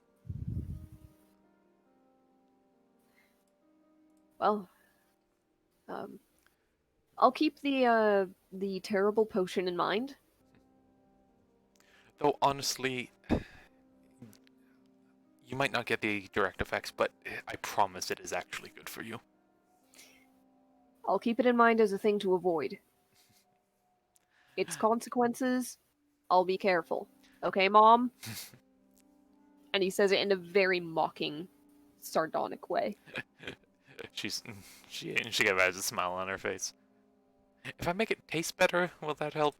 Well, I'll keep the terrible potion in mind. Though, honestly, you might not get the direct effects, but I promise it is actually good for you. I'll keep it in mind as a thing to avoid. Its consequences, I'll be careful. Okay, Mom? And he says it in a very mocking, sardonic way. she has a smile on her face. If I make it taste better, will that help?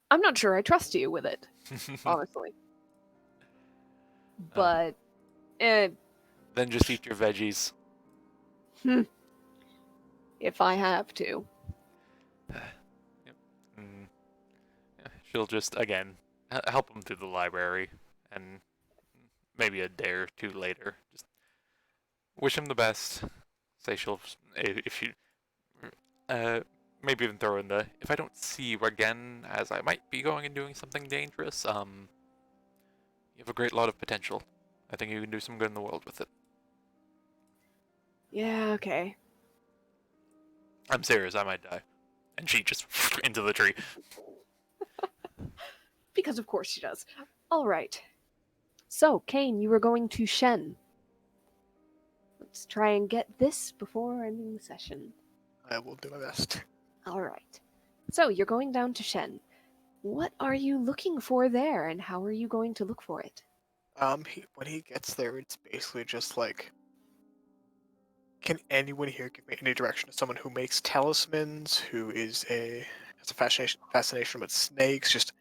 I'm not sure I trust you with it, honestly. But, Then just eat your veggies. if I have to. She'll just, again, help him through the library, and maybe a day or two later, just wish him the best. Say she'll, if you, maybe even throw in the, if I don't see you again, as I might be going and doing something dangerous, you have a great lot of potential. I think you can do some good in the world with it. Yeah, okay. I'm serious, I might die. And she just into the tree. Because of course she does. Alright. So, Kane, you were going to Shen. Let's try and get this before ending the session. I will do my best. Alright. So, you're going down to Shen. What are you looking for there, and how are you going to look for it? When he gets there, it's basically just like, can anyone here give me any direction to someone who makes talismans, who has a fascination with snakes, just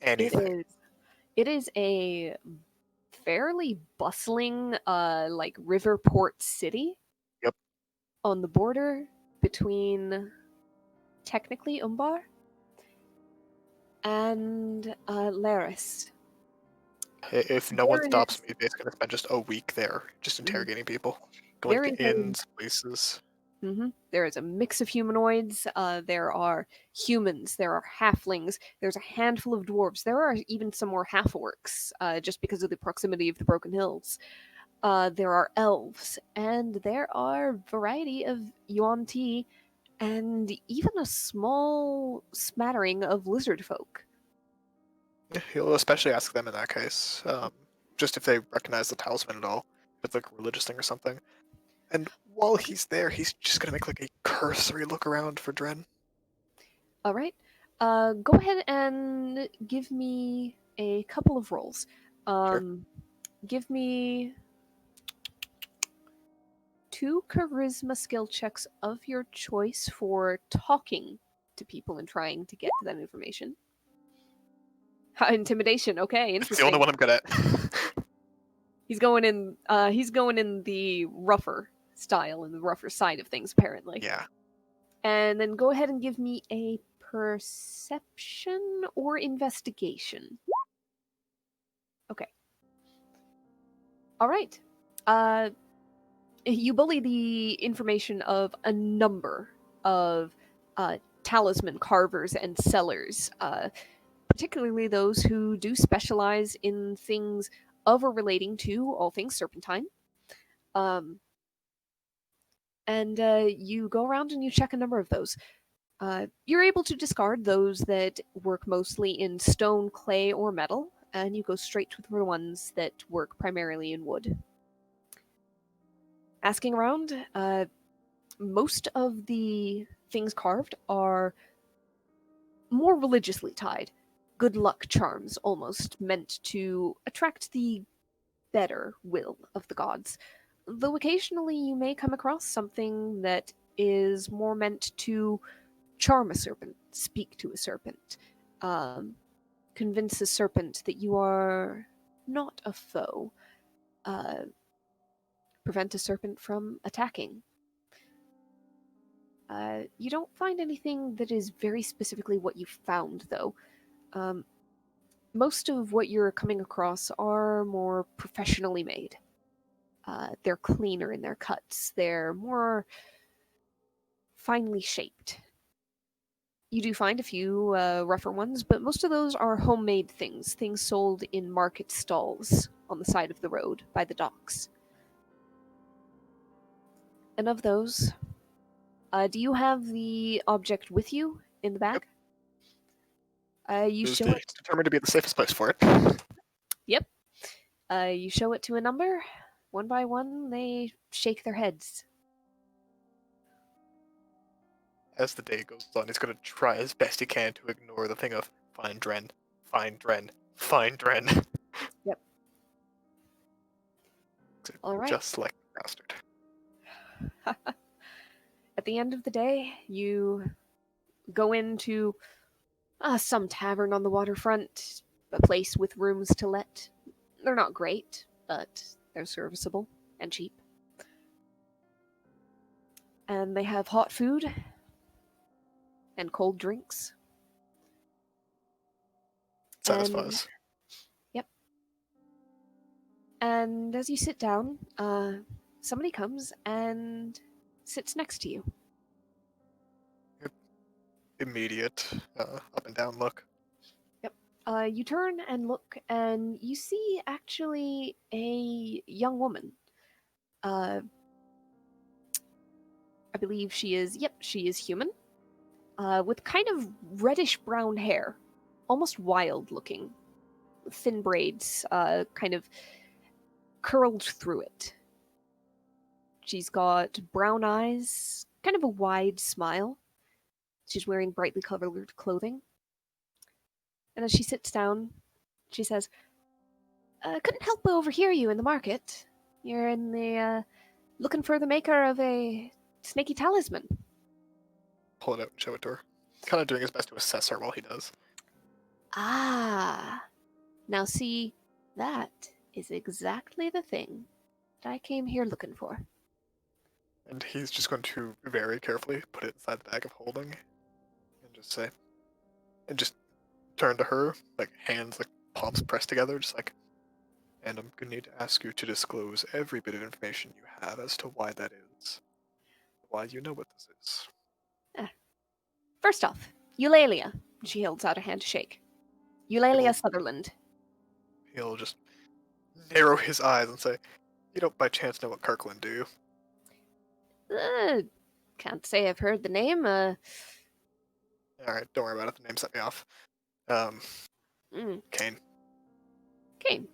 anything. It is a fairly bustling, like river port city. Yep. On the border between, technically, Umbar and Laris. If no one There stops is- me, basically gonna spend just a week there, just interrogating people, There going is to a- inns, places. There is a mix of humanoids. There are humans. There are halflings. There's a handful of dwarves. There are even some more half orcs, just because of the proximity of the Broken Hills. There are elves, and there are a variety of Yuan-Ti, and even a small smattering of lizard folk. He'll especially ask them in that case, just if they recognize the talisman at all, if it's like a religious thing or something. And while he's there, he's just gonna make like a cursory look around for Dren. All right. Go ahead and give me a couple of rolls. Give me 2 charisma skill checks of your choice for talking to people and trying to get to that information. Intimidation. Okay, It's interesting. the only one I'm good at. He's going in the rougher style and the rougher side of things, apparently. Yeah. And then go ahead and give me a perception or investigation. Okay. All right. You bully the information of a number of talisman carvers and sellers, particularly those who do specialize in things of or relating to all things serpentine. And you go around and you check a number of those. You're able to discard those that work mostly in stone, clay, or metal, and you go straight to the ones that work primarily in wood. Asking around, most of the things carved are more religiously tied. Good luck charms, almost, meant to attract the better will of the gods. Though occasionally you may come across something that is more meant to charm a serpent, speak to a serpent, convince a serpent that you are not a foe, prevent a serpent from attacking. You don't find anything that is very specifically what you found, though. Most of what you're coming across are more professionally made. They're cleaner in their cuts. They're more finely shaped. You do find a few rougher ones, but most of those are homemade things sold in market stalls on the side of the road by the docks. And of those, do you have the object with you in the bag? You show it. Determined to be the safest place for it. Yep. You show it to a number. One by one, they shake their heads. As the day goes on, he's gonna try as best he can to ignore the thing of find Dren, find Dren, find Dren. Yep. All right. Just like a bastard. At the end of the day, you go into some tavern on the waterfront, a place with rooms to let. They're not great, but they're serviceable and cheap. And they have hot food and cold drinks. Satisfies. Yep. And as you sit down, somebody comes and sits next to you. Immediate up and down look. You turn and look, and you see actually a young woman. I believe she is human. With kind of reddish brown hair, almost wild looking. Thin braids, kind of curled through it. She's got brown eyes, kind of a wide smile. She's wearing brightly colored clothing. And as she sits down, she says, couldn't help but overhear you in the market. You're in the, looking for the maker of a snaky talisman. Pull it out and show it to her. Kind of doing his best to assess her while he does. Ah. Now see, that is exactly the thing that I came here looking for. And he's just going to very carefully put it inside the bag of holding. And just say, and just turn to her, like hands, like palms pressed together, just like, and I'm gonna need to ask you to disclose every bit of information you have as to why that is. why you know what this is. First off, Eulalia. She holds out a hand to shake. Eulalia Cool. Sutherland. He'll just narrow his eyes and say, "You don't by chance know what Kirkland, do you?" Can't say I've heard the name. Alright, don't worry about it. The name set me off. Kane. Kane.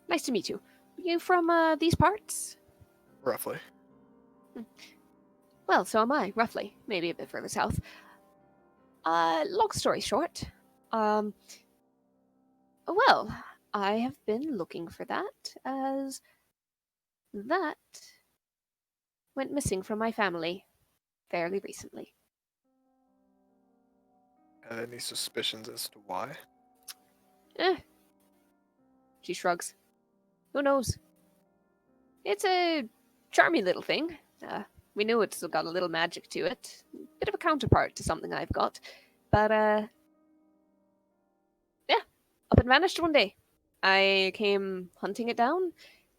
Nice to meet you. You from these parts? Roughly. Well, so am I, roughly. Maybe a bit further south. Long story short, well, I have been looking for that, as that went missing from my family fairly recently. Had any suspicions as to why? She shrugs. Who knows? It's a charming little thing. We knew it's got a little magic to it. Bit of a counterpart to something I've got. But, yeah, up and vanished one day. I came hunting it down.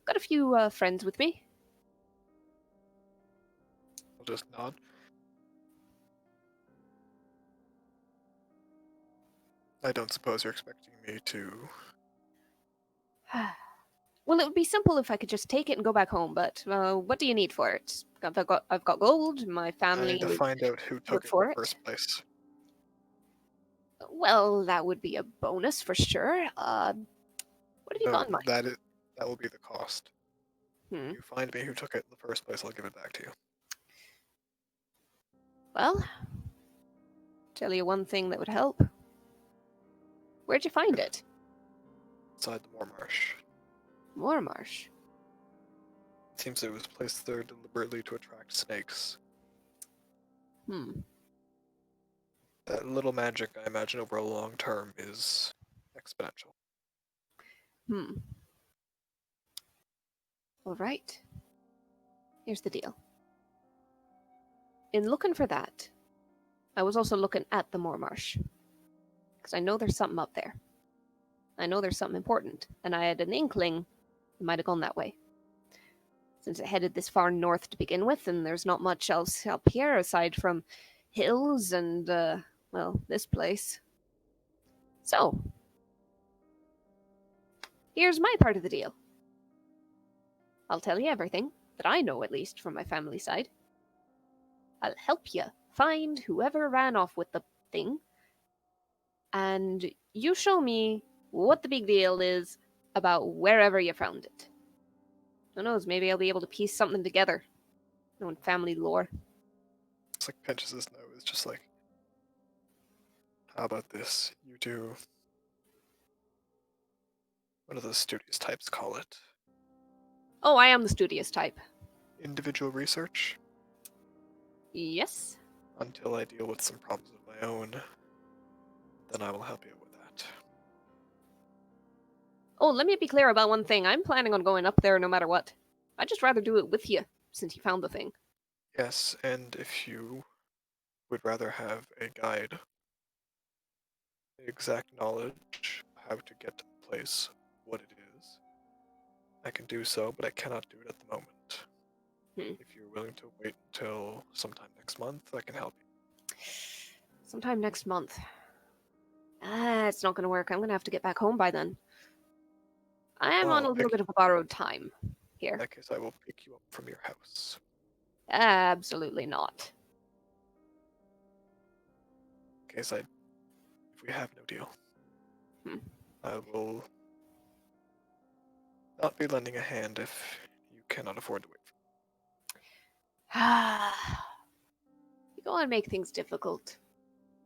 Got a few friends with me. I'll just nod. I don't suppose you're expecting me to... Well, it would be simple if I could just take it and go back home, but what do you need for it? I've got gold, my I family... need to find out who took look it in for the it. first place. Well, that would be a bonus for sure. What have you No, got in mind? that will be the cost. Hmm. You find me who took it in the first place, I'll give it back to you. Well, tell you one thing that would help. Where'd you find it? Inside the Moormarsh. Moormarsh. It seems it was placed there deliberately to attract snakes. Hmm. That little magic, I imagine, over a long term is exponential. Hmm. All right. Here's the deal. In looking for that, I was also looking at the Moormarsh. Because I know there's something up there. I know there's something important, and I had an inkling it might have gone that way. Since it headed this far north to begin with, and there's not much else up here aside from hills and, well, this place. So, here's my part of the deal. I'll tell you everything, that I know at least from my family side. I'll help you find whoever ran off with the thing, and you show me what the big deal is about wherever you found it. Who knows, maybe I'll be able to piece something together. Knowing family lore. It's like pinches his nose, just like, how about this? You do. What do those studious types call it? Oh, I am the studious type. Individual research? Yes? Until I deal with some problems of my own, then I will help you with that. Oh, let me be clear about one thing. I'm planning on going up there no matter what. I'd just rather do it with you, since you found the thing. Yes, and if you would rather have a guide, the exact knowledge how to get to the place, what it is, I can do so, but I cannot do it at the moment. If you're willing to wait until sometime next month, I can help you. Sometime next month. It's not going to work. I'm going to have to get back home by then. I am on a little bit of a borrowed time here. In that case, I will pick you up from your house. Absolutely not. In case if we have no deal, I will not be lending a hand if you cannot afford to wait. You go and make things difficult.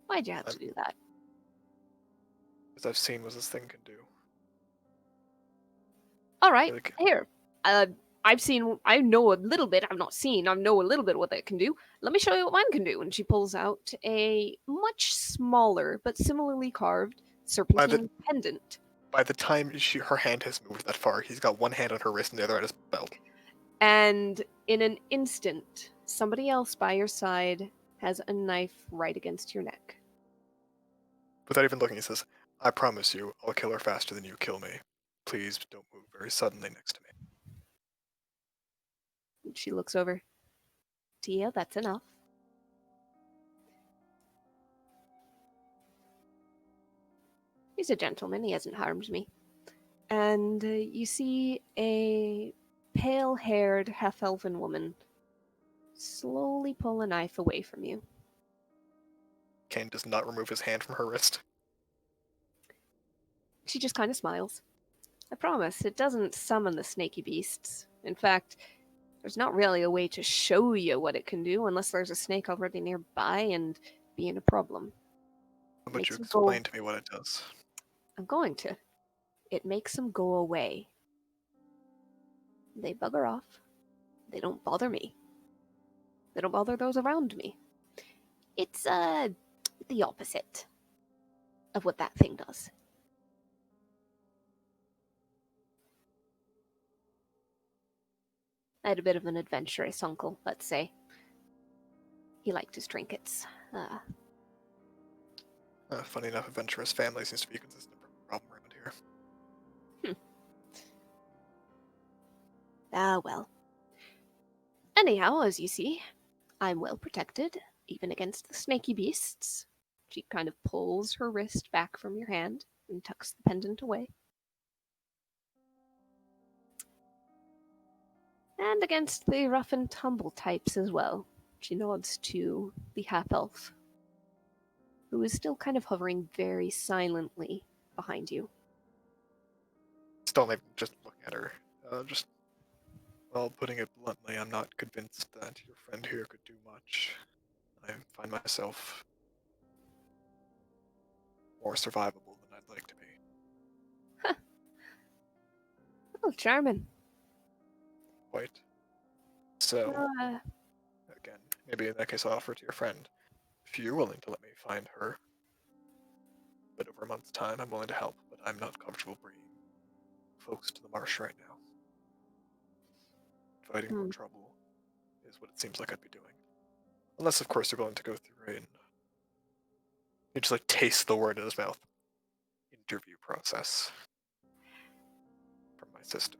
Why'd you have to do that? Because I've seen what this thing can do. Alright, Like, here. I know a little bit. I've not seen. I know a little bit what that can do. Let me show you what mine can do. And she pulls out a much smaller, but similarly carved serpentine pendant. By the time her hand has moved that far, he's got one hand on her wrist and the other on his belt. And in an instant, somebody else by your side has a knife right against your neck. Without even looking, he says, "I promise you, I'll kill her faster than you kill me. Please don't move very suddenly next to me." And she looks over. Tia, that's enough. He's a gentleman, he hasn't harmed me. And you see a pale-haired, half-elven woman slowly pull a knife away from you. Kane does not remove his hand from her wrist. She just kind of smiles. I promise, it doesn't summon the snaky beasts. In fact, there's not really a way to show you what it can do unless there's a snake already nearby and being a problem. But Makes you them go- explain to me what it does. I'm going to. It makes them go away. They bugger off. They don't bother me. They don't bother those around me. It's, the opposite of what that thing does. I had a bit of an adventurous uncle, let's say. He liked his trinkets. Funny enough, adventurous family seems to be a consistent problem around here. Well. Anyhow, as you see, I'm well protected, even against the snaky beasts. She kind of pulls her wrist back from your hand and tucks the pendant away. And against the rough and tumble types as well. She nods to the half-elf, who is still kind of hovering very silently behind you. Still not even just looking at her. Well, putting it bluntly, I'm not convinced that your friend here could do much. I find myself more survivable than I'd like to be. Oh, charming. Quite. So, Uh, again, maybe in that case I'll offer it to your friend. If you're willing to let me find her, but over a month's time, I'm willing to help, but I'm not comfortable bringing folks to the marsh right now. Fighting more trouble is what it seems like I'd be doing. Unless, of course, you're willing to go through and you just like taste the word in his mouth. Interview process from my sister.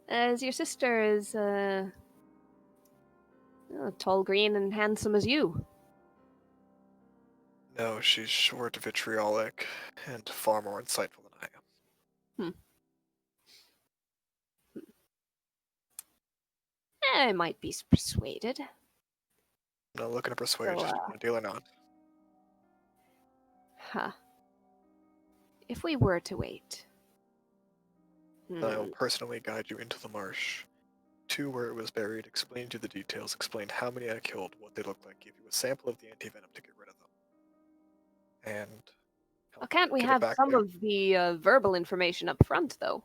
as your sister is, tall, green, and handsome as you. No, she's short, vitriolic, and far more insightful than I am. I might be persuaded. I'm not looking to persuade So, you. Do you want to deal or not? If we were to wait. Then I will personally guide you into the marsh, to where it was buried, explain to you the details, explain how many I killed, what they look like, give you a sample of the anti-venom to get rid of them. And Well, can't we give it have back some to- of the verbal information up front, though?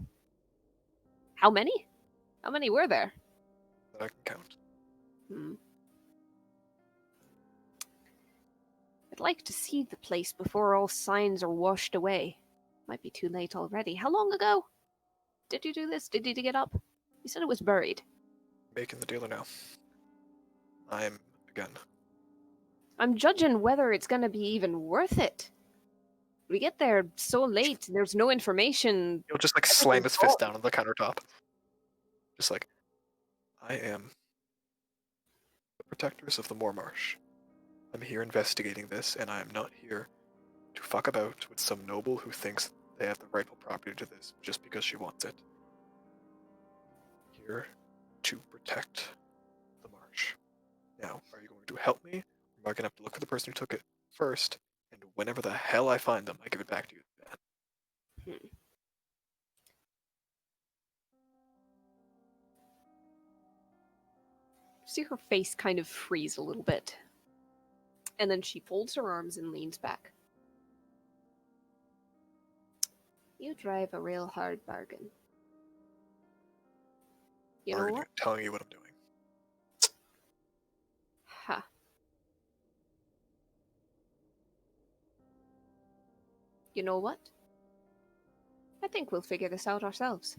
How many? How many were there? that I can count. I'd like to see the place before all signs are washed away. Might be too late already. How long ago did you do this? Did you dig it up? You said it was buried. Making the dealer now. I'm, again, I'm judging whether it's gonna be even worth it. We get there so late, there's no information. he'll just like slam his fist down on the countertop. Just like, I am the protectors of the Moormarsh. I'm here investigating this, and I am not here to fuck about with some noble who thinks they have the rightful property to this just because she wants it. Here to protect the marsh. Now, are you going to help me? Or am I going to have to look for the person who took it first, and whenever the hell I find them, I give it back to you then? See her face kind of freeze a little bit. And then she folds her arms and leans back. You drive a real hard bargain. You know what? Telling you what I'm doing. Ha. You know what? I think we'll figure this out ourselves.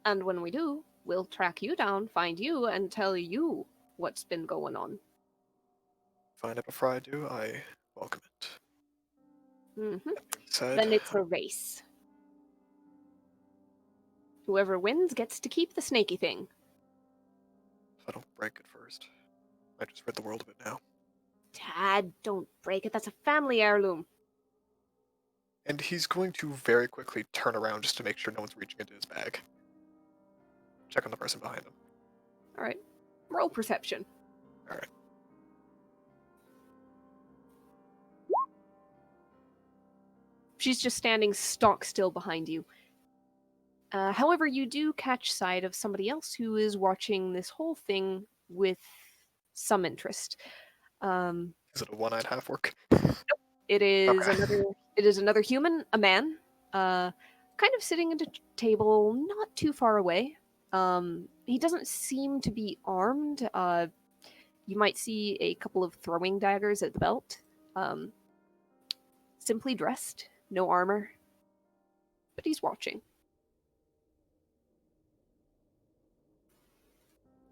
And when we do, we'll track you down, find you, and tell you what's been going on. Find out before I do, I welcome it. Mm-hmm. That being said, Then it's a race. Whoever wins gets to keep the snaky thing. If I don't break it first. I just read the world of it now. Dad, don't break it. That's a family heirloom. And he's going to very quickly turn around just to make sure no one's reaching into his bag. Check on the person behind him. All right. Roll perception. Alright. She's just standing stock still behind you. However, you do catch sight of somebody else who is watching this whole thing with some interest. Is it a one-eyed half-orc? It is Okay. another human, a man, kind of sitting at a table not too far away. He doesn't seem to be armed. You might see a couple of throwing daggers at the belt. Simply dressed, no armor, but he's watching.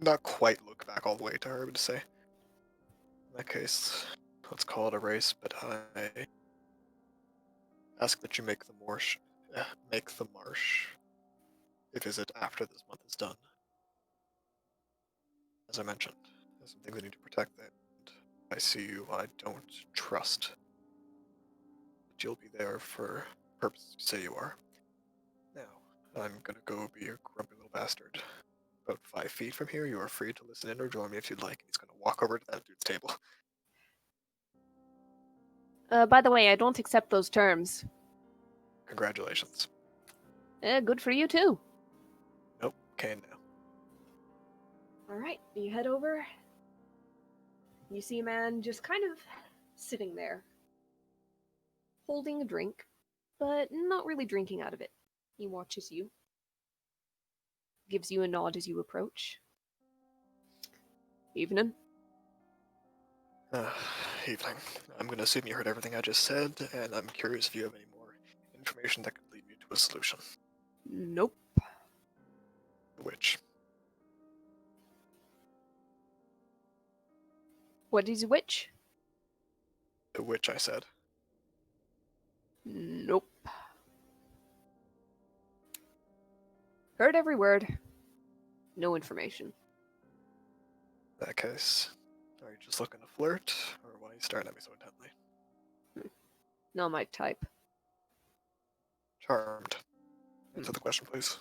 Not quite look back all the way to her, but to say. In that case, let's call it a race, but I ask that you make the marsh a visit after this month is done. As I mentioned, there's some things I need to protect that I see you I don't trust. But you'll be there for purposes you say you are. Now, I'm gonna go be a grumpy little bastard. About 5 feet from here, you are free to listen in or join me if you'd like. He's gonna walk over to that dude's table. By the way, I don't accept those terms. Congratulations. Good for you too. Nope, can now. All right, you head over. You see a man just kind of sitting there, holding a drink, but not really drinking out of it. He watches you, gives you a nod as you approach. Evening. Evening. I'm gonna assume you heard everything I just said, and I'm curious if you have any more information that could lead me to a solution. Nope. Which? What is which? The witch, I said. Nope. Heard every word. No information. In that case, are you just looking to flirt, or why are you staring at me so intently? Not my type. Charmed. Answer the question, please.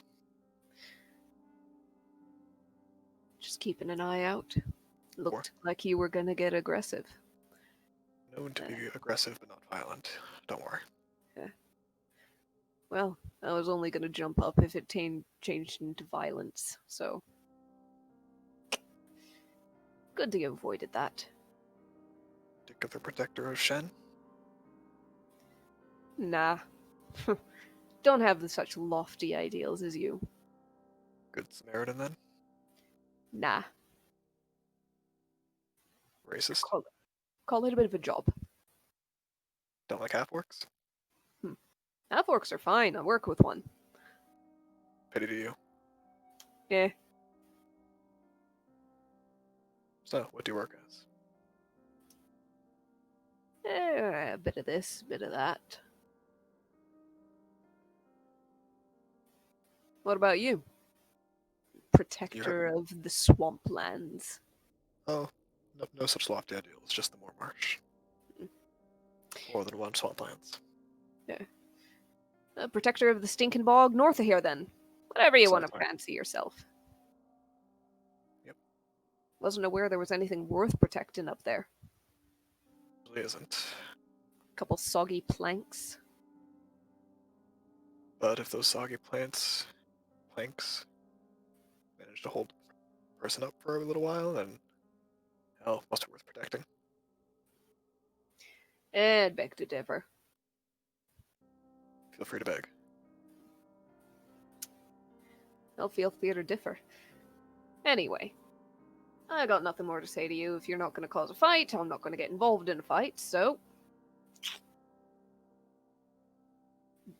Just keeping an eye out. Looked like you were gonna get aggressive. Known to be aggressive but not violent. Don't worry. Well, I was only gonna jump up if it changed into violence, so... Good you avoided that. Dick of the Protector of Shen? Nah. Don't have such lofty ideals as you. Good Samaritan, then? Nah. Racist? Call it a bit of a job. Don't like half-orcs? Half-orcs are fine, I work with one. Pity to you. Yeah. So, what do you work as? A bit of this, bit of that. What about you? Protector of the swamplands. Oh, no such lofty ideals, just the more marsh. More than one swamplands. Yeah. Protector of the stinking bog north of here, then. Whatever you want to Exactly. fancy yourself. Yep. Wasn't aware there was anything worth protecting up there. Really isn't. Couple soggy planks. But if those soggy planks manage to hold a person up for a little while, then hell, must be worth protecting. I'd beg to differ. Feel free to beg. I'll feel free to differ. Anyway, I got nothing more to say to you. If you're not going to cause a fight, I'm not going to get involved in a fight, so...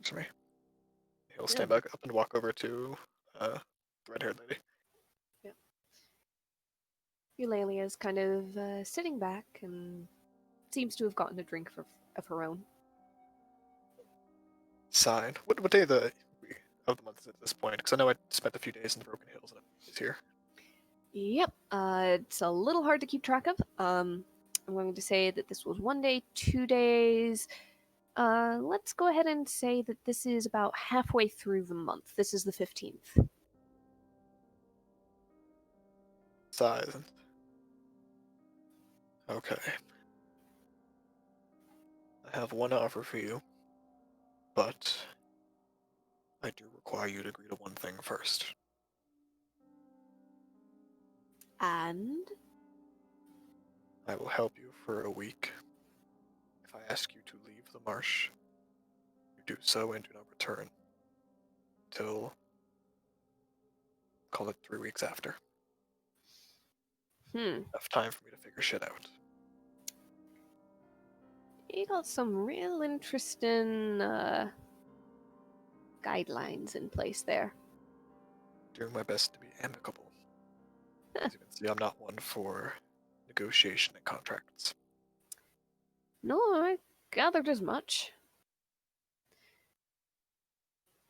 To me. He'll stand back up and walk over to the red-haired lady. Yeah. Eulalia's kind of sitting back and seems to have gotten a drink of her own. Sign. What day of of the month is it at this point? Because I know I spent a few days in the Broken Hills and it's here. Yep. It's a little hard to keep track of. I'm going to say that this was 1 day, 2 days. Let's go ahead and say that this is about halfway through the month. This is the 15th. Size. Okay. I have one offer for you, but I do require you to agree to one thing first. And I will help you for a week. If I ask you to leave the marsh, you do so and do not return till, call it 3 weeks after. Enough time for me to figure shit out. You got some real interesting guidelines in place there. Doing my best to be amicable. As you can see, I'm not one for negotiation and contracts. No, I gathered as much.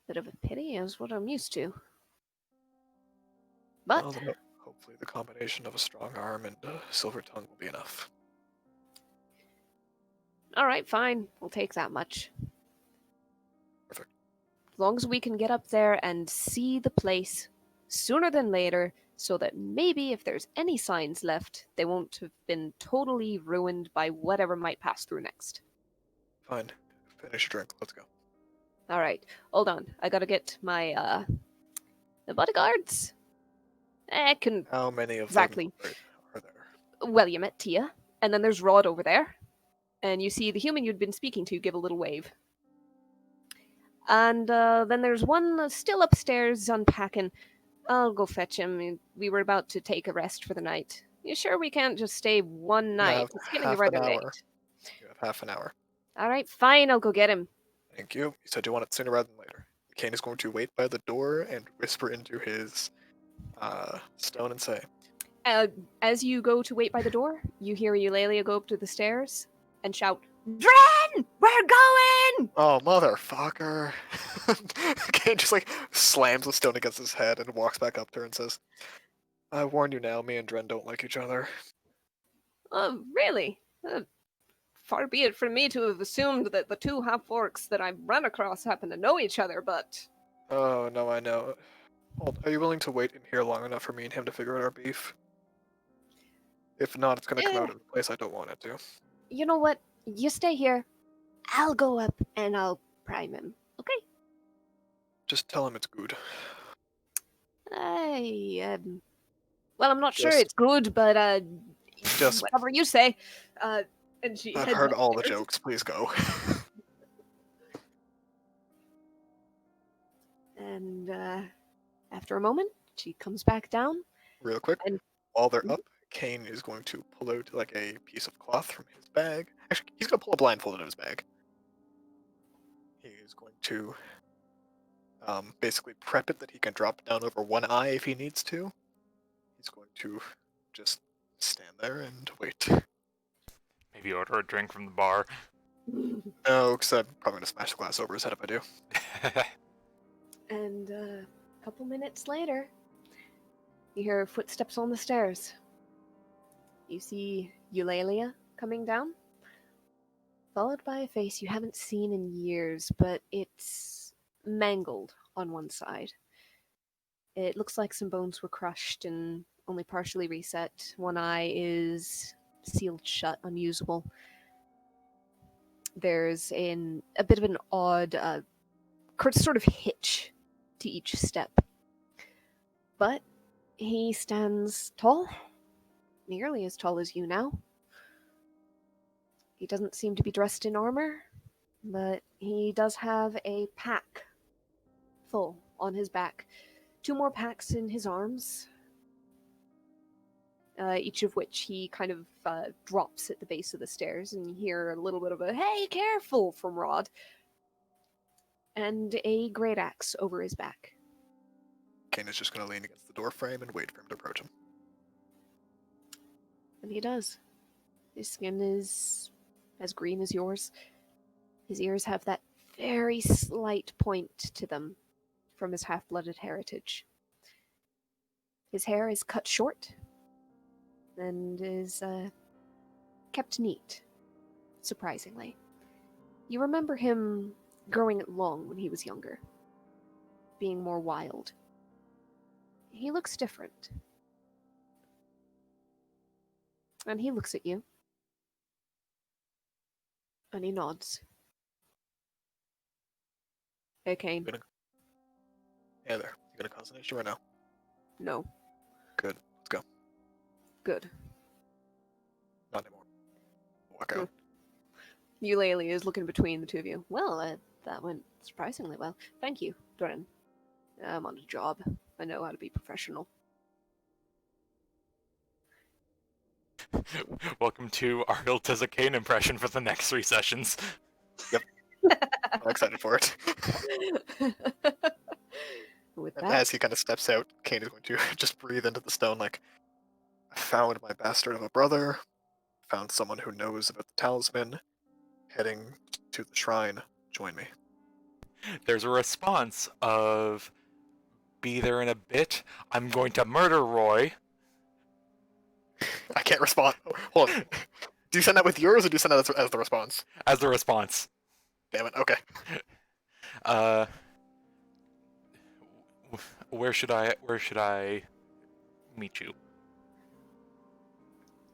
Bit of a pity is what I'm used to. But Well, then hopefully the combination of a strong arm and a silver tongue will be enough. alright, fine. We'll take that much. Perfect. As long as we can get up there and see the place sooner than later, so that maybe if there's any signs left, they won't have been totally ruined by whatever might pass through next. Fine. Finish your drink. Let's go. Alright, hold on. I gotta get my, the bodyguards. I can... How many of Exactly. them are there? Well, you met Tia, and then there's Rod over there, and you see the human you'd been speaking to give a little wave. And then there's one still upstairs unpacking. I'll go fetch him. We were about to take a rest for the night. You sure we can't just stay one night? have It's getting half rather an hour. late. You have half an hour. Alright, fine, I'll go get him. Thank you. You said you want it sooner rather than later. Kane is going to wait by the door and whisper into his stone and say, As you go to wait by the door, you hear Eulalia go up to the stairs and shout, Dren! We're going! "Oh, motherfucker!" Kane just like slams the stone against his head and walks back up to her and says, "I warn you now, me and Dren don't like each other." Oh, really? Far be it from me to have assumed that the two half-orcs that I've run across happen to know each other, but... Oh, no, I know. Hold, are you willing to wait in here long enough for me and him to figure out our beef? If not, it's gonna come out in a place I don't want it to. You know what? You stay here. I'll go up and I'll prime him. Okay? Just tell him it's good. Well, I'm not sure Just- it's good, but, just- whatever you say. And she I've heads heard all the upstairs. jokes, please go. And, after a moment, she comes back down. Real quick, And- while they're up, Kane is going to pull out like a piece of cloth from his bag. Actually, he's gonna pull a blindfold out of his bag. He is going to basically prep it that he can drop down over one eye if he needs to. He's going to just stand there and wait. Maybe order a drink from the bar. No, because I'm probably gonna smash the glass over his head if I do. And a couple minutes later, you hear footsteps on the stairs. You see Eulalia coming down, followed by a face you haven't seen in years, but it's mangled on one side. It looks like some bones were crushed and only partially reset. One eye is sealed shut, unusable. There's a bit of an odd sort of hitch to each step. But he stands tall, nearly as tall as you now. He doesn't seem to be dressed in armor, but he does have a pack full on his back. 2 more packs in his arms, each of which he kind of drops at the base of the stairs, and you hear a little bit of a, "Hey, careful!" from Rod. And a great axe over his back. Kane is just gonna lean against the door frame and wait for him to approach him. And he does. His skin is as green as yours. His ears have that very slight point to them from his half-blooded heritage. His hair is cut short and is kept neat, surprisingly. You remember him growing it long when he was younger, being more wild. He looks different. And he looks at you. And he nods. Hey, Kane. Hey there. You gonna cause an issue or no? No. Good. Let's go. Good. Not anymore. Walk out. Eulalie is looking between the two of you. Well, that went surprisingly well. Thank you, Doran. I'm on a job. I know how to be professional. Welcome to our Iltiza Kane impression for the next 3 sessions. I'm excited for it. With And that, as he kind of steps out, Kane is going to just breathe into the stone like, I found my bastard of a brother, found someone who knows about the talisman, heading to the shrine. Join me. There's a response of, be there in a bit, I'm going to murder Roy. I can't respond. Hold on. Do you send that with yours or do you send that as the response? As the response. Damn it. Okay. Where should I meet you?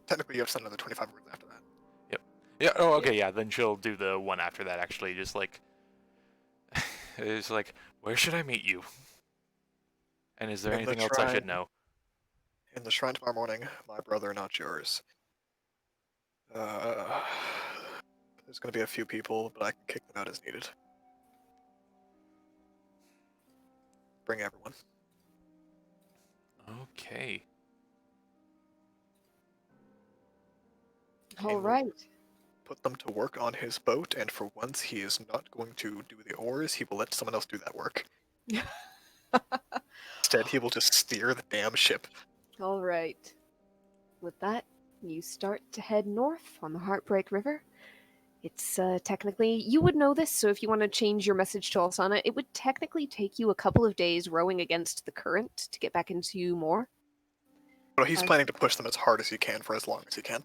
Technically, you have to send another 25 words after that. Yeah, oh, okay, yeah, then she'll do the one after that, actually, just like, it's like, where should I meet you? And is there In the anything else I should shrine. know? In the shrine tomorrow morning, my brother, not yours. There's going to be a few people, but I can kick them out as needed. Bring everyone. Okay. all right. Put them to work on his boat, and for once he is not going to do the oars, he will let someone else do that work. Instead, he will just steer the damn ship. All right. With that, you start to head north on the Heartbreak River. It's technically, you would know this, so if you want to change your message to Alsana, it would technically take you a couple of days rowing against the current to get back into Moor. But he's planning to push them as hard as he can for as long as he can.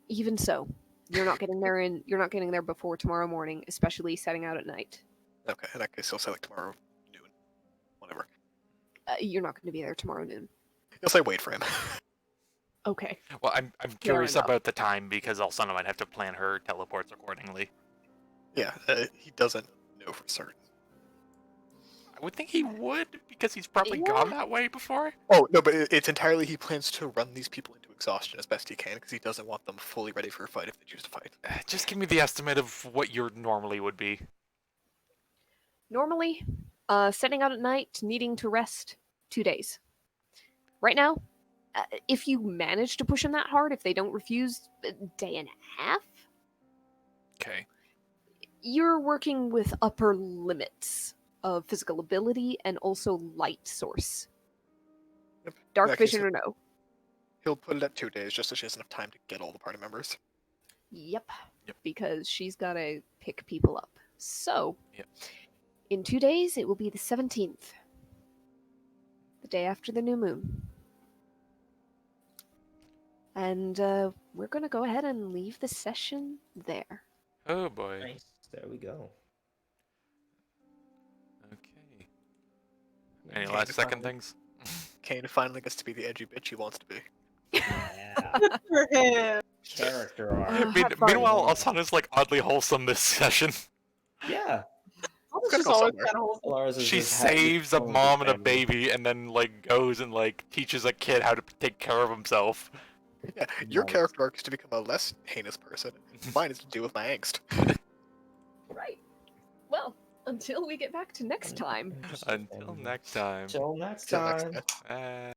Even so, you're not getting there before tomorrow morning, especially setting out at night. Okay, in that case, he'll say like tomorrow noon. Whatever. You're not going to be there tomorrow noon. He'll say wait for him. Okay. Well, I'm curious enough. about the time, because Alsana might have to plan her teleports accordingly. Yeah, he doesn't know for certain. I would think he would, because he's probably gone that way before. Oh, no, but it's entirely he plans to run these people into exhaustion as best he can, because he doesn't want them fully ready for a fight if they choose to fight. Just give me the estimate of what your normally would be. Normally, setting out at night, needing to rest, 2 days. Right now, if you manage to push them that hard, if they don't refuse, a day and a half, Okay. you're working with upper limits of physical ability and also light source. Yep. Dark Yeah, 'cause vision or no? He'll put it at 2 days just so she has enough time to get all the party members. Yep. Yep. Because she's got to pick people up. So, Yep. in 2 days, it will be the 17th. The day after the new moon. And we're going to go ahead and leave the session there. Oh boy. Nice. There we go. Okay. Any Okay, last fine. second things? Kane finally gets to be the edgy bitch he wants to be. Yeah. For him. Character arc. have fun. Meanwhile, Alsana's like oddly wholesome this session. Yeah. It's Gotta just go always somewhere. kind of wholesome. Lars is She just happy saves a with mom and a family. baby, and then like goes and like teaches a kid how to take care of himself. Yeah, your Nice. character arc is to become a less heinous person. Mine is to deal with my angst. Right. Well, until we get back to next time. Just- Until next time. Till next Till next time. time.